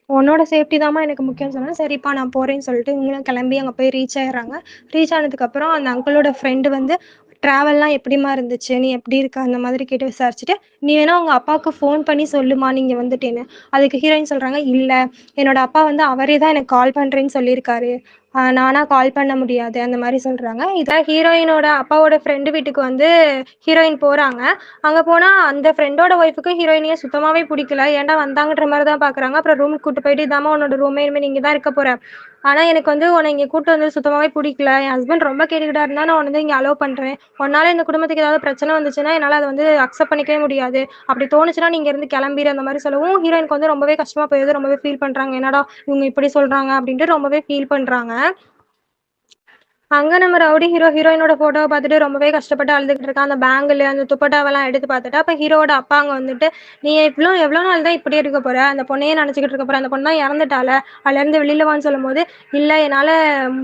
"உன்னோட சேஃப்டி தாம்மா எனக்கு முக்கியம்னு" சொன்னேன். "சரிப்பா, நான் போறேன்னு" சொல்லிட்டு இவங்களும் கிளம்பி அங்க போய் ரீச் ஆயிடுறாங்க. ரீச் ஆனதுக்கப்புறம் அந்த அங்கிளோட ஃப்ரெண்டு வந்து, "ட்ராவல்லாம் எப்படிம்மா இருந்துச்சு? நீ எப்படி இருக்க?" அந்த மாதிரி கேட்டு விசாரிச்சுட்டு, "நீ வேணா உங்க அப்பாவுக்கு ஃபோன் பண்ணி சொல்லுமா, நீ இங்க வந்துட்டேன்னு." அதுக்கு ஹீரோயின் சொல்றாங்க, "இல்ல, என்னோட அப்பா வந்து அவரே தான் எனக்கு கால் பண்றேன்னு சொல்லியிருக்காரு. நானா கால் பண்ண முடியாது அந்த மாதிரி சொல்றாங்க. இதான் ஹீரோயினோட அப்பாவோட ஃப்ரெண்டு வீட்டுக்கு வந்து ஹீரோயின் போறாங்க. அங்க போனா அந்த ஃப்ரெண்டோட ஒய்ஃப்க்கு ஹீரோயினிய சுத்தமாவே புடிக்கல. ஏன்டா வந்தாங்கன்ற மாரி தான் பார்க்குறாங்க. அப்புறம் ரூமுக்கு கூட்டு போயிட்டு, "இதாம்மா உன்னோட ரூமே, இனிமே நீ இங்க தான் இருக்க போற. ஆனா எனக்கு வந்து உன்ன இங்க கூட்டு வந்தது சுத்தமாவே புடிக்கல. என் ஹஸ்பண்ட் ரொம்ப கேட்டுக்கிட்டா இருந்தா நான் உன்ன வந்து இங்க அலோவ் பண்றேன். உன்னால இந்த குடும்பத்துக்கு ஏதாவது பிரச்சனை வந்துச்சுன்னா, என்னால அத வந்து அக்செப்ட் பண்ணிக்கவே முடியாது. அப்படி தோணுச்சுன்னா நீ இங்க இருந்து கிளம்பிரு" அந்த மாரி சொல்லவும், ஹீரோயினுக்கு வந்து ரொம்பவே கஷ்டமா போயிருது. ரொம்பவே ஃபீல் பண்றாங்க. என்னடா இவங்க இப்படி சொல்றாங்க அப்படின்ட்டு ரொம்பவே ஃபீல் பண்றாங்க. அங்க நம்ம ரவுடி ஹீரோயினோட ஃபோட்டோவ பார்த்துட்டு ரொம்பவே கஷ்டப்பட்டு அழுதுகிட்டு இருக்கான். அந்த பேங்கிள், அந்த துப்பட்டாவெல்லாம் எடுத்து பார்த்துட்டு, அப்ப ஹீரோவோட அப்பா அங்க வந்துட்டு, "நீ எவ்ளோ நாள் தான் இப்படியே இருக்க போற? அந்த பொண்ணையே நெனச்சுக்கிட்டு இருக்க போற. அந்த பொண்ணு தான் இறந்துட்டாள. அதுலேருந்து வெளில வான்னு" சொல்லும்போது, "இல்ல என்னால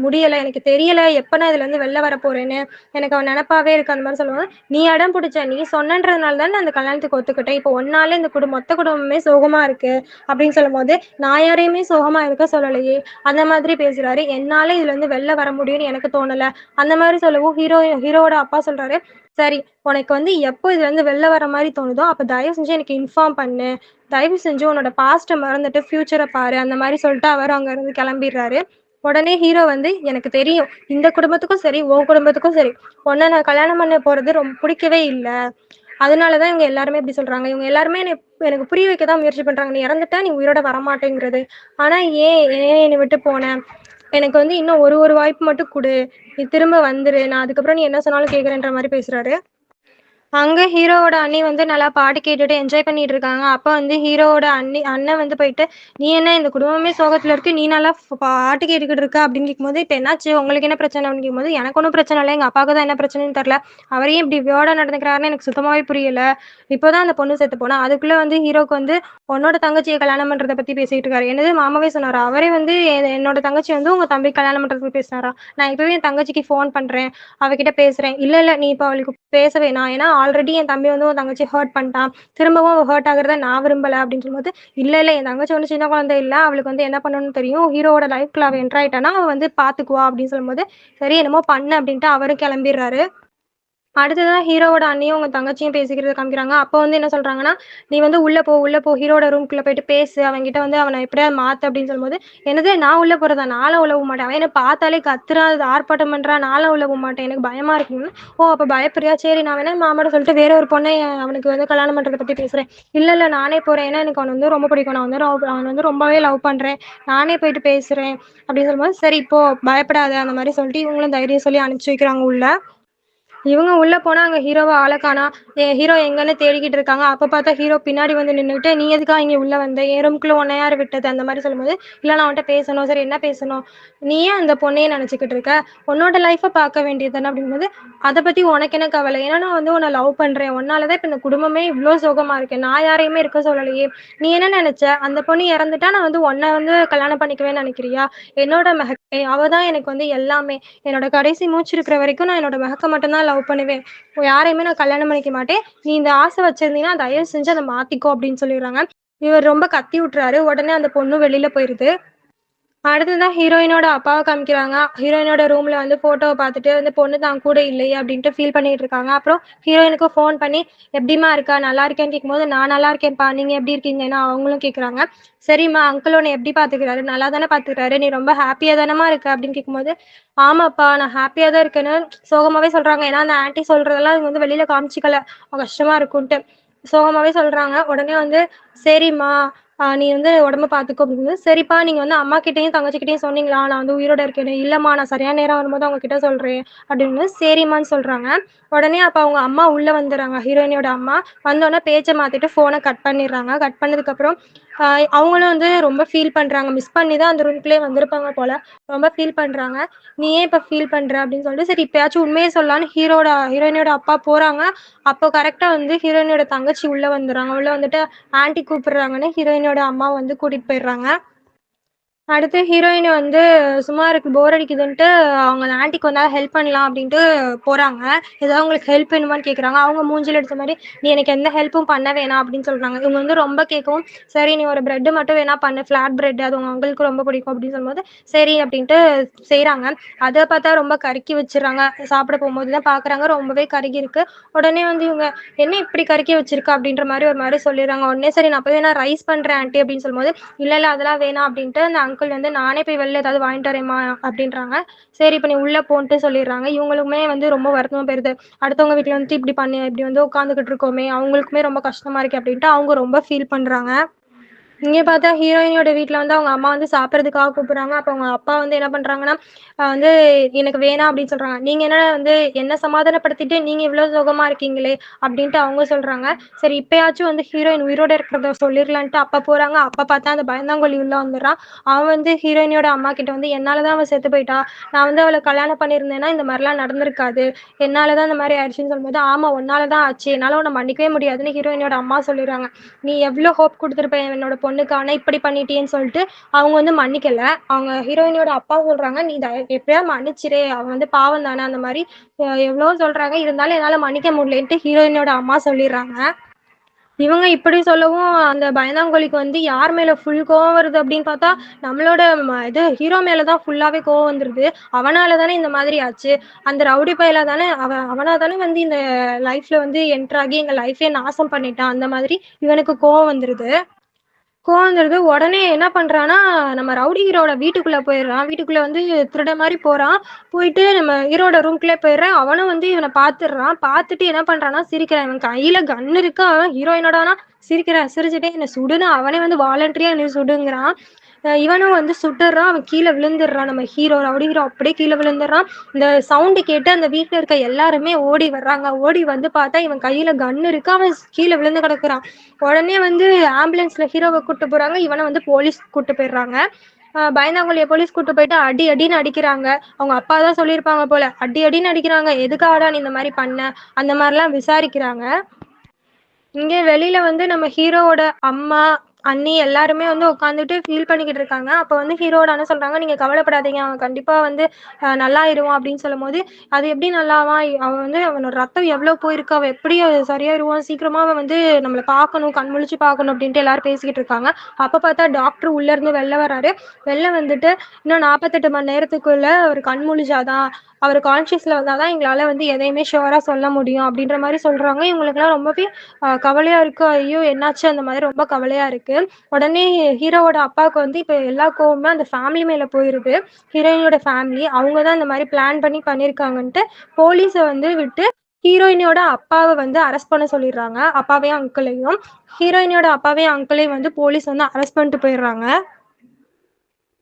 முடியல. எனக்கு தெரியல எப்ப நான் இதுலேருந்து வெளில வரப்போறேன்னு. எனக்கு அவ நெனப்பாவே இருக்கு." அந்த மாரி சொல்லும்போது, "நீ அடம் புடிச்ச. நீ சொன்னன்றதுனால தான் நான் அந்த கல்யாணத்துக்கு ஒத்துக்கிட்டேன். இப்போ உன்னால இந்த மொத்த குடும்பமே சோகமா இருக்கு." அப்படின்னு சொல்லும்போது, "நான் யாரையுமே சோகமா இருக்க சொல்லலையே." அந்த மாதிரி பேசுறாரு. "என்னால இதுலேருந்து வெளில வர முடியும்னு எனக்கு தோணல." அந்த மாரி சொல்லவும் ஹீரோவோட அப்பா சொல்றாரு, "சரி, உனக்கு வந்து எப்போ இதுலேருந்து வெளில வர மாரி தோணுதோ, அப்ப தயவு செஞ்சு எனக்கு இன்ஃபார்ம் பண்ணு. தயவு செஞ்சு உன்னோட பாஸ்ட்ட மறந்துட்டு ஃப்யூச்சர பாரு." அந்த மாரி சொல்லிட்டு அவரு அங்கருந்து கெளம்பிர்றாரு. உடனே ஹீரோ வந்து, "எனக்கு தெரியும். இந்த குடும்பத்துக்கும் சரி, உன் குடும்பத்துக்கும் சரி, உன்ன நான் கல்யாணம் பண்ண போறது புடிக்கவே இல்ல. அதனால தான் இவங்க எல்லாருமே இப்படி சொல்றாங்க. இவங்க எல்லாருமே எனக்கு புரிய வைக்க தான் முயற்சி பண்றாங்க. நீ இறந்துட்டா நீ உயிரோட வரமாட்டேங்கிறது. ஆனா ஏன் என்னை விட்டு போன? எனக்கு வந்து இன்னும் ஒரு வாய்ப்பு மட்டும் குடு. நீ திரும்ப வந்துரு. நான் அதுக்கப்புறம் நீ என்ன சொன்னாலும் கேட்குறேன்ற" மாரி பேசுறாரு. அங்க ஹீரோவோட அண்ணி வந்து நல்லா பாட்டு கேட்டுட்டு என்ஜாய் பண்ணிட்டு இருக்காங்க. அப்ப வந்து ஹீரோவோட அண்ணன் வந்து போயிட்டு, "நீ என்ன இந்த குடும்பமே சோகத்துல இருக்கு. நீ நல்லா பாட்டு கேட்டுக்கிட்டு இருக்க" அப்படின்னு கேட்கும்போது, "இப்ப என்னாச்சு? உங்களுக்கு என்ன பிரச்சனை?" அப்படின்னு கேட்கும்போது, "எனக்கு ஒண்ணும் பிரச்சனை இல்ல. எங்க அப்பாவுக்கு தான் என்ன பிரச்சனைன்னு தெரியல. அவரே இப்படி வியோடா நடந்துக்கிறாருன்னு எனக்கு சுத்தமாவே புரியல. இப்பதான் அந்த பொண்ணு செத்து போனா." அதுக்குள்ள வந்து ஹீரோக்கு வந்து, "உன்னோட தங்கச்சிய கல்யாணம் பண்றத பத்தி பேசிட்டு இருக்காரு." என்னது மாமாவே சொன்னாரா? அவரே வந்து என்னோட தங்கச்சி வந்து உங்க தம்பிக்கு கல்யாணம் பண்றத பத்தி பேசினாரா? நான் இப்பவே என் தங்கச்சிக்கு ஃபோன் பண்றேன். அவகிட்ட பேசுறேன். இல்ல நீ இப்ப அவளுக்கு பேச வேணாம். ஏன்னா ஆல்ரெடி என் தம்பி வந்து உன் தங்கச்சிய ஹர்ட் பண்ணிட்டான். திரும்பவும் அவ ஹர்ட் ஆகுறத நான் விரும்பல அப்படின்னு சொல்லும்போது, இல்ல என் தங்கச்சி ஒண்ணும் சின்ன குழந்தை இல்ல. அவளுக்கு வந்து என்ன பண்ணணும்னு தெரியும். ஹீரோவோட லைஃப்குள்ள அவ என்டர் ஆயிட்டான்னா, அவ வந்து பாத்துக்குவா அப்படின்னு சொல்லும்போது, சரி என்னமோ பண்ணு அப்படின்ட்டு அவரும் கிளம்பிர்றாரு. அடுத்ததா ஹீரோவோட அண்ணியும், அவங்க தங்கச்சியும் பேசிக்கிறத காமிக்கிறாங்க. அப்போ வந்து என்ன சொல்றாங்கன்னா, "நீ வந்து உள்ள போ. ஹீரோவோட ரூம்குள்ள போயிட்டு பேசு. அவன்கிட்ட வந்து அவன எப்படியாவது மாத்து" அப்படின்னு சொல்லும்போது, "என்னது நான் உள்ள போறதா? நான்லாம் உள்ள போமாட்டேன். அவன் என்ன பார்த்தாலே கத்துறான், ஆர்ப்பாட்டம் பண்றான். நான்லாம் உள்ள போமாட்டேன். எனக்கு பயமா இருக்குன்னு." "ஓ! அப்ப பயப்படுறியா? சரி நான் வேணா மாமாட்ட சொல்லிட்டு வேற ஒரு பொண்ண அவனுக்கு வந்து கல்யாணம் பண்றத பத்தி பேசுறேன்." "இல்ல நானே போறேன். ஏன்னா எனக்கு அவன வந்து ரொம்ப பிடிக்கும். நான் வந்து அவன வந்து ரொம்பவே லவ் பண்றேன். நானே போயிட்டு பேசுறேன்." அப்படின்னு சொல்லும்போது, "சரி போ, பயப்படாத." அந்த மாரி சொல்லிட்டு இவங்களும் தைரியம் சொல்லி அனுப்பிச்சு வைக்கிறாங்க உள்ள. இவங்க உள்ள போனா அங்க ஹீரோவ ஆள காணோம். ஹீரோ எங்கன்னு தேடிக்கிட்டு இருக்காங்க. அப்ப பார்த்தா ஹீரோ பின்னாடி வந்து நின்னுகிட்டு, "நீ எதுக்காக இங்க உள்ள வந்த? என் ரூம்குள்ள உன்ன யாரு விட்டது?" அந்த மாரி சொல்லும்போது, "இல்ல நான் உன்ட்ட பேசணும்." "சரி என்ன பேசணும்?" "நீ ஏன் அந்த பொண்ணையே நெனச்சுக்கிட்டு இருக்க? உன்னோட லைஃப பார்க்க வேண்டியது தானே." அப்படிங்கும்போது, "அத பத்தி உனக்கு என்ன கவலை? ஏன்னா நான் வந்து உன்ன லவ் பண்றேன். உன்னால தான் இப்ப இந்த குடும்பமே இவ்ளோ சோகமா இருக்கு. நான் யாரையுமே இருக்க சொல்லலையே. நீ என்ன நெனச்ச? அந்த பொண்ணு இறந்துட்டா நான் வந்து உன்ன வந்து கல்யாணம் பண்ணிக்குவேன்னு நெனைக்கிறியா? என்னோட அவ தான் எனக்கு வந்து எல்லாமே. என்னோட கடைசி மூச்சு இருக்கிற வரைக்கும் நான் என்னோட மெஹக்க மட்டும் தான் லவ் பண்ணுவேன். யாரையுமே நான் கல்யாணம் பண்ணிக்க மாட்டேன். நீ இந்த ஆசை வச்சிருந்தீன்னா, தயவு செஞ்சு அத மாத்திக்கோ" அப்படின்னு சொல்லிடுறாங்க. இவர் ரொம்ப கத்தி விட்டுறாரு. உடனே அந்த பொண்ணு வெளில போயிருது. அடுத்ததா ஹீரோயினோட அப்பாவ காமிக்கிறாங்க. ஹீரோயினோட ரூம்ல வந்து ஃபோட்டோவ பார்த்துட்டு, "இந்த பொண்ணு தான் கூட இல்லையே" அப்படின்ட்டு ஃபீல் பண்ணிட்டு இருக்காங்க. அப்புறம் ஹீரோயினுக்கு ஃபோன் பண்ணி, "எப்படிம்மா இருக்கா? நல்லா இருக்கியான்னு?" கேட்கும்போது, "நான் நல்லா இருக்கேன்ப்பா. நீங்க எப்படி இருக்கீங்கன்னு?" அவங்களும் கேட்குறாங்க. "சரிம்மா, அங்கிள் உன்ன எப்படி பார்த்துக்கிறாரு? நல்லா தானே பார்த்துக்கிறாரு? நீ ரொம்ப ஹேப்பியா தானம்மா இருக்க?" அப்படின்னு கேட்கும்போது, "ஆமாப்பா, நான் ஹேப்பியா தான் இருக்கேன்னு" சோகமாவே சொல்றாங்க. ஏன்னா அந்த ஆன்டி சொல்றதெல்லாம் இவங்க வந்து வெளியில காமிச்சுக்கல. கஷ்டமா இருக்குன்ட்டு. சோகமாவே சொல்றாங்க. உடனே வந்து, "சரிம்மா, நீ வந்து உடம்ப பார்த்துக்கோ" அப்படிங்கும்போது, "சரிப்பா, நீங்க வந்து அம்மாகிட்டயும், தங்கச்சிகிட்டயும் சொன்னீங்களா? நான் வந்து உயிரோட இருக்கேன்னு." "இல்லம்மா, நான் சரியான நேரம் வரும்போது அவங்க கிட்ட சொல்றேன்." அப்படிங்கும்போது, சரிம்மான்னு சொல்றாங்க. உடனே அப்ப அவங்க அம்மா உள்ள வந்துர்றாங்க. ஹீரோயினியோட அம்மா. வந்தோனே பேச்ச மாத்திட்டு ஃபோன கட் பண்ணிடுறாங்க. கட் பண்ணதுக்கப்புறம், அ அவங்களும் வந்து ரொம்ப ஃபீல் பண்றாங்க. மிஸ் பண்ணி தான் அந்த ரூம்குள்ளயே வந்திருப்பாங்க போல. ரொம்ப ஃபீல் பண்றாங்க. "நீ ஏன் இப்ப ஃபீல் பண்ற?" அப்படின்னு சொல்லிட்டு, சரி இப்பயாச்சும் உண்மைய சொல்லலான்னு ஹீரோயினியோட அப்பா போறாங்க. அப்போ கரெக்ட்டா வந்து ஹீரோயினியோட தங்கச்சி உள்ள வந்துர்றாங்க. உள்ள வந்துட்டு ஆன்டி கூப்பிடுறாங்கன்னு ஹீரோயினோட அம்மா வந்து கூட்டிட்டு போயிடுறாங்க. அடுத்து ஹீரோயின் வந்து சும்மா இருக்கு போர் அடிக்குதுன்ட்டு அவங்க அந்த ஆன்ட்டிக்கு கொஞ்ச நேரம் ஹெல்ப் பண்ணலாம் அப்படின்ட்டு போறாங்க. ஏதாவது உங்களுக்கு ஹெல்ப் வேணுமான்னு கேட்குறாங்க. அவங்க மூஞ்சில அடிச்ச மாரி, "நீ எனக்கு எந்த ஹெல்ப்பும் பண்ண வேணாம்" அப்படின்னு சொல்றாங்க. இவங்க வந்து ரொம்ப கேட்கவும், "சரி நீ ஒரு பிரெட் மட்டும் வேணா பண்ணு. ஃப்ளாட் பிரெட் அது உங்க அங்கிளுக்கு ரொம்ப பிடிக்கும்" அப்படின்னு சொல்லும்போது, சரி அப்படின்ட்டு செய்றாங்க. அத பார்த்தா ரொம்ப கருக்கி வச்சுர்றாங்க. சாப்பிட போம்போது தான் பார்க்குறாங்க ரொம்பவே கருகியிருக்கு. உடனே வந்து இவங்க, "என்ன இப்படி கருக்கி வச்சிருக்க?" அப்படின்ற மாரி ஒரு மாரி சொல்லிடுறாங்க. உடனே, "சரி நான் போய் வேணா ரைஸ் பண்றேன் ஆன்ட்டி" அப்படின்னு சொல்லும்போது, இல்ல அதெல்லாம் வேணாம்" அப்படின்ட்டு அந்த அங்கிள் வந்து நானே போய் வெளில ஏதாவது வாங்கிட்டு வரேம்மா அப்படின்றாங்க. சரி இப்போ நீ உள்ள போன்ட்டு சொல்லிடுறாங்க. இவங்களுமே வந்து ரொம்ப வருத்தமா போயிருது. அடுத்தவங்க வீட்ல வந்துட்டு இப்படி பண்ணி இப்படி வந்து உட்காந்துக்கிட்டு இருக்கோமே, அவங்களுக்குமே ரொம்ப கஷ்டமா இருக்கு அப்படின்ட்டு அவங்க ரொம்ப ஃபீல் பண்றாங்க. இங்க பார்த்தா ஹீரோயினியோட வீட்ல வந்து அவங்க அம்மா வந்து சாப்பிடுறதுக்காக கூப்பிடுறாங்க. அப்ப அவங்க அப்பா வந்து என்ன பண்றாங்கன்னா, வந்து எனக்கு வேணாம் அப்படின்னு சொல்றாங்க. நீங்க என்ன வந்து என்ன சமாதானப்படுத்திட்டு நீங்க இவ்ளோ சுகமா இருக்கீங்களே அப்படின்ட்டு அவங்க சொல்றாங்க. சரி இப்பயாச்சும் வந்து ஹீரோயின் உயிரோட இருக்கிறத சொல்லிரலான்ட்டு அப்ப போறாங்க. அப்ப பார்த்தா அந்த பயந்தாங்கோலி உள்ள வந்துடுறான். அவன் வந்து ஹீரோயினியோட அம்மா கிட்ட வந்து என்னால தான் அவ செத்து போயிட்டா. நான் வந்து அவள கல்யாணம் பண்ணியிருந்தேன்னா இந்த மாரிலாம் நடந்திருக்காது. என்னால தான் இந்த மாரி ஆயிடுச்சுன்னு சொல்லும்போது, ஆமா உன்னால தான் ஆச்சு. என்னால உன்ன மன்னிக்கவே முடியாதுன்னு ஹீரோயினியோட அம்மா சொல்லிடுறாங்க. நீ எவ்ளோ ஹோப் குடுத்துருப்ப என்னோட பொண்ணுக்கு. ஆனா இப்படி பண்ணிட்டியேன்னு சொல்லிட்டு அவங்க வந்து மன்னிக்கல. அவங்க ஹீரோயினியோட அப்பா சொல்றாங்க, "நீ எப்படியாவது மன்னிச்சிரு. அவ வந்து பாவம் தானே." அந்த மாரி எவ்வளவோ சொல்றாங்க. இருந்தாலும் என்னால மன்னிக்க முடியலன்ட்டு ஹீரோயினோட அம்மா சொல்லிடுறாங்க. இவங்க இப்படி சொல்லவும், அந்த பயந்தாங்கோலிக்கு வந்து யார் மேல ஃபுல் கோவம் வருது அப்படின்னு பார்த்தா, நம்மளோட இது ஹீரோ மேல தான் ஃபுல்லாவே கோவம் வந்துருது. அவனால தானே இந்த மாதிரி ஆச்சு. அந்த ரவுடி பயல தானே அவனா தானே வந்து இந்த லைஃப்ல வந்து என்டர் ஆகி எங்க லைஃபே நாசம் பண்ணிட்டான். அந்த மாதிரி இவனுக்கு கோவம் வந்துருது. கோவம் வந்துருது. உடனே என்ன பண்றான்னா, நம்ம ரவுடி ஹீரோவோட வீட்டுக்குள்ள போயிடுறான். வீட்டுக்குள்ள வந்து திருடன் மாரி போறான். போயிட்டு நம்ம ஹீரோவோட ரூம்குள்ளே போயிடுறான். அவனும் வந்து இவன பார்த்துடுறான். பார்த்துட்டு என்ன பண்றான்னா, சிரிக்கிறான். இவன் கையில கன் இருக்கு. அவன் ஹீரோயினோட சிரிக்கிறான். சிரிச்சுட்டே என்ன சுடுன்னு அவனே வந்து வாலண்டரியா என்னைய சுடுங்கிறான். இவனும் வந்து சுட்டுறான். அவன் கீழ விழுந்துடுறான். நம்ம ஹீரோ, ரவுடி ஹீரோ அப்படியே கீழ விழுந்துடுறான். இந்த சவுண்ட் கேட்டு அந்த வீட்ல இருக்க எல்லாருமே ஓடி வர்றாங்க. ஓடி வந்து பார்த்தா இவன் கையில கன் இருக்கு. அவன் கீழ விழுந்து கிடக்குறான். உடனே வந்து ஆம்புலன்ஸ்ல ஹீரோவ கூட்டு போறாங்க. இவன வந்து போலீஸ் கூட்டு போயிடுறாங்க. பயந்தாங்கோலிய போலீஸ் கூட்டு போயிட்டு அடி அடின்னு அடிக்கிறாங்க. அவங்க அப்பா தான் சொல்லியிருப்பாங்க போல. அடி அடின்னு அடிக்கிறாங்க. எதுக்காடா நீ இந்த மாரி பண்ண? அந்த மாரிலாம் விசாரிக்கிறாங்க. இங்க வெளியில வந்து நம்ம ஹீரோவோட அம்மா, அண்ணி எல்லாருமே வந்து உட்காந்துட்டு ஃபீல் பண்ணிக்கிட்டு இருக்காங்க. அப்ப வந்து ஹீரோவோட அண்ணன் சொல்றாங்க, "நீங்க கவலைப்படாதீங்க. அவன் கண்டிப்பா வந்து நல்லாயிருவான்." அப்படின்னு சொல்லும்போது, "அது எப்படி நல்லாவான்? அவன் வந்து அவனோட ரத்தம் எவ்வளோ போயிருக்கு. அவன் எப்படி சரியாயிருவான்? சீக்கிரமா அவன் வந்து நம்மள பார்க்கணும். கண் முழிச்சு பார்க்கணும்." அப்படின்ட்டு எல்லாரும் பேசிக்கிட்டு இருக்காங்க. அப்ப பார்த்தா டாக்டர் உள்ள இருந்து வெளில வராரு. வெளில வந்துட்டு, "இன்னும் 48 மணி நேரத்துக்குள்ள அவரு கண் முழிச்சாதான், அவரு கான்ஷியஸ்ல வந்தா தான் எங்களால வந்து எதையுமே ஷூரா சொல்ல முடியும்." அப்படின்ற மாரி சொல்றாங்க. இவங்களுக்கெல்லாம் ரொம்பவே கவலையா இருக்கு. ஐயோ! என்னாச்சு? அந்த மாதிரி ரொம்ப கவலையா இருக்கு. உடனே ஹீரோவோட அப்பாவுக்கு வந்து இப்ப எல்லா கோவமுமே அந்த ஃபேமிலி மேல போயிருது. ஹீரோயினோட ஃபேமிலி. அவங்க தான் இந்த மாரி பிளான் பண்ணி பண்ணியிருக்காங்கன்ட்டு போலீஸ வந்து விட்டு ஹீரோயினியோட அப்பாவ வந்து அரெஸ்ட் பண்ண சொல்லிடுறாங்க. அப்பாவையும், அங்கிளையும். ஹீரோயினியோட அப்பாவையும், அங்கிளையும் வந்து போலீஸ் வந்து அரெஸ்ட் பண்ணிட்டு போயிடுறாங்க.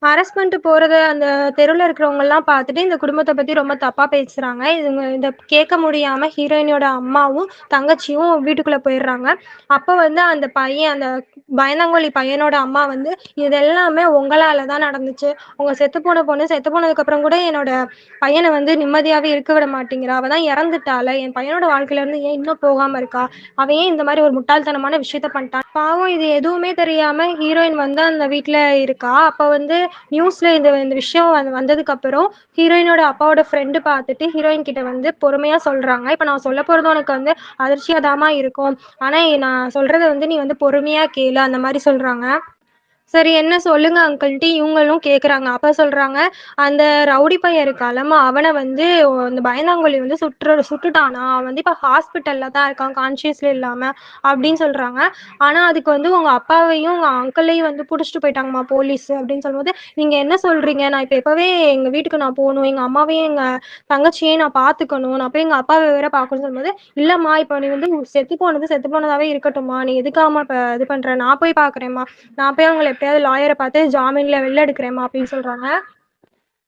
அரெஸ்ட் பண்ணிட்டு போறத அந்த தெருவுல இருக்கிறவங்கலாம் பார்த்துட்டு, இந்த குடும்பத்த பத்தி ரொம்ப தப்பா பேசுறாங்க. இவங்க இத கேட்க முடியாம ஹீரோயினோட அம்மாவும், தங்கச்சியும் வீட்டுக்குள்ள போயிடுறாங்க. அப்ப வந்து அந்த பையன் அந்த பயந்தாங்கோலி பையனோட அம்மா வந்து, "இது எல்லாமே உங்களால தான் நடந்துச்சு. உங்க செத்துப்போன பொண்ணு செத்து போனதுக்கப்புறம் கூட என்னோட பையன வந்து நிம்மதியாவே இருக்க விட மாட்டேங்கிறா. அவ தான் இறந்துட்டாள. என் பையனோட வாழ்க்கையிலருந்து ஏன் இன்னும் போகாம இருக்கா? அவ ஏன் இந்த மாரி ஒரு முட்டாள்தனமான விஷயத்த பண்ணிட்டான்?" பாவம் இது எதுவுமே தெரியாம ஹீரோயின் வந்து அந்த வீட்ல இருக்கா. அப்ப வந்து நியூஸ்ல இந்த இந்த விஷயம் வந்ததுக்கு அப்புறம் ஹீரோயினோட அப்பாவோட ஃப்ரெண்டு பார்த்துட்டு ஹீரோயின் கிட்ட வந்து பொறுமையா சொல்றாங்க. இப்ப நான் சொல்ல போறது உனக்கு வந்து அதிர்ச்சியா தாம்மா இருக்கும். ஆனா நான் சொல்றத வந்து நீ வந்து பொறுமையா கேளு அந்த மாரி சொல்றாங்க. சரி என்ன சொல்லுங்க அங்கிள்ன்ட்டு இவங்களும் கேட்குறாங்க. அப்ப சொல்றாங்க, "அந்த ரவுடி பையன் இருக்கான்லம்மா, அவன வந்து இந்த பயந்தாங்கோலி வந்து சுட்டுட்டானா. அவன் வந்து இப்ப ஹாஸ்பிட்டல்ல தான் இருக்கான். கான்ஷியஸ்ல இல்லாம." அப்படின்னு சொல்றாங்க. ஆனா அதுக்கு வந்து உங்க அப்பாவையும், உங்க அங்கிளையும் வந்து புடிச்சுட்டு போயிட்டாங்கம்மா போலீஸு அப்படின்னு சொல்லும்போது, "நீங்க என்ன சொல்றீங்க? நான் இப்ப இப்பவே எங்க வீட்டுக்கு நான் போணும். எங்க அம்மாவையும், எங்க தங்கச்சியையும் நான் பார்த்துக்கணும். நான் போய் எங்க அப்பாவ வேற பார்க்கணும்னு" சொல்லும்போது, "இல்லம்மா, இப்ப நீ வந்து செத்து போனதாவே இருக்கட்டும்மா. நீ எதுக்காம்மா இப்ப இது பண்ற? நான் போய் பார்க்குறேன்ம்மா. நான் போய் அவங்கள எப்படியாவது லாயர பார்த்து ஜாமீன்ல வெளில எடுக்கிறேன்ம்மா" அப்படின்னு சொல்றாங்க.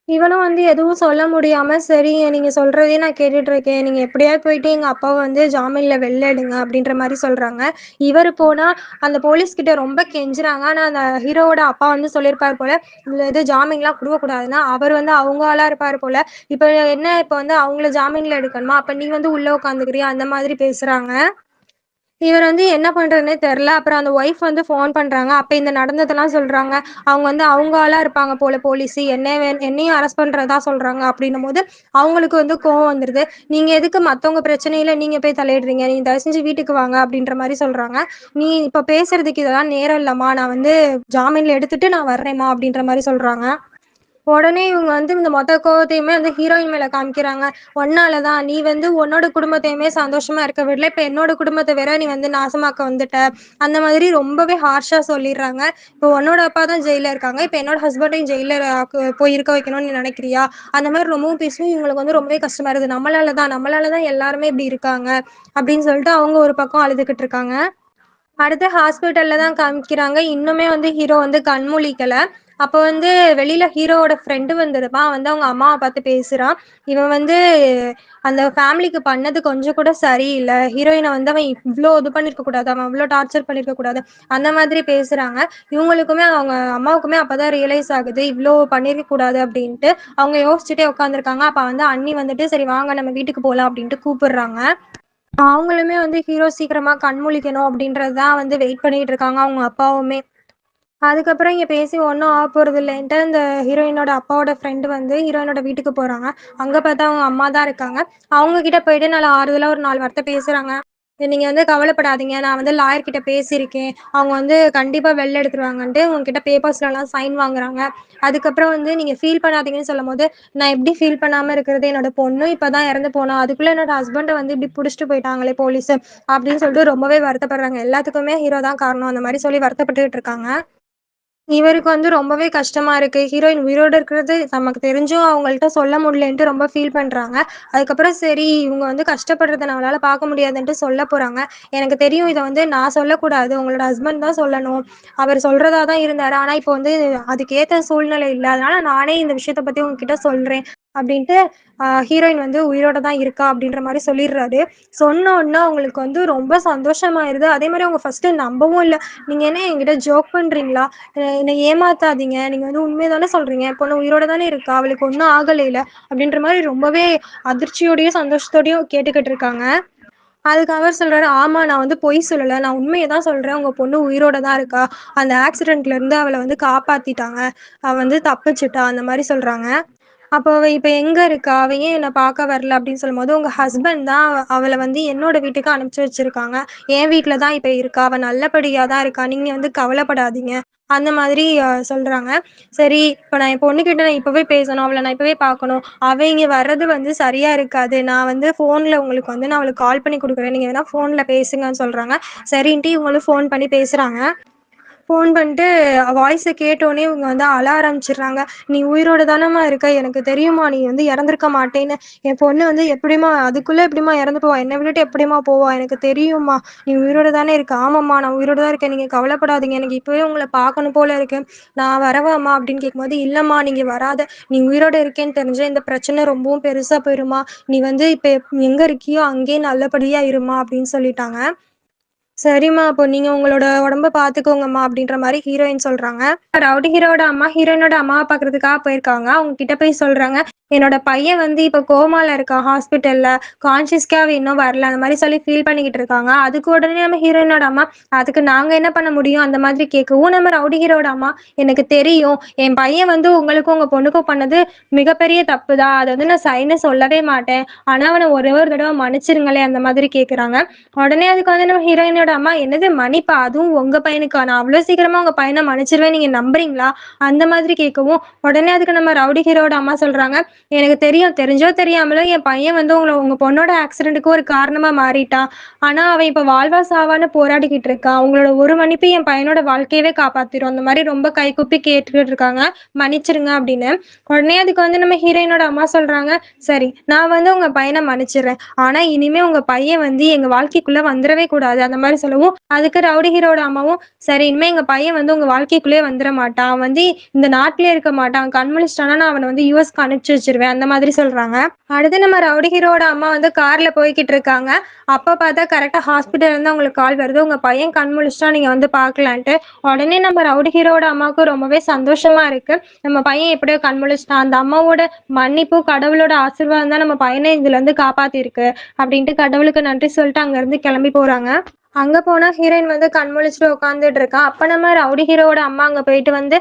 இவனும் வந்து எதுவும் சொல்ல முடியாம, "சரி நீங்க சொல்றதையே நான் கேட்டுட்டு இருக்கேன். நீங்க எப்படியாவது போயிட்டு எங்க அப்பாவ வந்து ஜாமீன்ல வெளில எடுங்க" அப்படின்ற மாரி சொல்றாங்க. இவரு போனா அந்த போலீஸ் கிட்ட ரொம்ப கெஞ்சுறாங்க. ஆனா அந்த ஹீரோவோட அப்பா வந்து சொல்லியிருப்பார் போல, "இந்த இது ஜாமீன்லாம் குடுக்கக்கூடாதுன்னு." அவர் வந்து அவங்க ஆளா இருப்பார் போல. இப்ப வந்து அவங்கள ஜாமீன்ல எடுக்கணுமா? அப்ப நீ வந்து உள்ள உட்காந்துக்கிறியா? அந்த மாதிரி பேசுறாங்க. இவர் வந்து என்ன பண்றதுன்னே தெரியல. அப்புறம் அந்த ஒய்ஃப் வந்து ஃபோன் பண்றாங்க. அப்ப இந்த நடந்ததெல்லாம் சொல்றாங்க. அவங்க வந்து அவங்க ஆளா இருப்பாங்க போல போலீஸு. என்னையும் அரெஸ்ட் பண்றதா சொல்றாங்க அப்படின்னும்போது, அவங்களுக்கு வந்து கோவம் வந்துருது. "நீங்க எதுக்கு மத்தவங்க பிரச்சனையில நீங்க போய் தலையிடுறீங்க? நீங்க தயவு செஞ்சு வீட்டுக்கு வாங்க" அப்படின்ற மாரி சொல்றாங்க. "நீ இப்ப பேசுறதுக்கு இதெல்லாம் நேரம் இல்லம்மா. நான் வந்து ஜாமீன்ல எடுத்துட்டு நான் வர்றேன்ம்மா" அப்படின்ற மாரி சொல்றாங்க. உடனே இவங்க வந்து இந்த மொத்த கோவத்தையுமே வந்து ஹீரோயின் மேல காமிக்கிறாங்க. "உன்னால தான். நீ வந்து உன்னோட குடும்பத்தையுமே சந்தோஷமா இருக்க விடல. இப்ப என்னோட குடும்பத்த வேற நீ வந்து நாசமாக்க வந்துட்ட." அந்த மாதிரி ரொம்பவே ஹார்ஷா சொல்லிர்றாங்க. "இப்போ உன்னோட அப்பா தான் ஜெயில்ல இருக்காங்க. இப்ப என்னோட ஹஸ்பண்டையும் ஜெயில்ல போய் இருக்க வைக்கணும்னு நீ நினைக்கிறியா?" அந்த மாதிரி ரொம்பவும் பேசவும் இவங்களுக்கு வந்து ரொம்பவே கஷ்டமா இருக்குது. நம்மளால தான் எல்லாருமே இப்படி இருக்காங்க." அப்படின்னு சொல்லிட்டு அவங்க ஒரு பக்கம் அழுதுகிட்டு இருக்காங்க. அடுத்து ஹாஸ்பிட்டல்ல தான் காமிக்கிறாங்க. இன்னுமே வந்து ஹீரோ வந்து கண் முழிக்கல. அப்ப வந்து வெளியில ஹீரோவோட ஃப்ரெண்டு வந்திருப்பான். வந்து அவங்க அம்மாவ பார்த்து பேசுறான். இவன் வந்து அந்த ஃபேமிலிக்கு பண்ணது கொஞ்சம் கூட சரியில்ல. ஹீரோயின வந்து அவன் இவ்ளோ இது பண்ணியிருக்க கூடாது. அவன் இவ்ளோ டார்ச்சர் பண்ணியிருக்க கூடாது. அந்த மாதிரி பேசுறாங்க. இவங்களுக்குமே அவங்க அம்மாவுக்குமே அப்பதான் ரியலைஸ் ஆகுது. இவ்ளோ பண்ணியிருக்க கூடாது அப்டின்ட்டு. அவங்க யோசிச்சுட்டே உட்காந்துருக்காங்க. அப்ப வந்து அண்ணி வந்துட்டு, "சரி வாங்க நம்ம வீட்டுக்கு போலாம்" அப்டின்ட்டு கூப்பிடுறாங்க. அவங்களுமே வந்து ஹீரோ சீக்கிரமா கண் முழிக்கணும் அப்படின்றது தான் வந்து வெயிட் பண்ணிட்டு இருக்காங்க அவங்க அப்பாவுமே. அதுக்கப்புறம் இங்க பேசி ஒண்ணும் ஆகப்போறது இல்லன்ட்டு அந்த ஹீரோயினோட அப்பாவோட ஃப்ரெண்ட் வந்து ஹீரோயினோட வீட்டுக்கு போறாங்க. அங்க பார்த்தா அவங்க அம்மா தான் இருக்காங்க. அவங்க கிட்ட போயிட்டு நல்லா ஆறுதலா ஒரு 4 வார்த்தை பேசுறாங்க. "நீங்க வந்து கவலைப்படாதீங்க. நான் வந்து லாயர் கிட்ட பேசியிருக்கேன். அவங்க வந்து கண்டிப்பா வெளில எடுத்துருவாங்கன்ட்டு" உங்ககிட்ட பேப்பர்ஸ்லலாம் சைன் வாங்குறாங்க. அதுக்கப்புறம் வந்து நீங்க ஃபீல் பண்ணாதீங்கன்னு சொல்லும்போது, "நான் எப்படி ஃபீல் பண்ணாம இருக்கிறது? என்னோட பொண்ணும் இப்ப தான் இறந்து போனா. அதுக்குள்ள என்னோட ஹஸ்பண்ட வந்து இப்படி புடிச்சுட்டு போயிட்டாங்களே போலீஸு" அப்படின்னு சொல்லிட்டு ரொம்பவே வருத்தப்படுறாங்க. எல்லாத்துக்குமே ஹீரோ தான் காரணம். அந்த மாரி சொல்லி வருத்தப்பட்டுட்டு இருக்காங்க. இவருக்கு வந்து ரொம்பவே கஷ்டமா இருக்கு. ஹீரோயின் உயிரோட இருக்கிறது நமக்கு தெரிஞ்சும் அவங்கள்ட்ட சொல்ல முடியலன்ட்டு ரொம்ப ஃபீல் பண்றாங்க. அதுக்கப்புறம் சரி இவங்க வந்து கஷ்டப்படுறத நம்மளால பார்க்க முடியாதுன்ட்டு சொல்ல போறாங்க. எனக்கு தெரியும் இத வந்து நான் சொல்லக்கூடாது. உங்களோட ஹஸ்பண்ட் தான் சொல்லணும். அவர் சொல்றதா தான் இருந்தாரு. ஆனா இப்போ வந்து அதுக்கேத்த சூழ்நிலை இல்ல. அதனால நானே இந்த விஷயத்த பத்தி உங்ககிட்ட சொல்றேன். அப்படின்ட்டு ஹீரோயின் வந்து உயிரோட தான் இருக்கா அப்படின்ற மாரி சொல்லிடுறாரு. சொன்ன உடனே அவங்களுக்கு வந்து ரொம்ப சந்தோஷமாயிருது. அதே மாரி அவங்க ஃபர்ஸ்ட்டு நம்பவும் இல்ல. "நீங்க என்ன என்கிட்ட ஜோக் பண்றீங்களா? என்ன ஏமாத்தாதீங்க. நீங்க வந்து உண்மைய தானே சொல்றீங்க. என் பொண்ணு உயிரோட தானே இருக்கா. அவளுக்கு ஒண்ணும் ஆகலைல." அப்படின்ற மாரி ரொம்பவே அதிர்ச்சியோடயும், சந்தோஷத்தோடயும் கேட்டுக்கிட்டு இருக்காங்க. அதுக்கு அவர் சொல்றாரு, "ஆமா நான் வந்து பொய் சொல்லல. நான் உண்மைய தான் சொல்றேன். உங்க பொண்ணு உயிரோட தான் இருக்கா. அந்த ஆக்சிடென்ட்ல இருந்து அவள வந்து காப்பாத்திட்டாங்க. அவ வந்து தப்பிச்சுட்டா." அந்த மாரி சொல்றாங்க. அப்போ அவ இப்ப எங்க இருக்கா? அவ ஏன் என்ன பார்க்க வரல? அப்படின்னு சொல்லும்போது, உங்க ஹஸ்பண்ட் தான் அவள வந்து என்னோட வீட்டுக்கு அனுப்பிச்சு வச்சிருக்காங்க. என் வீட்ல தான் இப்ப இருக்கா. அவ நல்லபடியா தான் இருக்கா. நீங்க வந்து கவலைப்படாதீங்க. அந்த மாதிரி சொல்றாங்க. சரி, இப்ப நான் என் பொண்ணுகிட்ட நான் இப்பவே பேசணும். அவள நான் இப்பவே பார்க்கணும். அவ இங்க வர்றது வந்து சரியா இருக்காது. நான் வந்து ஃபோன்ல உங்களுக்கு வந்து நான் அவளுக்கு கால் பண்ணி குடுக்குறேன். நீங்க வேணா ஃபோன்ல பேசுங்கன்னு சொல்றாங்க. சரின்ட்டு இவங்களும் ஃபோன் பண்ணி பேசுறாங்க. ஃபோன் பண்ணிட்டு வாய்ஸ கேட்டோனே இவங்க வந்து அழ ஆரம்பிச்சுடுறாங்க. "நீ உயிரோட தானம்மா இருக்க. எனக்கு தெரியும்மா நீ வந்து இறந்திருக்க மாட்டேன்னு. என் பொண்ணு வந்து எப்படிம்மா அதுக்குள்ள எப்படிம்மா இறந்து போவா? என்னை விட்டுட்டு எப்படிம்மா போவா? எனக்கு தெரியும்மா. நீ உயிரோட தானே இருக்க." "ஆமாம்மா நான் உயிரோட தான் இருக்கேன். நீங்க கவலைப்படாதீங்க. எனக்கு இப்பவே உங்கள பார்க்கணும் போல இருக்கு. நான் வரவாம்மா?" அப்படின்னு கேட்கும்போது, "இல்லம்மா நீங்க வராத. நீ உயிரோட இருக்கேன்னு தெரிஞ்சா இந்த பிரச்சனை ரொம்பவும் பெருசா போயிரும்மா. நீ வந்து இப்ப எங்க இருக்கியோ அங்கேயே நல்லபடியா இரும்மா" அப்படின்னு சொல்லிட்டாங்க. சரிம்மா, அப்போ நீங்க உங்களோட உடம்ப பார்த்துக்கோங்கம்மா அப்படின்ற மாரி ஹீரோயின் சொல்றாங்க. ரவுடி ஹீரோவோட அம்மா ஹீரோயினோட அம்மாவ பார்க்கறதுக்காக போயிருக்காங்க. அவங்க கிட்ட போய் சொல்றாங்க, "என்னோட பையன் வந்து இப்ப கோமால இருக்கான் ஹாஸ்பிட்டல்ல. கான்ஷியஸ்க்கே அவன் இன்னும் வரல." அந்த மாரி சொல்லி ஃபீல் பண்ணிக்கிட்டு இருக்காங்க. அதுக்கு உடனே நம்ம ஹீரோயினோட அம்மா, "அதுக்கு நாங்க என்ன பண்ண முடியும்?" அந்த மாதிரி கேட்கவும், நம்ம ரவுடி ஹீரோவோட அம்மா, "எனக்கு தெரியும். என் பையன் வந்து உங்களுக்கும் உங்க பொண்ணுக்கும் பண்ணது மிகப்பெரிய தப்பு தான். அத வந்து நான் சரின்னு சொல்லவே மாட்டேன். ஆனா அவன ஒரே ஒரு தடவ மன்னிச்சிருங்களேன்." அந்த மாதிரி கேட்குறாங்க. உடனே அதுக்கு வந்து நம்ம ஹீரோயினோட அம்மா, "என்னது மன்னிப்பா? அதுவும் உங்க பையனுக்கா? நான் அவ்ளோ சீக்கிரமா உங்க பையன மன்னிச்சிருவேன் நீங்க நம்புறீங்களா?" அந்த மாதிரி கேட்கவும், உடனே அதுக்கு நம்ம ரவுடி ஹீரோவோட அம்மா சொல்றாங்க, "எனக்கு தெரியும். தெரிஞ்சோ தெரியாமலோ என் பையன் வந்து உங்க பொண்ணோட ஆக்சிடென்ட்க்கு ஒரு காரணமா மாறிட்டான். ஆனா அவன் இப்ப வாழ்வா சாவான்னு போராடிக்கிட்டு இருக்கான். உங்களோட ஒரு மன்னிப்பு என் பையனோட வாழ்க்கையவே காப்பாத்திரும்." அந்த மாரி ரொம்ப கைகூப்பி கேட்டுக்கிட்டு இருக்காங்க. "மன்னிச்சிருங்க" அப்படின்னு. உடனே அதுக்கு வந்து நம்ம ஹீரோயினோட அம்மா சொல்றாங்க, "சரி நான் வந்து உங்க பையன மன்னிச்சிடுறேன். ஆனா இனிமே உங்க பையன் வந்து எங்க வாழ்க்கைக்குள்ள வந்துரவே கூடாது." அந்த மாரி சொல்லவும், அதுக்கு ரவுடி ஹீரோட அம்மாவும், "சரி இனிமே எங்க பையன் வந்து உங்க வாழ்க்கைக்குள்ளேயே வந்துர மாட்டான். அவன் வந்து இந்த நாட்டிலேயே இருக்க மாட்டான். கண் முழிச்சிட்டான்னா நான் அவன வந்து யுஎஸ்க்கு அனுப்பிச்சு வச்சுருவேன்." அந்த மாதிரி சொல்றாங்க. அடுத்து நம்ம ரவுடி ஹீரோவோட அம்மா வந்து கார்ல போய்க்கிட்டு இருக்காங்க. அப்ப பார்த்தா கரெக்ட்டா ஹாஸ்பிட்டல்ல இருந்து அவங்களுக்கு கால் வருது. "உங்க பையன் கண் முழிச்சிட்டான். நீங்க வந்து பார்க்கலான்ட்டு." உடனே நம்ம ரவுடி ஹீரோவோட அம்மாவுக்கு ரொம்பவே சந்தோஷமா இருக்கு. நம்ம பையன் எப்படியோ கண் முழிச்சிட்டான். அந்த அம்மாவோட மன்னிப்பும், கடவுளோட ஆசீர்வாதம் தான் நம்ம பையன இதுலருந்து காப்பாத்திருக்கு. அப்படின்ட்டு கடவுளுக்கு நன்றி சொல்லிட்டு அங்கருந்து கிளம்பி போறாங்க. அங்க போனா ஹீரோயின் வந்து கண் முழிச்சுட்டு உட்காந்துட்டு இருக்கா. அப்ப நம்ம ரவுடி ஹீரோவோட அம்மா அங்க போயிட்டு வந்து,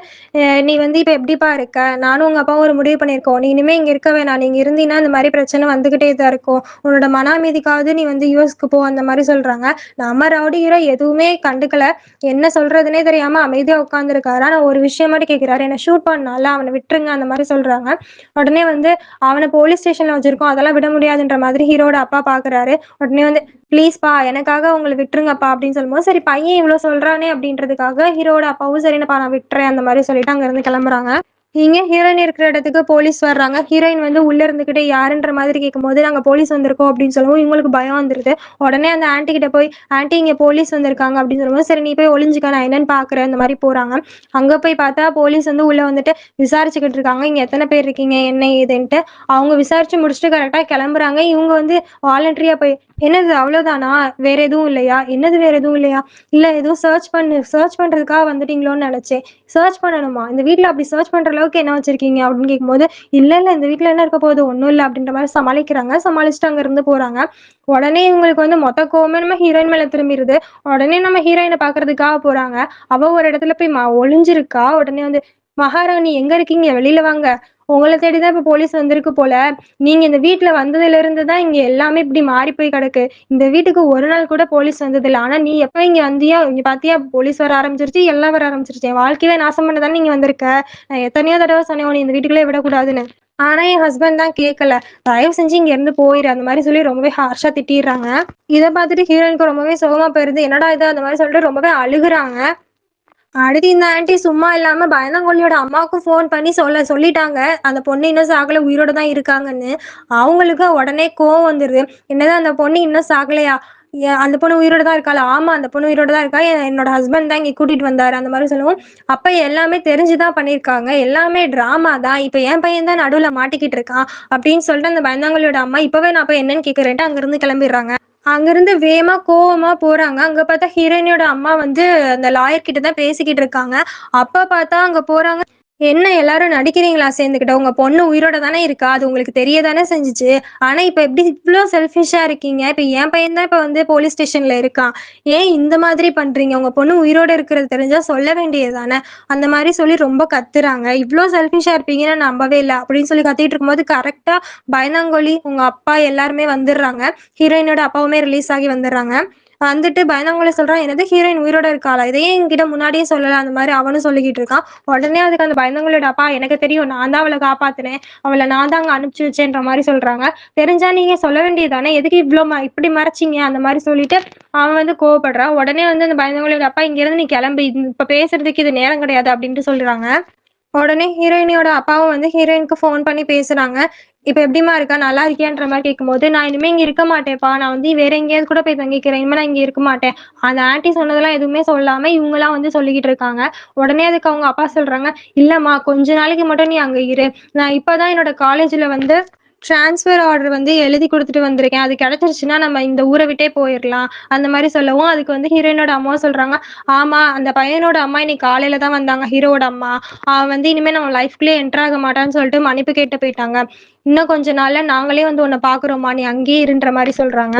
நீ வந்து இப்ப எப்படிப்பா இருக்க? நானும் உங்க அப்பாவும் ஒரு முடிவு பண்ணியிருக்கோம். நீ இனிமே இங்க இருக்க வேணாம். நீ இங்க இருந்தீன்னா இந்த மாரி பிரச்சனை வந்துகிட்டே தான் இருக்கும். உன்னோட மன அமைதிக்காவது நீ வந்து யுஎஸ்க்கு போ." அந்த மாரி சொல்றாங்க. நம்ம ரவுடி ஹீரோ எதுவுமே கண்டுக்கல. என்ன சொல்றதுன்னே தெரியாம அமைதியா உட்கார்ந்துருக்காரு. ஆனா ஒரு விஷயம் மட்டும் கேட்கிறாரு. "என்ன ஷூட் பண்ணான்ல, அவன விட்டுருங்க." அந்த மாரி சொல்றாங்க. உடனே வந்து அவன போலீஸ் ஸ்டேஷன்ல வச்சிருக்கோம். அதெல்லாம் விட முடியாதுன்ற மாதிரி ஹீரோவோட அப்பா பார்க்குறாரு. உடனே வந்து ப்ளீஸ்ப்பா எனக்காக உங்கள விட்டுருங்கப்பா அப்படின்னு சொல்லும்போது, சரி பையன் இவ்ளோ சொல்றானே அப்படின்றதுக்காக ஹீரோவோட அப்பாவும் சரிப்பா நான் விட்டுறேன் அந்த மாரி சொல்லிட்டு அங்கருந்து கிளம்புறாங்க. இங்க ஹீரோயின் இருக்கிற இடத்துக்கு போலீஸ் வர்றாங்க. ஹீரோயின் வந்து உள்ள இருந்துகிட்டு யாருன்ற மாதிரி கேட்கும்போது, "நாங்க போலீஸ் வந்திருக்கோம்" அப்படின்னு சொல்லவும் இவங்களுக்கு பயம் வந்துருது. உடனே அந்த ஆன்டி கிட்ட போய், "ஆன்டி இங்க போலீஸ் வந்திருக்காங்க" அப்படின்னு சொல்லும்போது, "சரி நீ போய் ஒளிஞ்சுக்க நான் என்னன்னு பார்க்குறேன்" அந்த மாரி போறாங்க. அங்க போய் பார்த்தா போலீஸ் வந்து உள்ள வந்துட்டு விசாரிச்சுக்கிட்டு இருக்காங்க. இங்க எத்தன பேர் இருக்கீங்க? என்ன ஏதுன்ட்டு. அவங்க விசாரிச்சு முடிச்சுட்டு கரெக்ட்டா கிளம்புறாங்க. இவங்க வந்து வாலண்டரியா போய், "என்னது அவ்வளோதானா? வேற எதுவும் இல்லையா?" "என்னது வேற எதுவும் இல்லையா?" "இல்ல எதுவும் சர்ச் பண்றதுக்காக வந்துட்டீங்களோன்னு நெனச்சேன்." "சர்ச் பண்ணணுமா? இந்த வீட்ல அப்படி சர்ச் பண்ற அளவுக்கு என்ன வச்சிருக்கீங்க?" அப்படின்னு கேட்கும்போது, "இல்ல, இல்ல இந்த வீட்ல என்ன இருக்க போகுது? ஒண்ணும் இல்ல." அப்படின்ற மாரி சமாளிக்கிறாங்க. சமாளிச்சுட்டு அங்கருந்து போறாங்க. உடனே இவங்களுக்கு வந்து மொத்த கோவமே நம்ம ஹீரோயின் மேல திரும்பிருது. உடனே நம்ம ஹீரோயின பார்க்கறதுக்காக போறாங்க. அவ ஒரு இடத்துல போய் ஒளிஞ்சிருக்கா. உடனே வந்து, "மகாராணி எங்க இருக்கீங்க? வெளில வாங்க. உங்கள தேடி தான் இப்ப போலீஸ் வந்திருக்கு போல. நீங்க இந்த வீட்ல வந்ததுல தான் இங்க எல்லாமே இப்படி மாறி போய் கிடக்கு. இந்த வீட்டுக்கு ஒரு நாள் கூட போலீஸ் வந்ததில்ல. ஆனா நீ எப்ப இங்க வந்தியோ, இங்க பாத்தியா போலீஸ் வர ஆரம்பிச்சிருச்சு, எல்லாம் வர ஆரம்பிச்சிருச்சு. என் வாழ்க்கையவே நாசம் பண்ண தானே நீங்க வந்திருக்க. நான் எத்தனையோ தடவ சொன்னேன் உன்ன இந்த வீட்டுக்குள்ளே விடக்கூடாதுன்னு. ஆனா என் ஹஸ்பண்ட் தான் கேட்கல. தயவு செஞ்சு இங்க இருந்து போயிரு." அந்த மாரி சொல்லி ரொம்பவே ஹார்ஷா திட்டிர்றாங்க. இத பார்த்துட்டு ஹீரோயினுக்கு ரொம்பவே சோகமா போயிருது. என்னடா இது? அந்த மாரி சொல்லிட்டு ரொம்பவே அழுகுறாங்க. அடுத்து இந்த ஆன்டி சும்மா இல்லாம பயந்தாங்கோலியோட அம்மாவுக்கும் ஃபோன் பண்ணி சொல்லிட்டாங்க. அந்த பொண்ணு இன்னும் சாகல, உயிரோட தான் இருக்காங்கன்னு. அவங்களுக்கு உடனே கோவம் வந்துருது. என்னது அந்த பொண்ணு இன்னும் சாகலையா? அந்த பொண்ணு உயிரோட தான் இருக்காளா? ஆமா அந்த பொண்ணு உயிரோட தான் இருக்கா. என்னோட ஹஸ்பண்ட் தான் இங்க கூட்டிட்டு வந்தாரு. அந்த மாரி சொல்லவும், அப்ப எல்லாமே தெரிஞ்சு தான் பண்ணியிருக்காங்க. எல்லாமே ட்ராமா தான். இப்ப என் பையன் தான் நடுவுல மாட்டிக்கிட்டு இருக்கான். அப்படின்னு சொல்லிட்டு அந்த பயந்தாங்கோலியோட அம்மா, இப்பவே நான் போய் என்னன்னு கேட்கிறேன்ட்டு அங்கிருந்து கிளம்பிடுறாங்க. அங்கிருந்து வேகமா கோவமா போறாங்க. அங்க பார்த்தா ஹீரோயினியோட அம்மா வந்து அந்த லாயர் கிட்ட தான் பேசிக்கிட்டு இருக்காங்க. அப்ப பார்த்தா அங்க போறாங்க. "என்ன எல்லாரும் நடிக்கிறீங்களா சேர்ந்துக்கிட்டு? உங்க பொண்ணு உயிரோட தானே இருக்கா. அது உங்களுக்கு தெரிய தானே செஞ்சுச்சு. ஆனா இப்ப எப்படி இவ்ளோ செல்ஃபிஷ்ஷா இருக்கீங்க? இப்ப என் பையன் தான் இப்ப வந்து போலீஸ் ஸ்டேஷன்ல இருக்கான். ஏன் இந்த மாதிரி பண்றீங்க? உங்க பொண்ணு உயிரோட இருக்கிறது தெரிஞ்சா சொல்ல வேண்டியது தானே." அந்த மாரி சொல்லி ரொம்ப கத்துறாங்க. "இவ்ளோ செல்ஃபிஷ்ஷா இருப்பீங்கன்னு நான் நம்பவே இல்ல." அப்படின்னு சொல்லி கத்திட்டு இருக்கும்போது கரெக்ட்டா பயந்தாங்கோலி, உங்க அப்பா எல்லாருமே வந்துர்றாங்க. ஹீரோயினோட அப்பாவுமே ரிலீஸ் ஆகி வந்துர்றாங்க. வந்துட்டு பயந்தாங்கோலி சொல்றான், "என்னது ஹீரோயின் உயிரோட இருக்காளா? இத ஏன் என்கிட்ட முன்னாடியே சொல்லல?" அந்த மாரி அவனும் சொல்லிக்கிட்டு இருக்கான். உடனே அதுக்கு அந்த பயந்தாங்கோலியோட அப்பா, "எனக்கு தெரியும். நான் தான் அவள காப்பாத்துனேன். அவள நான் தான் அங்க அனுப்பிச்சு வச்சேன்ற" மாரி சொல்றாங்க. "தெரிஞ்சா நீங்க சொல்ல வேண்டியது தானே. எதுக்கு இவ்ளோ இப்படி மறைச்சீங்க?" அந்த மாரி சொல்லிட்டு அவன் வந்து கோவப்படுறான். உடனே வந்து அந்த பயந்தாங்கோலியோட அப்பா, "இங்கிருந்து நீ கிளம்பு. இப்ப பேசுறதுக்கு இது நேரம் கிடையாது." அப்படின்ட்டு சொல்றாங்க. உடனே ஹீரோயினியோட அப்பாவும் வந்து ஹீரோயினுக்கு ஃபோன் பண்ணி பேசுறாங்க. "இப்ப எப்படிம்மா இருக்க? நல்லா இருக்கியான்ற?" மாரி கேட்கும்போது, "நான் இனிமே இங்க இருக்க மாட்டேன்ப்பா. நான் வந்து வேற எங்கேயாவது கூட போய் தங்கிக்கிறேன். இனிமே நான் இங்க இருக்க மாட்டேன்." அந்த ஆன்டி சொன்னதெல்லாம் எதுவுமே சொல்லாம இவங்கலாம் வந்து சொல்லிக்கிட்டு இருக்காங்க. உடனே அதுக்கு அவங்க அப்பா சொல்றாங்க, "இல்லம்மா கொஞ்ச நாளைக்கு மட்டும் நீ அங்க இரு. நான் இப்ப தான் என்னோட காலேஜ்ல வந்து ட்ரான்ஸ்ஃபர் ஆர்டர் வந்து எழுதி குடுத்துட்டு வந்திருக்கேன். அது கிடைச்சிருச்சுன்னா நம்ம இந்த ஊர விட்டே போயிரலாம்." அந்த மாரி சொல்லவும், அதுக்கு வந்து ஹீரோயினோட அம்மாவும் சொல்றாங்க, "ஆமா அந்த பையனோட அம்மா இன்னைக்கு காலையில தான் வந்தாங்க. ஹீரோவோட அம்மா. அவன் வந்து இனிமே நம்ம லைஃப்குள்ளயே என்டர் ஆக மாட்டான்னு சொல்லிட்டு மன்னிப்பு கேட்டு போயிட்டாங்க. இன்னும் கொஞ்ச நாள்ல நாங்களே வந்து உன்ன பார்க்குறோம்மா. நீ அங்கேயே இருன்ற" மாரி சொல்றாங்க.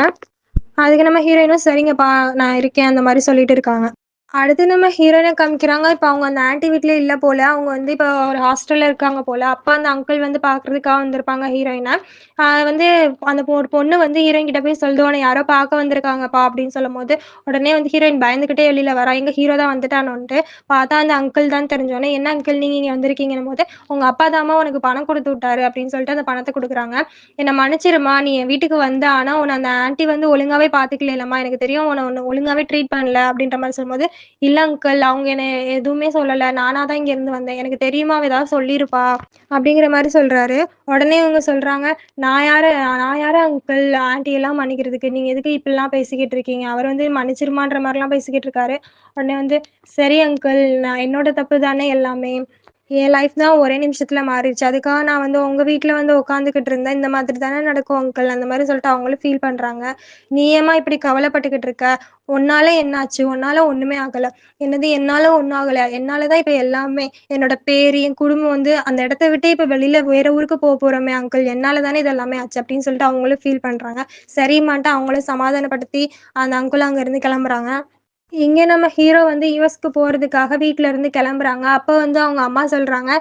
அதுக்கு நம்ம ஹீரோயினும் சரிங்கப்பா நான் இருக்கேன் அந்த மாரி சொல்லிட்டு இருக்காங்க. அடுத்து நம்ம ஹீரோயின காமிக்கிறாங்க. இப்ப அவங்க அந்த ஆன்டி வீட்ல இல்ல போல. அவங்க வந்து இப்ப ஒரு ஹாஸ்டல்ல இருக்காங்க போல. அப்ப அந்த அங்கிள் வந்து பார்க்கறதுக்காக வந்திருப்பாங்க ஹீரோயின. வந்து அந்த ஒரு பொண்ணு வந்து ஹீரோயின் கிட்ட போய் சொல்லுது, "உன்ன யாரோ பார்க்க வந்திருக்காங்கப்பா" அப்படின்னு சொல்லும்போது, உடனே வந்து ஹீரோயின் பயந்துகிட்டே வெளில வரா. எங்க ஹீரோ தான் வந்துட்டானோன்ட்டு. பார்த்தா அந்த அங்கிள் தான் தெரிஞ்சோனே, "என்ன அங்கிள் நீங்க இங்க வந்திருக்கீங்கன்னும்போது, உங்க அப்பா தாம்மா உனக்கு பணம் குடுத்து விட்டாரு" அப்படின்னு சொல்லிட்டு அந்த பணத்த குடுக்குறாங்க. "என்ன மன்னிச்சிரும்மா, நீ என் வீட்டுக்கு வந்த. ஆனா உன்ன அந்த ஆன்டி வந்து ஒழுங்காவே பார்த்துக்கலைலம்மா. எனக்கு தெரியும் உன்ன ஒழுங்காவே ட்ரீட் பண்ணல" அப்படின்ற மாரி சொல்லும்போது, "இல்ல அங்கிள். அவங்க என்ன எதுவுமே சொல்லல. நானா தான் இங்கேருந்து வந்தேன். எனக்கு தெரியுமா அவ ஏதாவது சொல்லியிருப்பா." அப்படிங்கிற மாரி சொல்றாரு. உடனே இவங்க சொல்றாங்க, "நான் யாரு அங்கிள் ஆன்டி எல்லாம் மன்னிக்கிறதுக்கு? நீங்க எதுக்கு இப்படிலாம் பேசிக்கிட்டு இருக்கீங்க?" அவர் வந்து மன்னிச்சிருமான்ற மாரிலாம் பேசிக்கிட்டு இருக்காரு. உடனே வந்து, "சரி அங்கிள். நான் என்னோட தப்பு தானே எல்லாமே. என் லைஃப் தான் ஒரே நிமிஷத்துல மாறிடுச்சு. அதுக்காக நான் வந்து உங்க வீட்ல வந்து உட்காந்துக்கிட்டு இருந்தேன். இந்த மாதிரி தானே நடக்கும் அங்கிள் அந்த மாரி சொல்லிட்டு அவங்களும் ஃபீல் பண்றாங்க. "நீ ஏம்மா இப்படி கவலைப்பட்டுக்கிட்டு இருக்க? உன்னால என்னாச்சு? உன்னால ஒண்ணுமே ஆகல." "என்னது என்னால ஒண்ணும் ஆகல. என்னால தான் இப்ப எல்லாமே. என்னோட பேரு, என் குடும்பம் வந்து அந்த இடத்த விட்டே இப்ப வெளியில வேற ஊருக்கு போறோமே அங்கிள். என்னால தானே இது எல்லாமே ஆச்சு." அப்படின்னு சொல்லிட்டு அவங்களும் ஃபீல் பண்றாங்க. சரிம்மான்ட்டு அவங்களும் சமாதானப்படுத்தி அந்த அங்கிளும் அங்கருந்து கிளம்புறாங்க. இங்க நம்ம ஹீரோ வந்து யுஎஸ்க்கு போறதுக்காக வீட்ல இருந்து கிளம்புறாங்க. அப்ப வந்து அவங்க அம்மா சொல்றாங்க,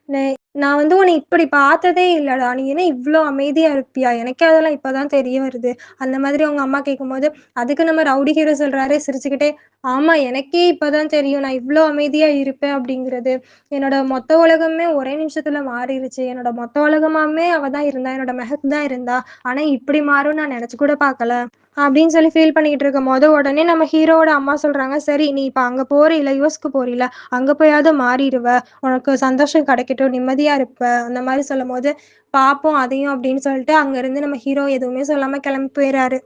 "நே நான் வந்து உன்ன இப்படி பார்த்ததே இல்லடா. நீ என்ன இவ்ளோ அமைதியா இருப்பியா? எனக்கே அதெல்லாம் இப்ப தான் தெரிய வருது." அந்த மாதிரி அவங்க அம்மா கேட்கும்போது, அதுக்கு நம்ம ரவுடி ஹீரோ சொல்றாரு சிரிச்சுக்கிட்டே, "ஆமா எனக்கே இப்ப தான் தெரியும். நான் இவ்ளோ அமைதியா இருப்பேன் அப்படிங்கிறது. என்னோட மொத்த உலகமே ஒரே நிமிஷத்துல மாறிருச்சு. என்னோட மொத்த உலகமாமே அவ தான் இருந்தா. என்னோட மெஹக் தான் இருந்தா. ஆனா இப்படி மாறும்னு நான் நெனச்சு கூட பார்க்கல." அப்படின்னு சொல்லி ஃபீல் பண்ணிக்கிட்டு இருக்கும்போது, உடனே நம்ம ஹீரோவோட அம்மா சொல்றாங்க, "சரி நீ இப்ப அங்க போறீல, யுஎஸ்க்கு போறீல, அங்க போயாவது மாறிருவ. உனக்கு சந்தோஷம் கிடைக்கட்டும், நிம்மதியா இருப்ப." அந்த மாரி சொல்லும்போது, "பாப்போம் அதையும்." அப்படின்னு சொல்லிட்டு அங்கருந்து நம்ம ஹீரோ எதுவுமே சொல்லாம கிளம்பி போயிறாரு.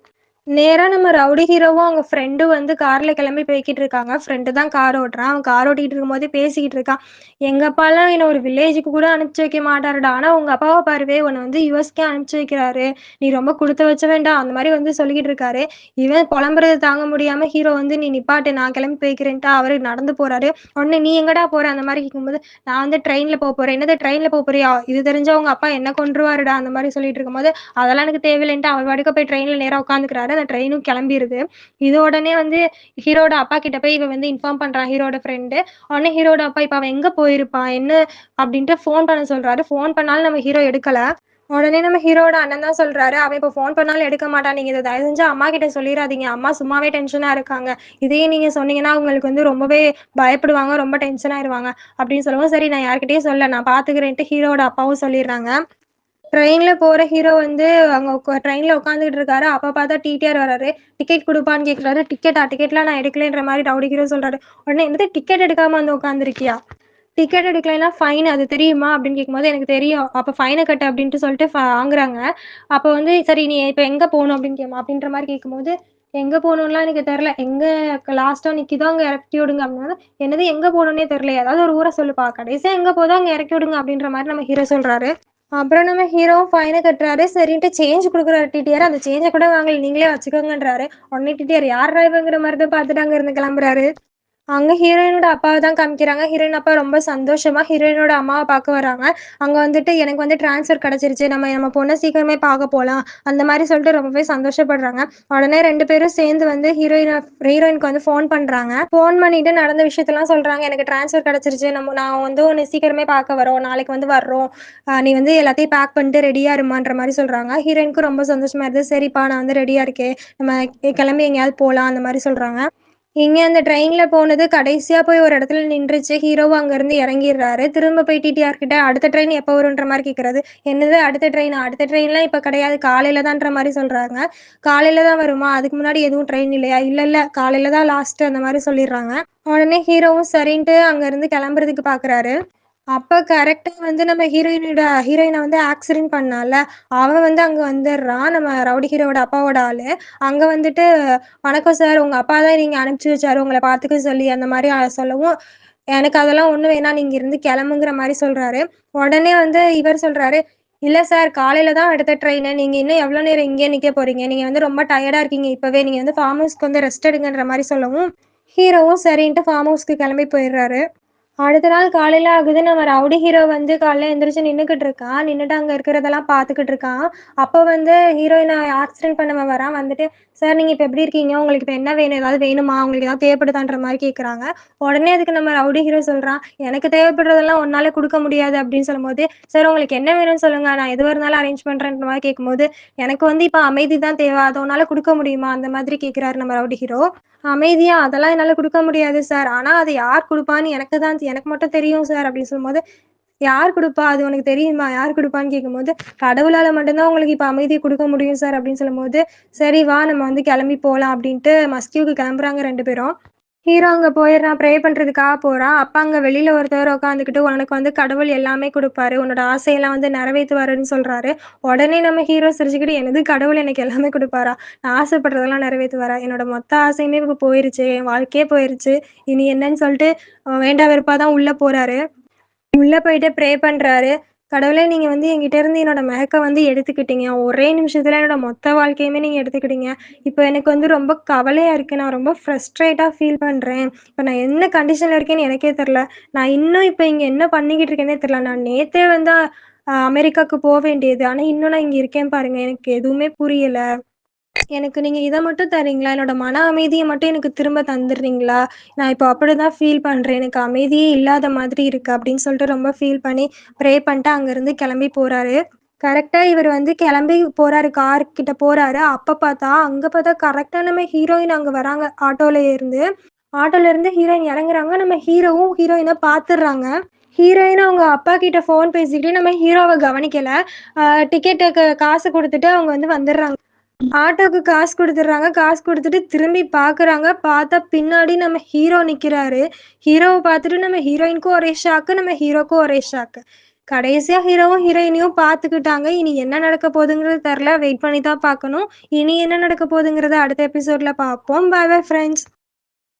நேரா நம்ம ரவுடி ஹீரோவும் அவங்க ஃப்ரெண்டும் வந்து கார்ல கிளம்பி போய்க்கிட்டு இருக்காங்க. ஃப்ரெண்டு தான் கார் ஓட்டுறான். அவன் கார் ஓட்டிட்டு இருக்கும்போதே பேசிக்கிட்டு இருக்கான். "எங்க அப்பாலாம் என்ன ஒரு வில்லேஜுக்கு கூட அனுப்பிச்சு வைக்க மாட்டாருடா. ஆனா உங்க அப்பாவ பாருவே உன்ன வந்து யுஎஸ்க்கே அனுப்பிச்சு வைக்கிறாரு. நீ ரொம்ப குடுத்து வச்சவன்டா." அந்த மாரி வந்து சொல்லிக்கிட்டு இருக்காரு. இவன் புலம்புறது தாங்க முடியாம ஹீரோ வந்து, "நீ நிப்பாட்டு நான் கிளம்பி போய்க்கிறேன்ட்டு." அவரு நடந்து போறாரு. உடனே, "நீ எங்கடா போற?" அந்த மாரி கேட்கும்போது, "நான் வந்து ட்ரெயின்ல போறேன்." "என்னது ட்ரெயின்ல போறியா? இது தெரிஞ்சா உங்க அப்பா என்ன கொன்றுவாருடா." அந்த மாரி சொல்லிட்டு இருக்கும்போது, "அதெல்லாம் எனக்கு தேவையில்லன்ட்டு." அவர் பாட்டுக்கு போய் ட்ரெயின்ல நேரா உட்காந்துக்கிறாரு. அந்த ட்ரெயினும் கிளம்பிருது. இது உடனே வந்து ஹீரோட அப்பா கிட்ட போய் இவன் வந்து இன்ஃபார்ம் பண்றான் ஹீரோட ஃப்ரெண்டு. உடனே ஹீரோட அப்பா, "இப்ப அவன் எங்க போயிருப்பான்? என்ன?" அப்படின்ட்டு ஃபோன் பண்ண சொல்றாரு. ஃபோன் பண்ணாலும் நம்ம ஹீரோ எடுக்கல. உடனே நம்ம ஹீரோவோட அண்ணன் தான் சொல்றாரு, "அவன் இப்ப ஃபோன் பண்ணாலும் எடுக்க மாட்டான். நீங்க இத தயவு செஞ்சு அம்மா கிட்ட சொல்லிறாதீங்க. அம்மா சும்மாவே டென்ஷனா இருக்காங்க. இதையே நீங்க சொன்னீங்கன்னா, அவங்களுக்கு வந்து ரொம்பவே பயப்படுவாங்க. ரொம்ப டென்ஷன் ஆயிருவாங்க." அப்படின்னு சொல்லவும், "சரி நான் யார்கிட்டயும் சொல்லல. நான் பார்த்துக்கிறேன்ட்டு" ஹீரோவோட அப்பாவும் சொல்லிர்றாங்க. ட்ரெயின்ல போற ஹீரோ வந்து அங்க ட்ரெயின்ல உட்காந்துக்கிட்டு இருக்காரு. அப்ப பார்த்தா டிடிஆர் வராரு. டிக்கெட் குடுப்பான்னு கேட்குறாரு. டிக்கெட்டா? டிக்கெட்லாம் நான் எடுக்கலன்ற மாரி ரவுடி ஹீரோ சொல்றாரு. உடனே "என்னது டிக்கெட் எடுக்காம வந்து உட்காந்துருக்கியா? டிக்கெட் எடுக்கலைன்னா ஃபைன் அது தெரியுமா?" அப்படின்னு கேட்கும்போது, "எனக்கு தெரியும். அப்ப ஃபைன கட்டு." அப்படின்ட்டு சொல்லிட்டு வாங்குறாங்க. அப்ப வந்து "சரி நீ இப்ப எங்க போணும்?" அப்படின்ற மாரி கேட்கும்போது, "எங்க போணும்லாம் எனக்கு தெரியல. எங்க லாஸ்ட்டா நிக்குதோ அங்க இறக்கி விடுங்க." அப்படின்னா, "என்னது எங்க போணும்னே தெரியலையா? ஏதாவது ஒரு ஊர சொல்லுப்பா. கடைசியா எங்க போதோ அங்க இறக்கி விடுங்க." அப்படின்ற மாரி நம்ம ஹீரோ சொல்றாரு. அப்புறம் நம்ம ஹீரோவும் ஃபைன கட்டுறாரு. சரின்ட்டு சேஞ்ச் குடுக்குறாரு டிடிஆர். அந்த சேஞ்ச கூட வாங்கல. நீங்களே வச்சுக்கோங்கன்றாரு. உடனே டிடிஆர் யார்ரா இவங்கிற மாரி தான் பார்த்துட்டு அங்கருந்து கிளம்புறாரு. அங்க ஹீரோயினோட அப்பாவ தான் காமிக்கிறாங்க. ஹீரோயின் அப்பா ரொம்ப சந்தோஷமா ஹீரோயினோட அம்மாவ பார்க்க வராங்க. அங்க வந்துட்டு எனக்கு வந்து ட்ரான்ஸ்ஃபர் கிடைச்சிருச்சு. நம்ம நம்ம பொண்ண சீக்கிரமே பார்க்க போலாம். அந்த மாரி சொல்லிட்டு ரொம்பவே சந்தோஷப்படுறாங்க. உடனே 2 பேரும் சேர்ந்து வந்து ஹீரோயினுக்கு வந்து ஃபோன் பண்றாங்க. ஃபோன் பண்ணிட்டு நடந்த விஷயத்தெல்லாம் சொல்றாங்க. எனக்கு ட்ரான்ஸ்ஃபர் கிடைச்சிருச்சு. நான் வந்து உன்ன சீக்கிரமே பார்க்க வரோம். நாளைக்கு வந்து வர்றோம். நீ வந்து எல்லாத்தையும் பேக் பண்ணிட்டு ரெடியா இருமான்ற மாரி சொல்றாங்க. ஹீரோயினுக்கும் ரொம்ப சந்தோஷமா இருந்தது. சரிப்பா நான் வந்து ரெடியா இருக்கேன். நம்ம கிளம்பி எங்கேயாவது போலாம் அந்த மாரி சொல்றாங்க. இங்க அந்த ட்ரெயின்ல போனது கடைசியா போய் ஒரு இடத்துல நின்றுச்சு. ஹீரோவும் அங்கருந்து இறங்கிர்றாரு. திரும்ப போய் டிடிஆர் கிட்ட அடுத்த ட்ரெயின் எப்போ வரும்ன்ற மாரி கேட்கறாரு. என்னது அடுத்த ட்ரெயினா? அடுத்த ட்ரெயின்லாம் இப்ப கிடையாது. காலையில தான்ற மாரி சொல்றாங்க. காலையில தான் வருமா? அதுக்கு முன்னாடி எதுவும் ட்ரெயின் இல்லையா? இல்ல, இல்ல. காலையில தான் லாஸ்ட் அந்த மாரி சொல்லிர்றாங்க. உடனே ஹீரோவும் சரின்ட்டு அங்கருந்து கிளம்புறதுக்கு பார்க்குறாரு. அப்ப கரெக்ட்டா வந்து நம்ம ஹீரோயின வந்து ஆக்சிடென்ட் பண்ணான்ல, அவன் வந்து அங்க வந்துடுறான். நம்ம ரவுடி ஹீரோவோட அப்பாவோட ஆளு. அங்க வந்துட்டு, "வணக்கம் சார். உங்க அப்பா தான் நீங்க அனுப்பிச்சு வச்சாரு உங்கள பார்த்துக்க சொல்லி." அந்த மாரி சொல்லவும், "எனக்கு அதெல்லாம் ஒண்ணும் வேணாம். நீங்க இருந்து கிளம்புங்கிற" மாரி சொல்றாரு. உடனே வந்து இவர் சொல்றாரு, "இல்ல சார். காலையில தான் அடுத்த ட்ரெயினு. நீங்க இன்னும் எவ்வளோ நேரம் இங்கேயே நிக்க போறீங்க? நீங்க வந்து ரொம்ப டயர்டா இருக்கீங்க இப்பவே. நீங்க வந்து ஃபார்ம் ஹவுஸ்க்கு வந்து ரெஸ்ட் எடுங்கன்ற" மாரி சொல்லவும், ஹீரோவும் சரின்ட்டு ஃபார்ம் ஹவுஸ்க்கு கிளம்பி போயிடுறாரு. அடுத்த நாள் காலையில ஆகுது. நம்ம ரவுடி ஹீரோ வந்து காலைல எந்திரிச்சு நின்னுக்கிட்டு இருக்கான். நின்னுட்டு அங்க இருக்கிறதெல்லாம் பார்த்துக்கிட்டு இருக்கான். அப்ப வந்து ஹீரோயின ஆக்சிடென்ட் பண்ணவன் வரான். வந்துட்டு, "சார் நீங்க இப்ப எப்படி இருக்கீங்க? உங்களுக்கு இப்ப என்ன வேணும்? ஏதாவது வேணுமா? உங்களுக்கு ஏதாவது தேவைப்படுதான்ற?" மாரி கேட்குறாங்க. உடனே அதுக்கு நம்ம ரவுடி ஹீரோ சொல்றான், "எனக்கு தேவைப்படுறதெல்லாம் உன்னால குடுக்க முடியாது." அப்படின்னு சொல்லும்போது, "சார் உங்களுக்கு என்ன வேணும்னு சொல்லுங்க. நான் எதுவா இருந்தாலும் அரேஞ்ச் பண்றேன்ற" மாரி கேட்கும்போது, "எனக்கு வந்து இப்ப அமைதி தான் தேவை. அத உன்னால குடுக்க முடியுமா?" அந்த மாதிரி கேட்கிறாரு நம்ம ரவுடி ஹீரோ. அமைதியா, "அதெல்லாம் என்னால குடுக்க முடியாது சார். ஆனா அது யார் குடுப்பான்னு எனக்கு மட்டும் தெரியும் சார்." அப்படின்னு சொல்லும்போது, "யார் குடுப்பா? அது உனக்கு தெரியுமா? யார் குடுப்பான்னு?" கேட்கும்போது, "கடவுளால மட்டும் தான் உங்களுக்கு இப்ப அமைதிய குடுக்க முடியும் சார்." அப்படின்னு சொல்லும்போது, "சரி வா நம்ம வந்து கிளம்பி போலாம்." அப்படின்ட்டு மஸ்கியூக்கு கிளம்புறாங்க 2 பேரும். ஹீரோ அங்க போயிடுறான். ப்ரே பண்றதுக்காக போறான். அப்ப அங்க வெளியில ஒருத்தர் உட்காந்துக்கிட்டு, "உனக்கு வந்து கடவுள் எல்லாமே குடுப்பாரு. உன்னோட ஆசையெல்லாம் வந்து நிறைவேத்துவாருன்னு" சொல்றாரு. உடனே நம்ம ஹீரோ சிரிச்சுக்கிட்டு, "என்னது கடவுள் எனக்கு எல்லாமே குடுப்பாரா? நான் ஆசைப்படுறதெல்லாம் நிறைவேத்துவாரா? என்னோட மொத்த ஆசையுமே இப்ப போயிருச்சு. என் வாழ்க்கையே போயிருச்சு. இனி என்னன்னு" சொல்லிட்டு வேண்டா வெறுப்பா தான் உள்ள போறாரு. உள்ள போயிட்டு ப்ரே பண்றாரு. கடவுளே நீங்க வந்து என்கிட்ட இருந்து என்னோட மயக்க வந்து எடுத்துக்கிட்டீங்க. ஒரே நிமிஷத்துல என்னோட மொத்த வாழ்க்கையுமே நீங்க எடுத்துக்கிட்டீங்க. இப்போ எனக்கு வந்து ரொம்ப கவலையா இருக்கு. நான் ரொம்ப ஃப்ரஸ்ட்ரேட்டா ஃபீல் பண்றேன். இப்ப நான் என்ன கண்டிஷன்ல இருக்கேன்னு எனக்கே தெரியல. நான் இன்னும் இப்ப இங்க என்ன பண்ணிக்கிட்டு இருக்கேன்னே தெரியல. நான் நேத்தே வந்து அமெரிக்காவுக்கு வேண்டியது. ஆனா இன்னும் நான் இங்க இருக்கேன் பாருங்க. எனக்கு எதுவுமே புரியல. எனக்கு நீங்க இத மட்டும் தர்றீங்களா? என்னோட மன அமைதிய மட்டும் எனக்கு திரும்ப தந்துடுறீங்களா? நான் இப்போ அப்படிதான் ஃபீல் பண்றேன். எனக்கு அமைதியே இல்லாத மாதிரி இருக்கு அப்படின்னு சொல்லிட்டு ரொம்ப ஃபீல் பண்ணி ப்ரே பண்ணிட்டு அங்கருந்து கிளம்பி போறாரு. கரெக்ட்டா இவரு வந்து கிளம்பி போறாரு. கார் கிட்ட போறாரு. அப்ப பார்த்தா, அங்க பார்த்தா கரெக்ட்டா நம்ம ஹீரோயின் அங்க வராங்க ஆட்டோல இருந்து. ஆட்டோல இருந்து ஹீரோயின் இறங்குறாங்க. நம்ம ஹீரோவும் ஹீரோயின பார்த்துடுறாங்க. ஹீரோயின் அவங்க அப்பா கிட்ட ஃபோன் பேசிக்கிட்டு நம்ம ஹீரோவ கவனிக்கல. டிக்கெட்டுக்கு காசு குடுத்துட்டு அவங்க வந்து வந்துடுறாங்க. ஆட்டோக்கு காசு குடுத்துடுறாங்க. காசு குடுத்துட்டு திரும்பி பார்க்குறாங்க. பார்த்தா பின்னாடி நம்ம ஹீரோ நிக்கிறாரு. ஹீரோவ பார்த்துட்டு நம்ம ஹீரோயினுக்கும் ஒரே ஷாக்கு. நம்ம ஹீரோக்கும் ஒரே ஷாக்கு. கடைசியா ஹீரோவும் ஹீரோயினையும் பார்த்துக்கிட்டாங்க. இனி என்ன நடக்க போகுதுங்கிறது தெரியல. வெயிட் பண்ணி தான் பார்க்கணும். இனி என்ன நடக்க போகுதுங்கிறத அடுத்த எபிசோட்ல பார்ப்போம். Bye bye friends.